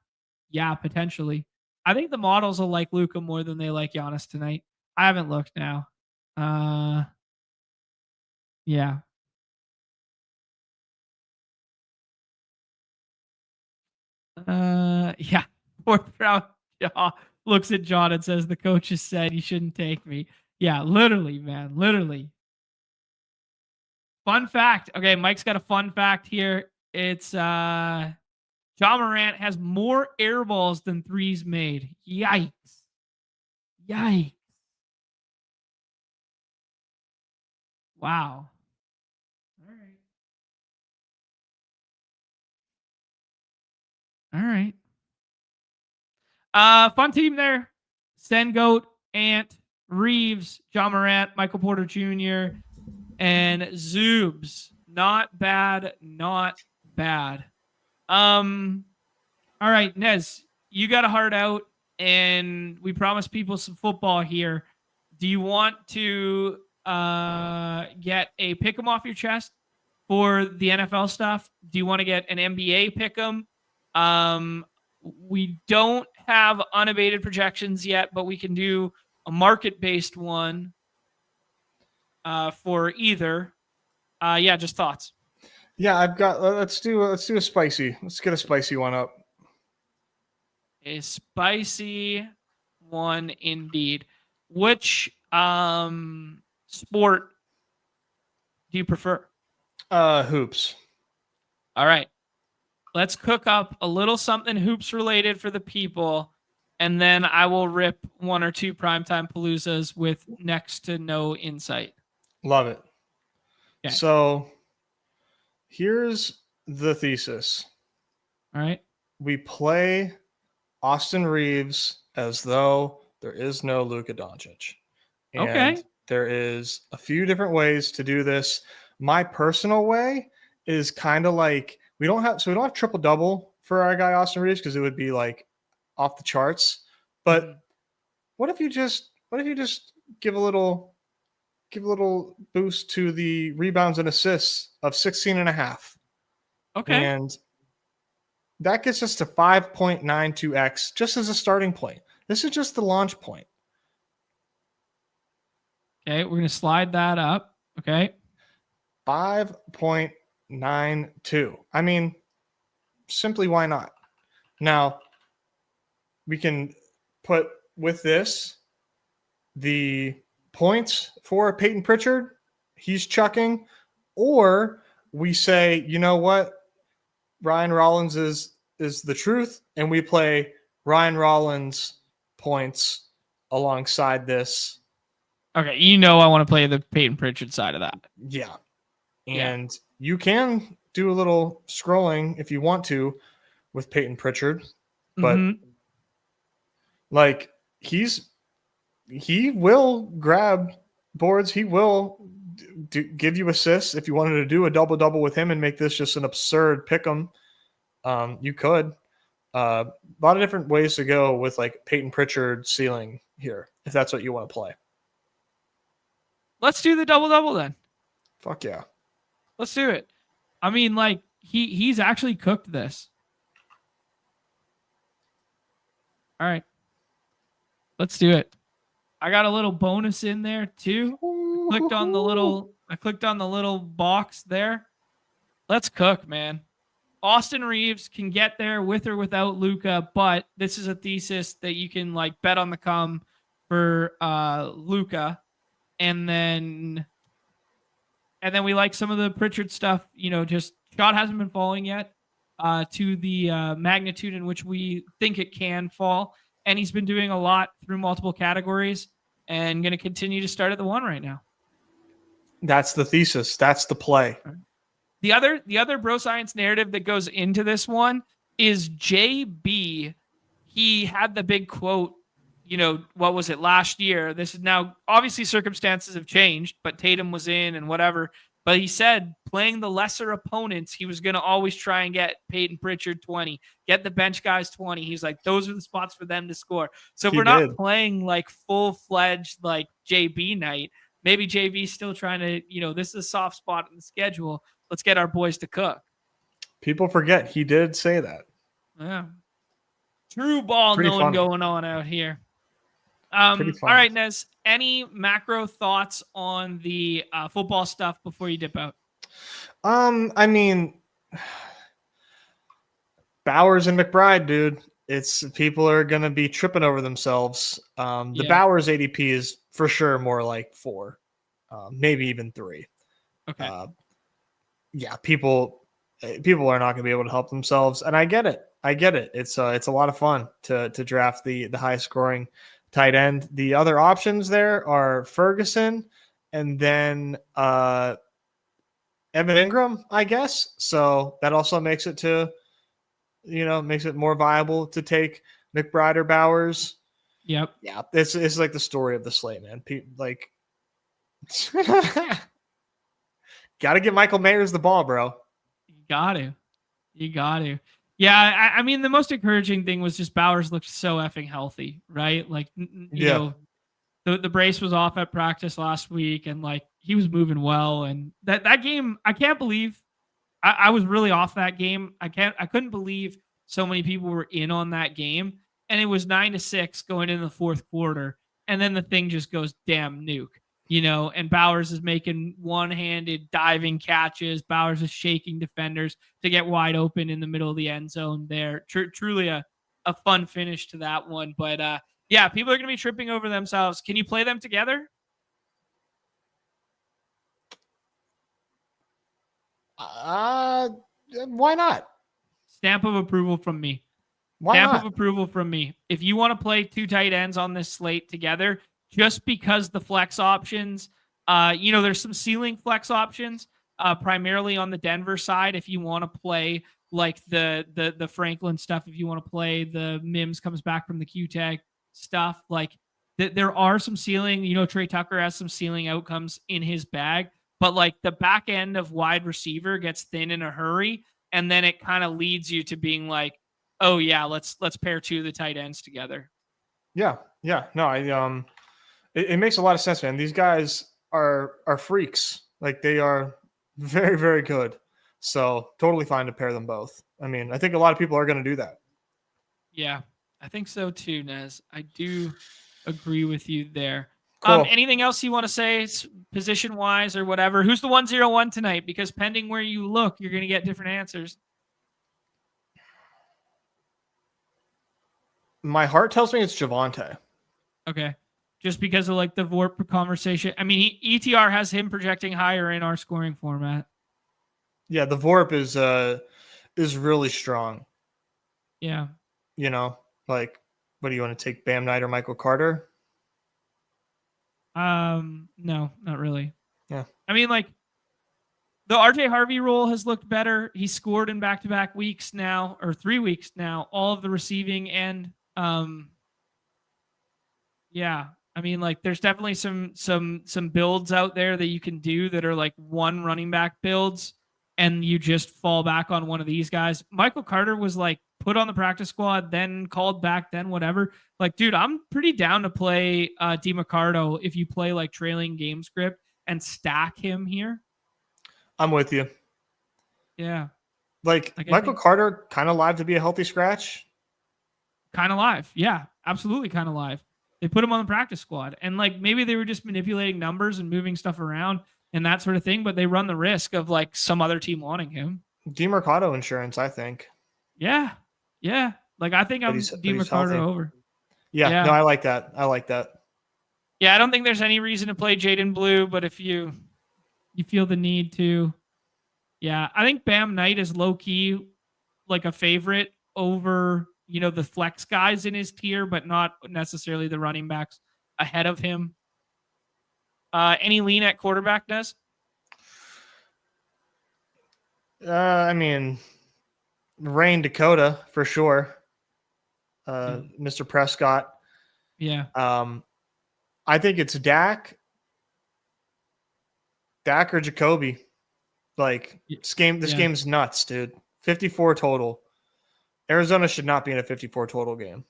yeah, potentially. I think the models will like Luka more than they like Giannis tonight. I haven't looked now. Yeah. Yeah. Fourth round looks at Jon and says, the coach has said you shouldn't take me. Yeah, literally, man. Literally. Fun fact. Okay, Mike's got a fun fact here. It's Ja Morant has more air balls than threes made. Yikes. Wow. All right. All right. Fun team there. Sengoat, Ant, Reeves, John Morant, Michael Porter Jr., and Zoobs. Not bad. Not bad. All right, Nez, you got a heart out, and we promised people some football here. Do you want to get a pick 'em off your chest for the NFL stuff? Do you want to get an NBA pick 'em? We don't have unabated projections yet, but we can do a market-based one for either. Yeah, just thoughts. Yeah, I've got. Let's do a spicy. Let's get a spicy one up. A spicy one indeed. Which sport do you prefer? Hoops. All right. Let's cook up a little something hoops related for the people, and then I will rip one or two primetime paloozas with next to no insight. Love it. Okay. So here's the thesis. All right. We play Austin Reeves as though there is no Luka Doncic. And Okay. there is a few different ways to do this. My personal way is kind of like we don't have triple double for our guy Austin Reeves because it would be like off the charts. But what if you just give a little boost to the rebounds and assists of 16.5? Okay. And that gets us to 5.92x just as a starting point. This is just the launch point. Okay, we're going to slide that up. Okay. 5.92. I mean, simply why not? Now, we can put with this the points for Peyton Pritchard. He's chucking. Or we say, you know what? Ryan Rollins is the truth, and we play Ryan Rollins points alongside this. Okay, you know I want to play the Peyton Pritchard side of that. Yeah. And you can do a little scrolling if you want to with Peyton Pritchard, but like he will grab boards. He will give you assists. If you wanted to do a double-double with him and make this just an absurd pick 'em, you could. A lot of different ways to go with like Peyton Pritchard ceiling here, if that's what you want to play. Let's do the double-double then. Fuck yeah. Let's do it. I mean, like, he's actually cooked this. All right. Let's do it. I got a little bonus in there too. I clicked on the little box there. Let's cook, man. Austin Reeves can get there with or without Luka, but this is a thesis that you can like bet on the come for Luka. And then we like some of the Pritchard stuff, just shot hasn't been falling yet to the magnitude in which we think it can fall. And he's been doing a lot through multiple categories and going to continue to start at the one right now. That's the thesis. That's the play. The other bro science narrative that goes into this one is JB. He had the big quote, what was it last year? This is now obviously circumstances have changed, but Tatum was in and whatever. But he said playing the lesser opponents, he was going to always try and get Peyton Pritchard 20, get the bench guys 20. He's like, those are the spots for them to score. So if we're not playing like full-fledged like JB night, maybe JB's still trying to, this is a soft spot in the schedule. Let's get our boys to cook. People forget he did say that. Yeah. True ball going on out here. All right, Nez, any macro thoughts on the football stuff before you dip out? I mean, Bowers and McBride, dude. It's people are going to be tripping over themselves. The Bowers ADP is for sure more like 4, maybe even 3. Okay. People are not going to be able to help themselves, and I get it. It's a lot of fun to draft the high scoring tight end. The other options there are Ferguson and then Evan Ingram, I guess. So that also makes it to makes it more viable to take McBride or Bowers. Yep. Yeah, it's like the story of the slate, man. Like, got to get Michael Mayers the ball, bro. You got to. Yeah, I mean, the most encouraging thing was just Bowers looked so effing healthy, right? Like, you know, the brace was off at practice last week, and like he was moving well. And that game, I can't believe I was really off that game. I couldn't believe so many people were in on that game, and it was 9-6 going into the fourth quarter, and then the thing just goes damn nuke. And Bowers is making one-handed diving catches. Bowers is shaking defenders to get wide open in the middle of the end zone there. Truly a fun finish to that one. But yeah, people are going to be tripping over themselves. Can you play them together? Why not? Stamp of approval from me. Stamp of approval from me. If you want to play two tight ends on this slate together, just because the flex options, there's some ceiling flex options, primarily on the Denver side. If you want to play like the Franklin stuff, if you want to play the Mims comes back from the Q tag stuff, like there are some ceiling. Trey Tucker has some ceiling outcomes in his bag, but like the back end of wide receiver gets thin in a hurry, and then it kind of leads you to being like, oh yeah, let's pair two of the tight ends together. Yeah. No, it makes a lot of sense, man. These guys are freaks. Like, they are very, very good. So totally fine to pair them both. I mean, I think a lot of people are going to do that. Yeah, I think so too, Nez. I do agree with you there. Cool. Anything else you want to say position wise or whatever? Who's the 1-0-1 tonight? Because pending where you look, you're going to get different answers. My heart tells me it's Javonte. Okay. Just because of like the VORP conversation. I mean, ETR has him projecting higher in our scoring format. Yeah, the VORP is really strong. Yeah. Like, what do you want to take, Bam Knight or Michael Carter? No, not really. Yeah. I mean, like, the RJ Harvey role has looked better. He scored in back-to-back weeks now, or 3 weeks now, all of the receiving and yeah. I mean, like, there's definitely some builds out there that you can do that are like one running back builds, and you just fall back on one of these guys. Michael Carter was like put on the practice squad, then called back, then whatever. Like, dude, I'm pretty down to play DeMarcado if you play like trailing game script and stack him here. I'm with you. Yeah. Like Michael Carter, kind of live to be a healthy scratch. Kind of live. Yeah, absolutely kind of live. They put him on the practice squad, and like maybe they were just manipulating numbers and moving stuff around and that sort of thing, but they run the risk of like some other team wanting him. DeMarcado insurance, I think. Yeah. Like, I think I'm DeMarcado over. Yeah, no, I like that. Yeah, I don't think there's any reason to play Jaden Blue, but if you feel the need to, yeah, I think Bam Knight is low key like a favorite over the flex guys in his tier, but not necessarily the running backs ahead of him. Any lean at quarterback, Nez? I mean, Rain Dakota for sure. Mr. Prescott. Yeah. I think it's Dak or Jacoby. Like, this game's nuts, dude. 54 total. Arizona should not be in a 54 total game,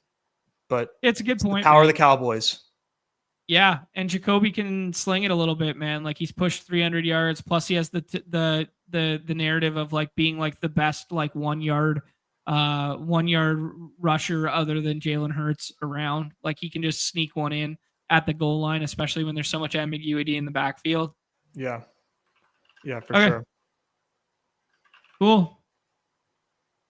but it's a good point. The power of the Cowboys. Yeah, and Jacoby can sling it a little bit, man. Like, he's pushed 300 yards. Plus, he has the narrative of like being like the best like 1 yard rusher other than Jalen Hurts around. Like, he can just sneak one in at the goal line, especially when there's so much ambiguity in the backfield. Yeah, for sure. Cool.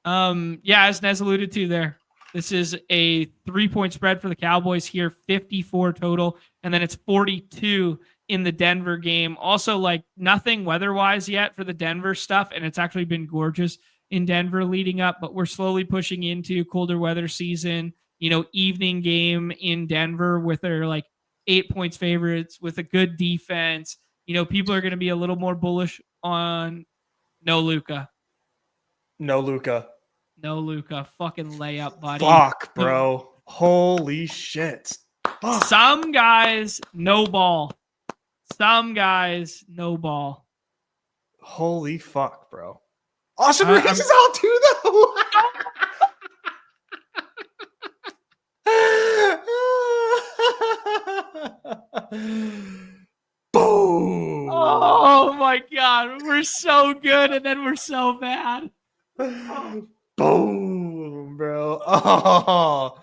Yeah, as Nez alluded to there, this is a 3-point spread for the Cowboys here, 54 total, and then it's 42 in the Denver game. Also, like, nothing weather-wise yet for the Denver stuff, and it's actually been gorgeous in Denver leading up, but we're slowly pushing into colder weather season, evening game in Denver with their like 8 points favorites with a good defense. People are going to be a little more bullish on no Luka. No, Luca. Fucking layup, buddy. Fuck, bro. Holy shit. Fuck. Some guys, no ball. Some guys, no ball. Holy fuck, bro. Austin Reeves is out too, though. Boom. Oh my God. We're so good and then we're so bad. Boom, bro. Oh.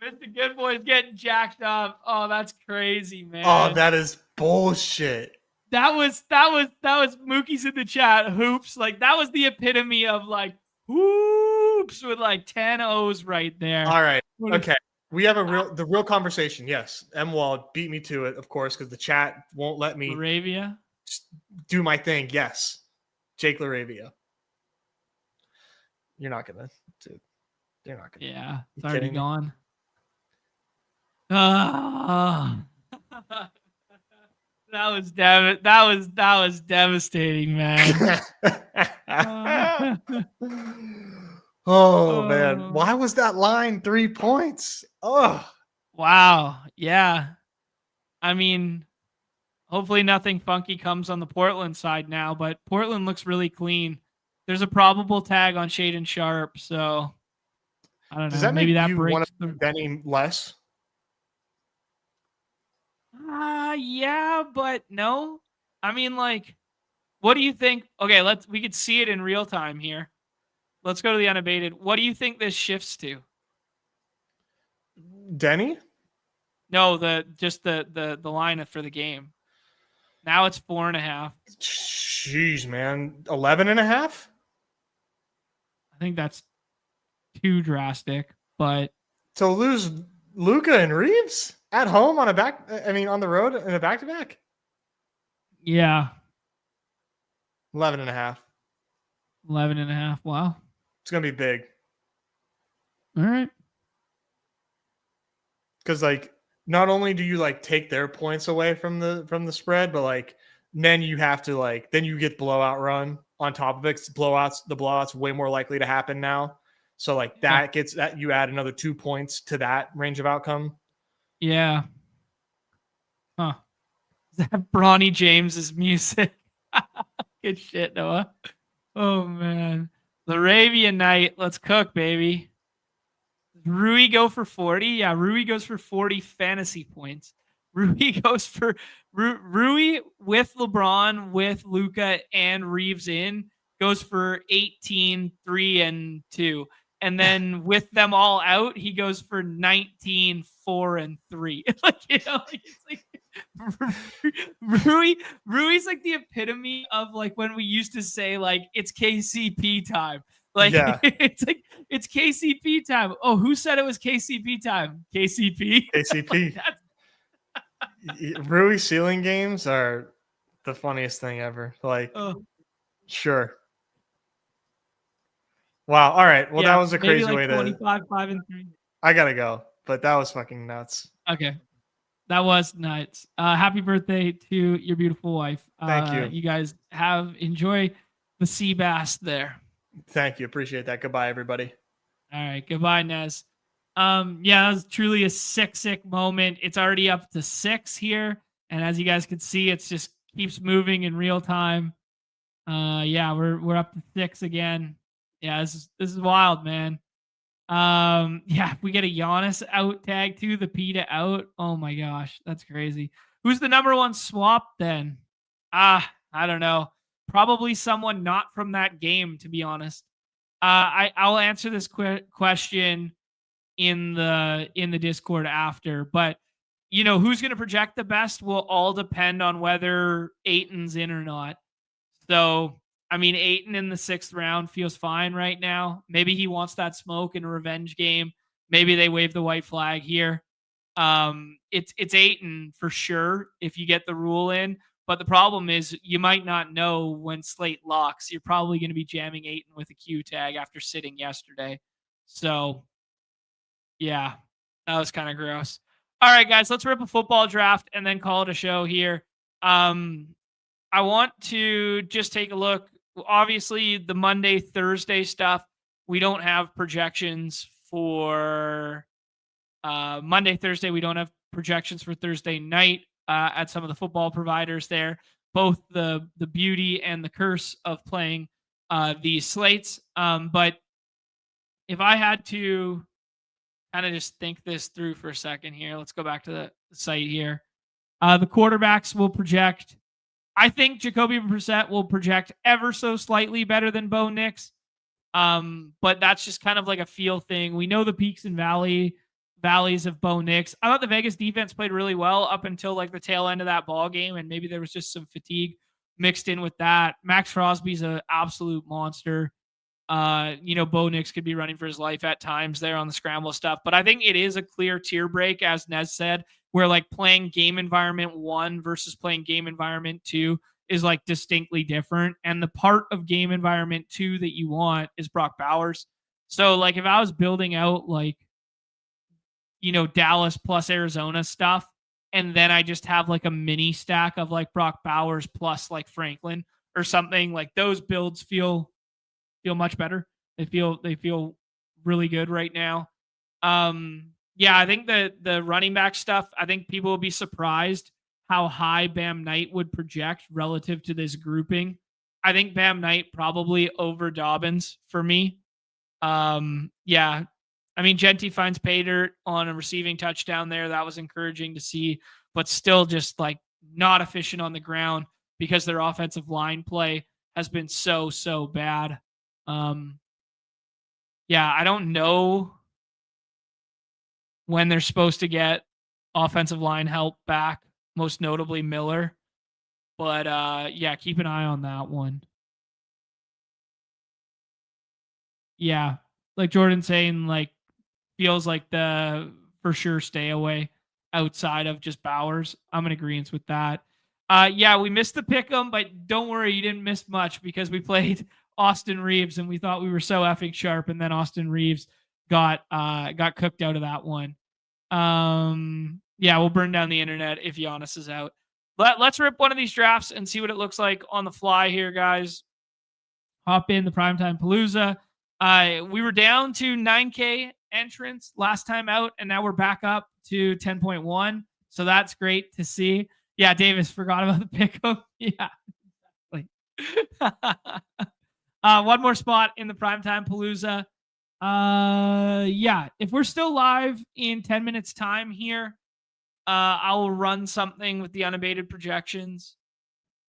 Mr. Good Boy's getting jacked up. Oh, that's crazy, man. Oh, that is bullshit. That was Mookie's in the chat. Hoops. Like, that was the epitome of like whoops with like 10 O's right there. All right. Okay. We have the real conversation. Yes. M-Wall beat me to it, of course, because the chat won't let me Laravia do my thing. Yes. Jake Laravia. You're not gonna. You're not gonna. Yeah, it's already gone. That was devastating, man. Oh man, why was that line 3 points? Oh wow, yeah. I mean, hopefully nothing funky comes on the Portland side now, but Portland looks really clean. There's a probable tag on Shaden Sharp, so I don't know. Does that maybe make that you breaks want the Benny less? yeah, but no. I mean, like, what do you think? Okay, we could see it in real time here. Let's go to the unabated. What do you think this shifts to? Denny? No, the line for the game. Now it's 4.5. Jeez, man. 11.5? I think that's too drastic, but to lose Luca and Reeves at home on the road in a back-to-back? Yeah. 11.5. 11.5. Wow. It's going to be big. All right. Because, like, not only do you, like, take their points away from the spread, but, like, then you have to, like, then you get blowout run on top of it. The blowout's way more likely to happen now. So, like, that gets that you add another 2 points to that range of outcome. Yeah. Huh. Is that Bronny James's music? Good shit, Noah. Oh, man. Laravia night. Let's cook, baby. Rui go for 40? Yeah, Rui goes for 40 fantasy points. Rui goes for Rui with LeBron, with Luca, and Reeves in goes for 18, 3, and 2. And then with them all out, he goes for 19, 4, and 3. Like, you know, like, it's like Rui's like the epitome of like when we used to say like it's KCP time. Like it's like it's KCP time. Oh, who said it was KCP time? KCP. KCP. Rui ceiling games are the funniest thing ever. Like, sure. Wow. All right. Well, that was a crazy way 25, 5, and 3. I gotta go, but that was fucking nuts. Okay. That was nuts. Happy birthday to your beautiful wife. Thank you. You guys enjoy the sea bass there. Thank you. Appreciate that. Goodbye, everybody. All right. Goodbye, Nez. Yeah, that was truly a sick moment. It's already up to 6 here. And as you guys can see, it just keeps moving in real time. Yeah, we're up to 6 again. Yeah, this is wild, man. Yeah, we get a Giannis out tag too, the Peta out. Oh my gosh, that's crazy. Who's the number 1 swap then? I don't know. Probably someone not from that game, to be honest. I'll answer this question in the Discord after, but you know who's going to project the best will all depend on whether Ayton's in or not. So I mean, Ayton in the 6th round feels fine right now. Maybe he wants that smoke in a revenge game. Maybe they wave the white flag here. It's Ayton for sure if you get the rule in. But the problem is you might not know when slate locks. You're probably going to be jamming Ayton with a Q tag after sitting yesterday. So, yeah, that was kind of gross. All right, guys, let's rip a football draft and then call it a show here. I want to just take a look. Obviously, the Monday, Thursday stuff We don't have projections for Monday, Thursday. We don't have projections for Thursday night at some of the football providers there. Both the beauty and the curse of playing these slates. But if I had to kind of just think this through for a second here, let's go back to the site here. The quarterbacks will project. I think Jacoby Brissett will project ever so slightly better than Bo Nix. But that's just kind of like a feel thing. We know the peaks and valleys of Bo Nix. I thought the Vegas defense played really well up until like the tail end of that ball game, and maybe there was just some fatigue mixed in with that. Max Crosby's an absolute monster. Bo Nix could be running for his life at times there on the scramble stuff, but I think it is a clear tier break, as Nez said, where like playing game environment 1 versus playing game environment 2 is like distinctly different. And the part of game environment 2 that you want is Brock Bowers. So like if I was building out like, Dallas plus Arizona stuff, and then I just have like a mini stack of like Brock Bowers plus like Franklin or something, like those builds feel much better. They feel really good right now. I think the running back stuff, I think people will be surprised how high Bam Knight would project relative to this grouping. I think Bam Knight probably over Dobbins for me. Genty finds pay dirt on a receiving touchdown there. That was encouraging to see, but still just like not efficient on the ground because their offensive line play has been so bad. I don't know when they're supposed to get offensive line help back, most notably Miller. But keep an eye on that one. Yeah, like Jordan saying, like feels like the for sure stay away outside of just Bowers. I'm in agreement with that. We missed the pick'em, but don't worry, you didn't miss much because we played Austin Reeves and we thought we were so effing sharp, and then Austin Reeves got cooked out of that one. We'll burn down the internet if Giannis is out. Let's rip one of these drafts and see what it looks like on the fly here, guys. Hop in the Primetime Palooza. We were down to 9K entrants last time out, and now we're back up to 10.1. So that's great to see. Yeah, Davis forgot about the pickup. Yeah. One more spot in the Primetime Palooza. If we're still live in 10 minutes time here, I will run something with the unabated projections.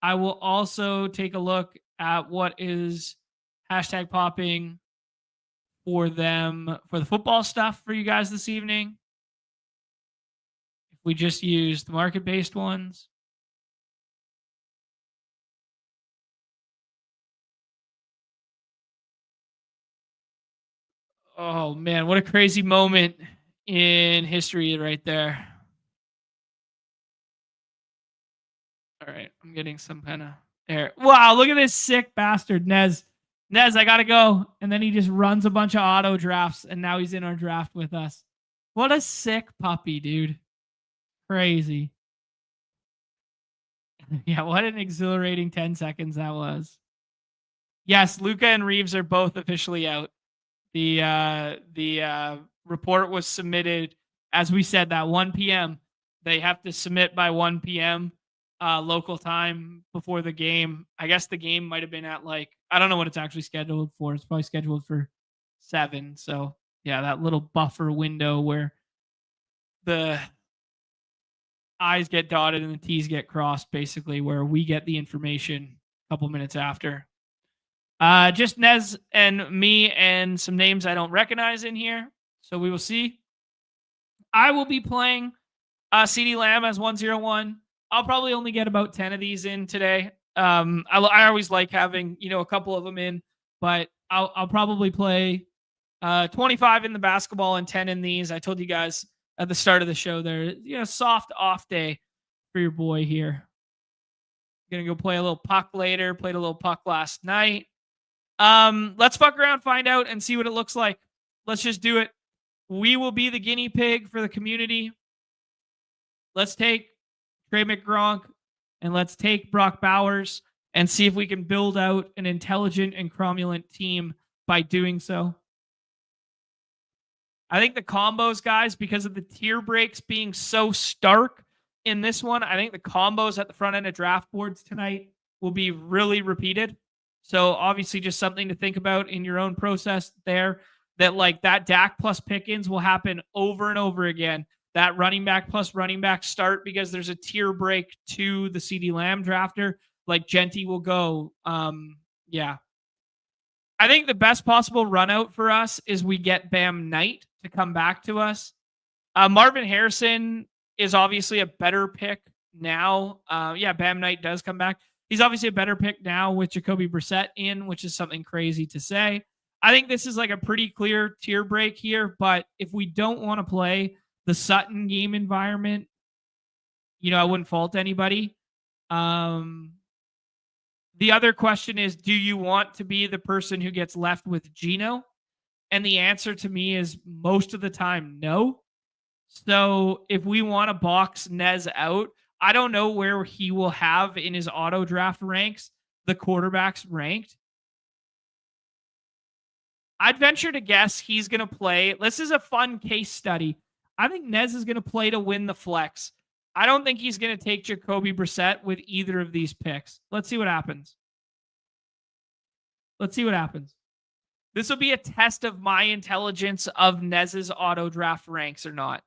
I will also take a look at what is hashtag popping for them for the football stuff for you guys this evening. If we just use the market-based ones. Oh man, what a crazy moment in history right there. All right, I'm getting some kind of there. Wow, look at this sick bastard, Nez. Nez, I gotta go. And then he just runs a bunch of auto drafts, and now he's in our draft with us. What a sick puppy, dude. Crazy. Yeah, what an exhilarating 10 seconds that was. Yes, Luca and Reeves are both officially out. The report was submitted, as we said, that 1 p.m. They have to submit by 1 p.m. Local time before the game. I guess the game might have been at I don't know what it's actually scheduled for. It's probably scheduled for 7. So yeah, that little buffer window where the I's get dotted and the T's get crossed, basically, where we get the information a couple minutes after. Just Nez and me and some names I don't recognize in here. So we will see. I will be playing CD Lamb as 101. I'll probably only get about 10 of these in today. I always like having, a couple of them in, but I'll probably play 25 in the basketball and 10 in these. I told you guys at the start of the show there, soft off day for your boy here. Gonna go play a little puck later. Played a little puck last night. Let's fuck around, find out, and see what it looks like. Let's just do it. We will be the guinea pig for the community. Let's take Trey McGronk and let's take Brock Bowers and see if we can build out an intelligent and cromulent team by doing so. I think the combos, guys, because of the tier breaks being so stark in this one, I think the combos at the front end of draft boards tonight will be really repeated. So obviously just something to think about in your own process there, that like that Dak plus Pickens will happen over and over again. That running back plus running back start because there's a tier break to the CeeDee Lamb drafter. Like Genty will go. Yeah. I think the best possible run out for us is we get Bam Knight to come back to us. Marvin Harrison is obviously a better pick now. Yeah, Bam Knight does come back. He's obviously a better pick now with Jacoby Brissett in, which is something crazy to say. I think this is like a pretty clear tier break here, but if we don't want to play the Sutton game environment, I wouldn't fault anybody. The other question is, do you want to be the person who gets left with Geno? And the answer to me is most of the time, no. So if we want to box Nez out, I don't know where he will have in his auto draft ranks the quarterbacks ranked. I'd venture to guess he's going to play. This is a fun case study. I think Nez is going to play to win the flex. I don't think he's going to take Jacoby Brissett with either of these picks. Let's see what happens. This will be a test of my intelligence of Nez's auto draft ranks or not.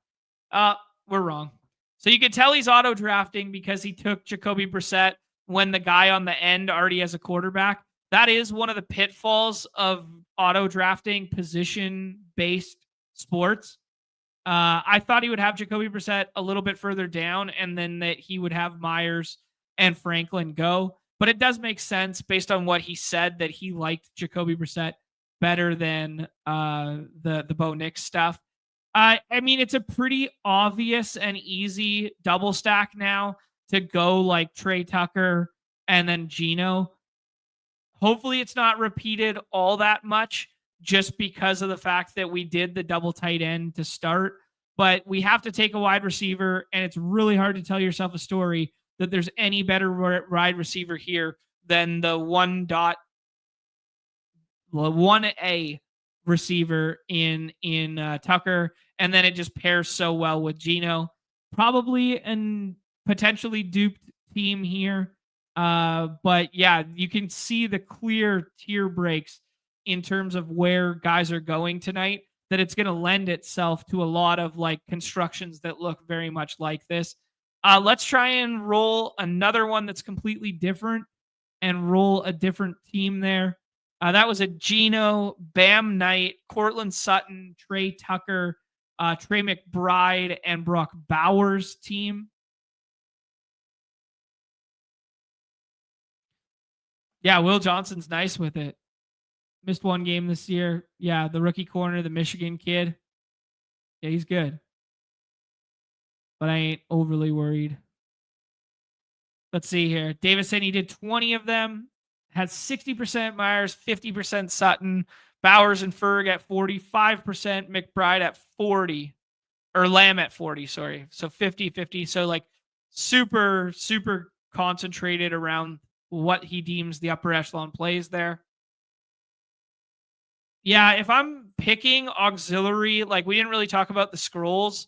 We're wrong. So you can tell he's auto drafting because he took Jacoby Brissett when the guy on the end already has a quarterback. That is one of the pitfalls of auto drafting position-based sports. I thought he would have Jacoby Brissett a little bit further down and then that he would have Myers and Franklin go. But it does make sense based on what he said that he liked Jacoby Brissett better than the Bo Nix stuff. I mean, it's a pretty obvious and easy double stack now to go like Trey Tucker and then Geno. Hopefully it's not repeated all that much just because of the fact that we did the double tight end to start. But we have to take a wide receiver, and it's really hard to tell yourself a story that there's any better wide receiver here than the 1A receiver in Tucker. And then it just pairs so well with Geno. Probably and potentially duped team here. But yeah, you can see the clear tier breaks in terms of where guys are going tonight, that it's going to lend itself to a lot of like constructions that look very much like this. Let's try and roll another one that's completely different and roll a different team there. That was a Geno, Bam Knight, Cortland Sutton, Trey Tucker, Trey McBride, and Brock Bowers team. Yeah, Will Johnson's nice with it. Missed one game this year. Yeah, the rookie corner, the Michigan kid. Yeah, he's good. But I ain't overly worried. Let's see here. Davis said he did 20 of them. Had 60% Myers, 50% Sutton. Bowers and Ferg at 45%. McBride at 40. Or Lamb at 40, sorry. So 50-50. So like super, super concentrated around what he deems the upper echelon plays there. Yeah, if I'm picking auxiliary, like we didn't really talk about the scrolls,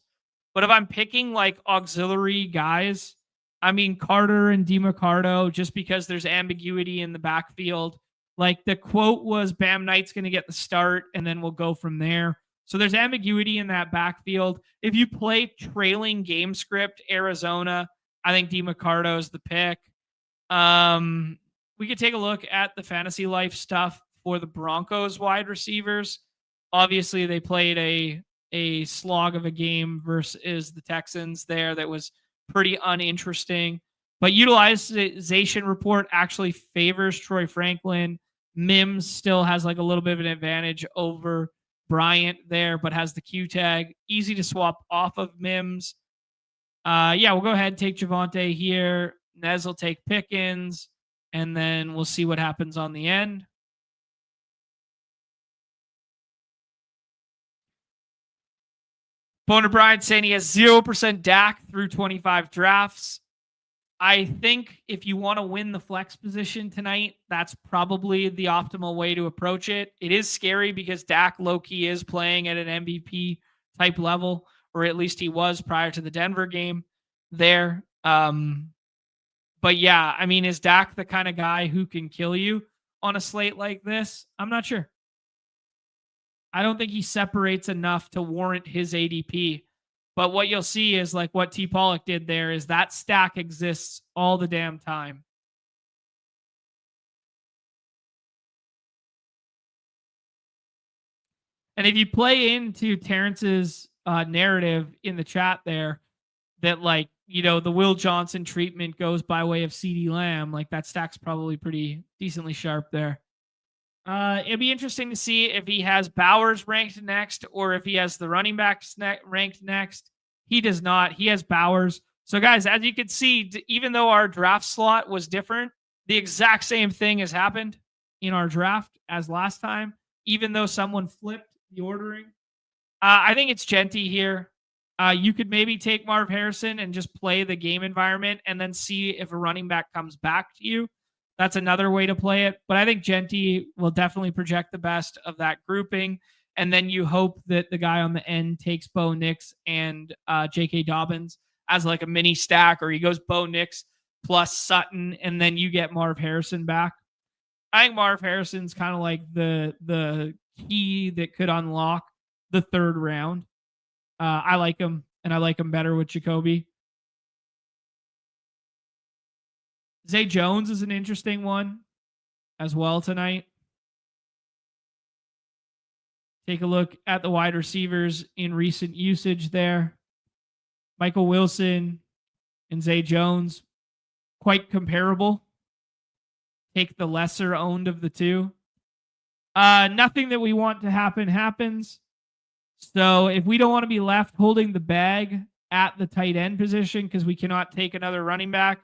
but if I'm picking like auxiliary guys, I mean Carter and DeMarcado, just because there's ambiguity in the backfield. Like the quote was Bam Knight's going to get the start and then we'll go from there. So there's ambiguity in that backfield. If you play trailing game script Arizona, I think DeMarcado is the pick. We could take a look at the fantasy life stuff for the Broncos wide receivers. Obviously, they played a slog of a game versus the Texans there that was pretty uninteresting. But utilization report actually favors Troy Franklin. Mims still has like a little bit of an advantage over Bryant there, but has the Q tag. Easy to swap off of Mims. Yeah, we'll go ahead and take Javonte here. Nez will take Pickens, and then we'll see what happens on the end. Boner Bryant saying he has 0% Dak through 25 drafts. I think if you want to win the flex position tonight, that's probably the optimal way to approach it. It is scary because Dak low-key is playing at an MVP type level, or at least he was prior to the Denver game there. But yeah, I mean, is Dak the kind of guy who can kill you on a slate like this? I'm not sure. I don't think he separates enough to warrant his ADP. But what you'll see is like what T. Pollock did there is that stack exists all the damn time. And if you play into Terrence's narrative in the chat there, that like, you know, the Will Johnson treatment goes by way of CeeDee Lamb, like that stack's probably pretty decently sharp there. It'd be interesting to see if he has Bowers ranked next or if he has the running backs ranked next. He does not. He has Bowers. So, guys, as you can see, even though our draft slot was different, the exact same thing has happened in our draft as last time, even though someone flipped the ordering. I think it's Genty here. You could maybe take Marv Harrison and just play the game environment and then see if a running back comes back to you. That's another way to play it. But I think Genty will definitely project the best of that grouping. And then you hope that the guy on the end takes Bo Nix and J.K. Dobbins as like a mini stack, or he goes Bo Nix plus Sutton, and then you get Marv Harrison back. I think Marv Harrison's kind of like the key that could unlock the third round. I like him, and I like him better with Jacoby. Zay Jones is an interesting one as well tonight. Take a look at the wide receivers in recent usage there. Michael Wilson and Zay Jones, quite comparable. Take the lesser owned of the two. Nothing that we want to happen happens. So if we don't want to be left holding the bag at the tight end position because we cannot take another running back,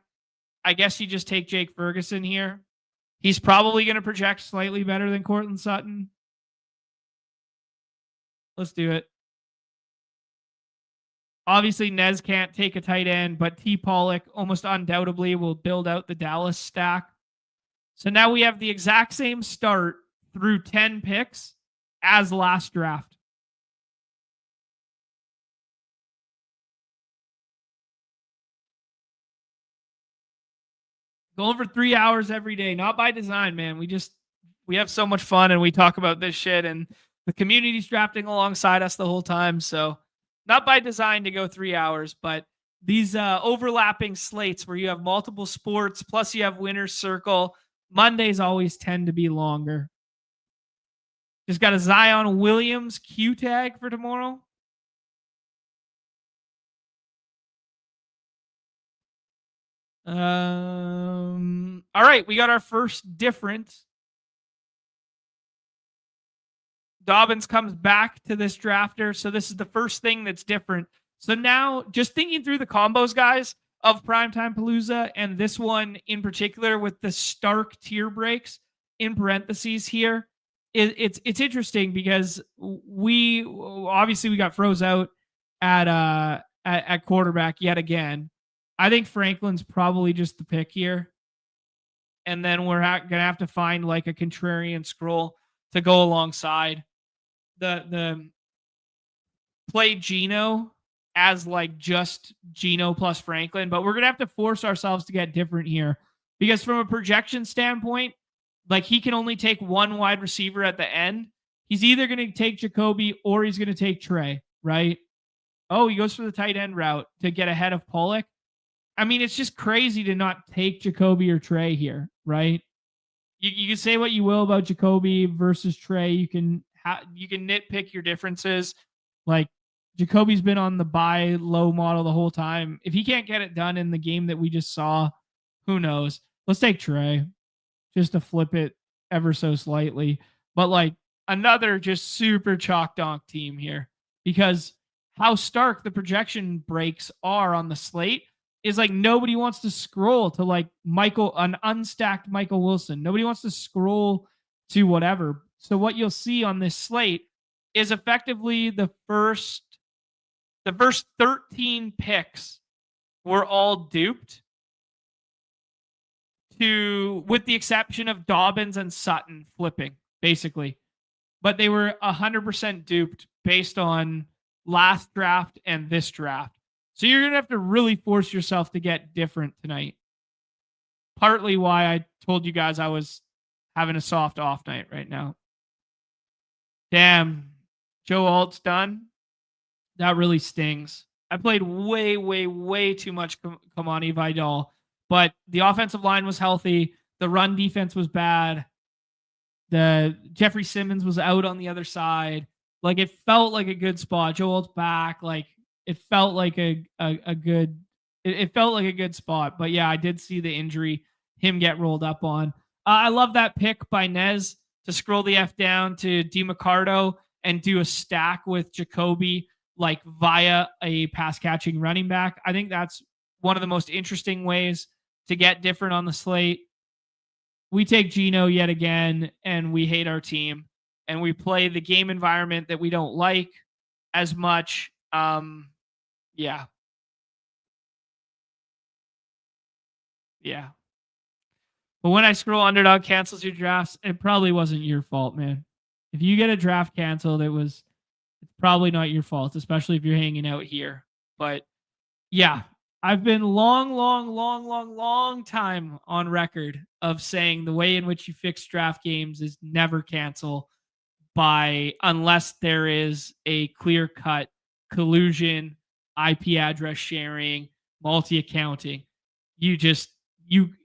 I guess you just take Jake Ferguson here. He's probably going to project slightly better than Courtland Sutton. Let's do it. Obviously, Nez can't take a tight end, but T. Pollock almost undoubtedly will build out the Dallas stack. So now we have the exact same start through 10 picks as last draft. Going for 3 hours every day, not by design, man. We have so much fun and we talk about this shit, and the community's drafting alongside us the whole time. So not by design to go 3 hours, but these overlapping slates where you have multiple sports, plus you have winner's circle. Mondays always tend to be longer. Just got a Zion Williams Q tag for tomorrow. All right, we got our first different. Dobbins comes back to this drafter, so this is the first thing that's different. So now, just thinking through the combos, guys, of Primetime Palooza, and this one in particular with the stark tier breaks in parentheses here, it's interesting because we got froze out at quarterback yet again. I think Franklin's probably just the pick here. And then we're going to have to find like a contrarian scroll to go alongside. The play Geno as like just Geno plus Franklin, but we're going to have to force ourselves to get different here because from a projection standpoint, like he can only take one wide receiver at the end. He's either going to take Jacoby or he's going to take Trey, right? Oh, he goes for the tight end route to get ahead of Pollock. I mean, it's just crazy to not take Jacoby or Trey here, right? You can say what you will about Jacoby versus Trey. You can nitpick your differences. Like Jacoby's been on the buy low model the whole time. If he can't get it done in the game that we just saw, who knows? Let's take Trey just to flip it ever so slightly. But like another just super chalk donk team here because how stark the projection breaks are on the slate is like nobody wants to scroll to like an unstacked Michael Wilson. Nobody wants to scroll to whatever. So what you'll see on this slate is effectively the first 13 picks were all duped with the exception of Dobbins and Sutton flipping, basically. But they were 100% duped based on last draft and this draft. So you're going to have to really force yourself to get different tonight. Partly why I told you guys I was having a soft off night right now. Damn, Joe Alt's done. That really stings. I played way, way, way too much Kamani Vidal, but the offensive line was healthy. The run defense was bad. The Jeffrey Simmons was out on the other side. Like, it felt like a good spot. Joe Alt's back. Like, it felt like a good. It felt like a good spot. But yeah, I did see the injury him get rolled up on. I love that pick by Nez to scroll the F down to DiMaccardo and do a stack with Jacoby, like via a pass catching running back. I think that's one of the most interesting ways to get different on the slate. We take Geno yet again, and we hate our team, and we play the game environment that we don't like as much. Yeah. But when I scroll Underdog cancels your drafts, it probably wasn't your fault, man. If you get a draft canceled, it's probably not your fault, especially if you're hanging out here. But yeah, I've been long time on record of saying the way in which you fix draft games is never cancel unless there is a clear-cut collusion, IP address sharing, multi-accounting.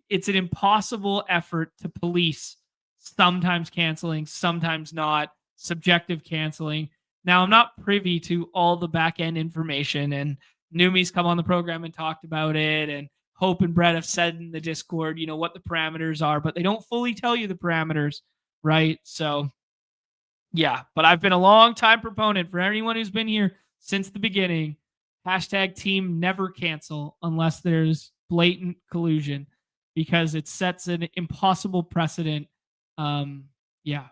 It's an impossible effort to police, sometimes canceling, sometimes not, subjective canceling. Now, I'm not privy to all the back-end information, and Numi's come on the program and talked about it, and Hope and Brett have said in the Discord, what the parameters are, but they don't fully tell you the parameters, right? So, yeah, but I've been a long-time proponent for anyone who's been here since the beginning. #team never cancel unless there's blatant collusion, because it sets an impossible precedent. Yeah.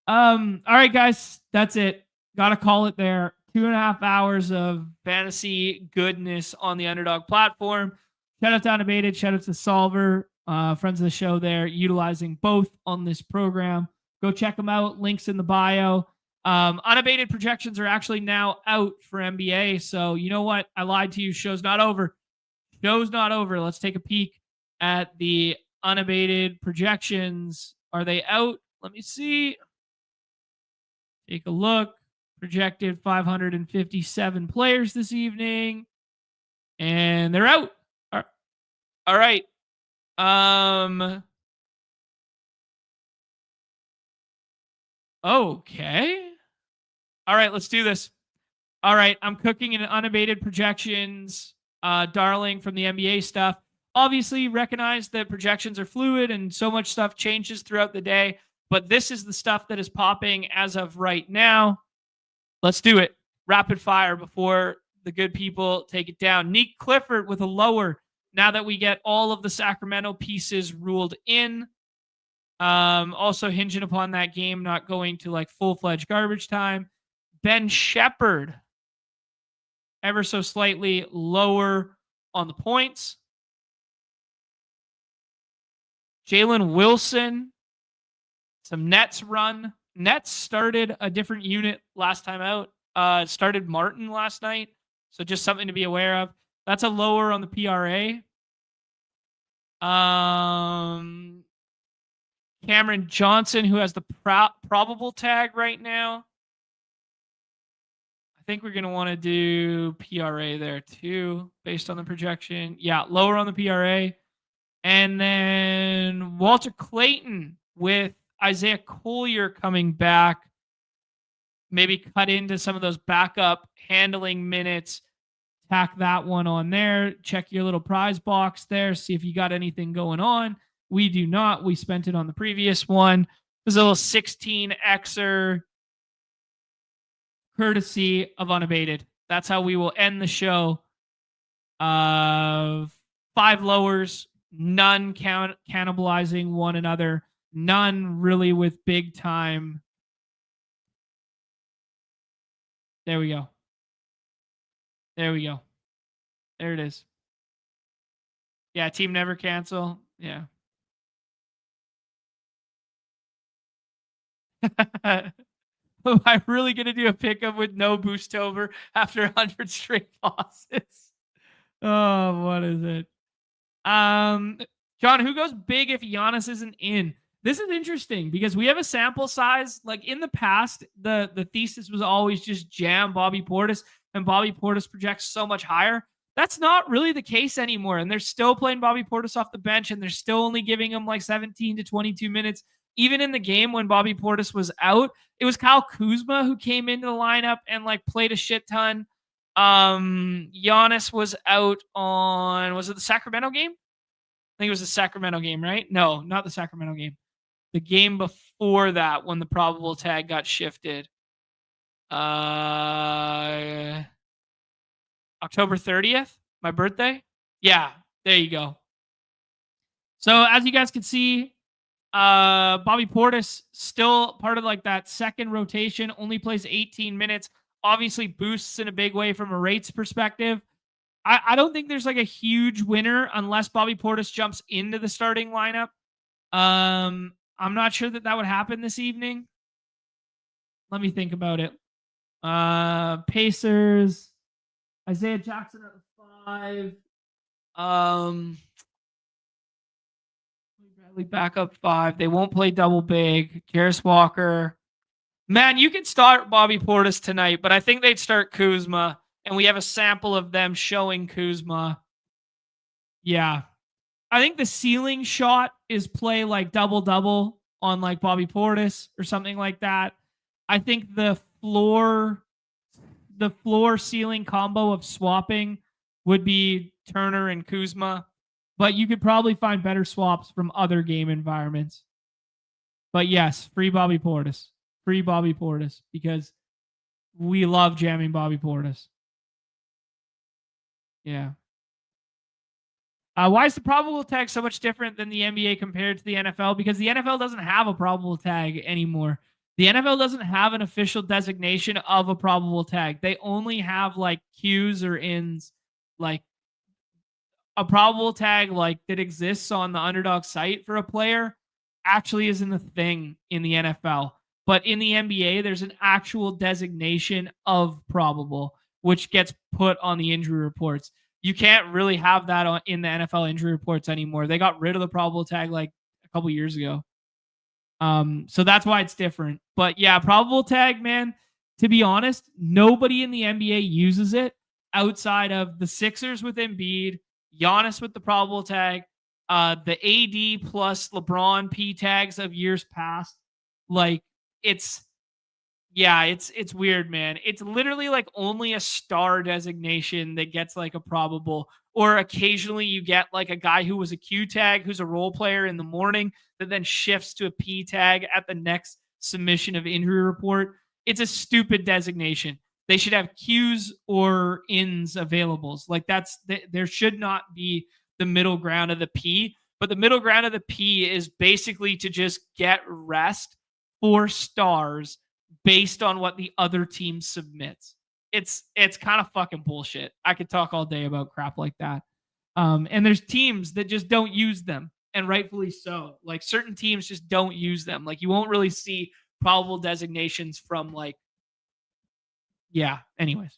All right, guys, that's it. Gotta call it there. 2.5 hours of fantasy goodness on the Underdog platform. Shout out to Unabated. Shout out to Solver, friends of the show there, utilizing both on this program. Go check them out. Links in the bio. Unabated projections are actually now out for NBA. So you know what? I lied to you. Show's not over. Show's not over. Let's take a peek at the Unabated projections. Are they out? Let me see. Take a look. Projected 557 players this evening, and they're out. All right. Okay. All right, let's do this. All right, I'm cooking in Unabated projections, darling, from the NBA stuff. Obviously, recognize that projections are fluid and so much stuff changes throughout the day, but this is the stuff that is popping as of right now. Let's do it. Rapid fire before the good people take it down. Nick Clifford with a lower now that we get all of the Sacramento pieces ruled in. Also hinging upon that game not going to like full-fledged garbage time. Ben Shepherd, ever so slightly lower on the points. Jalen Wilson, some Nets run. Nets started a different unit last time out. Started Martin last night. So just something to be aware of. That's a lower on the PRA. Cameron Johnson, who has the probable tag right now. I think we're going to want to do PRA there too, based on the projection. Yeah, lower on the PRA. And then Walter Clayton with Isaiah Collier coming back. Maybe cut into some of those backup handling minutes. Tack that one on there. Check your little prize box there. See if you got anything going on. We do not. We spent it on the previous one. There's a little 16xer courtesy of Unabated. That's how we will end the show. 5 lowers, none cannibalizing one another, none really with big time. There we go. There we go. There it is. Yeah, team never cancel. Yeah. Am I really going to do a pickup with no boost over after 100 straight losses? Oh, what is it? John, who goes big if Giannis isn't in? This is interesting because we have a sample size. Like in the past, the thesis was always just jam Bobby Portis, and Bobby Portis projects so much higher. That's not really the case anymore. And they're still playing Bobby Portis off the bench, and they're still only giving him like 17 to 22 minutes. Even in the game when Bobby Portis was out, it was Kyle Kuzma who came into the lineup and like played a shit ton. Giannis was out on, was it the Sacramento game? I think it was the Sacramento game, right? No, not the Sacramento game. The game before that when the probable tag got shifted. October 30th, my birthday. Yeah, there you go. So as you guys can see, Bobby Portis still part of like that second rotation, only plays 18 minutes. Obviously boosts in a big way from a rates perspective. I don't think there's like a huge winner unless Bobby Portis jumps into the starting lineup. I'm not sure that would happen this evening. Let me think about it. Pacers, Isaiah Jackson at the 5. Bradley back up 5. They won't play double big. Jarris Walker. Man, you can start Bobby Portis tonight, but I think they'd start Kuzma, and we have a sample of them showing Kuzma. Yeah. I think the ceiling shot is play like double-double on like Bobby Portis or something like that. I think the floor ceiling combo of swapping would be Turner and Kuzma, but you could probably find better swaps from other game environments. But yes, free Bobby Portis. Free Bobby Portis because we love jamming Bobby Portis. Yeah. Why is the probable tag so much different than the NBA compared to the NFL? Because the NFL doesn't have a probable tag anymore. The NFL doesn't have an official designation of a probable tag. They only have like Qs or ins. Like a probable tag like that exists on the Underdog site for a player actually isn't a thing in the NFL. But in the NBA, there's an actual designation of probable, which gets put on the injury reports. You can't really have that in the NFL injury reports anymore. They got rid of the probable tag like a couple years ago. So that's why it's different. But yeah, probable tag, man, to be honest, nobody in the NBA uses it outside of the Sixers with Embiid, Giannis with the probable tag, the AD plus LeBron P tags of years past. Like it's weird, man. It's literally like only a star designation that gets like a probable, or occasionally you get like a guy who was a Q tag who's a role player in the morning that then shifts to a P tag at the next submission of injury report. It's a stupid designation. They should have Qs or ins availables. Like there should not be the middle ground of the P, but the middle ground of the P is basically to just get rest for stars based on what the other team submits. It's kind of fucking bullshit. I could talk all day about crap like that. And there's teams that just don't use them, and rightfully so. Like certain teams just don't use them. Like you won't really see probable designations from like, yeah. Anyways,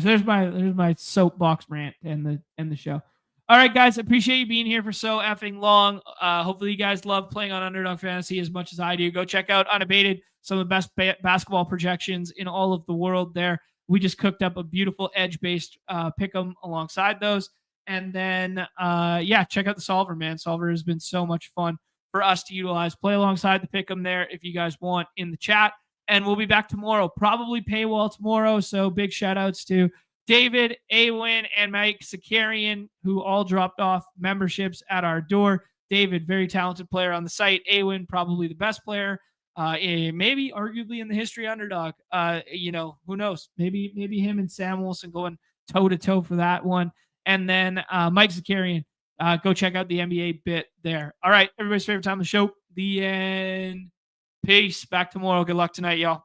there's my soapbox rant and the show. All right, guys, appreciate you being here for so effing long. Hopefully you guys love playing on Underdog Fantasy as much as I do. Go check out Unabated, some of the best basketball projections in all of the world there. We just cooked up a beautiful edge-based pick'em alongside those. And then, check out the Solver, man. Solver has been so much fun for us to utilize. Play alongside the pick'em there if you guys want in the chat. And we'll be back tomorrow, probably paywall tomorrow. So big shout-outs to David, Awen, and Mike Sakarian, who all dropped off memberships at our door. David, very talented player on the site. Awen, probably the best player, maybe arguably in the history of Underdog. Who knows? Maybe him and Sam Wilson going toe-to-toe for that one. And then Mike Zakarian, go check out the NBA bit there. All right, everybody's favorite time of the show, the end. Peace. Back tomorrow. Good luck tonight, y'all.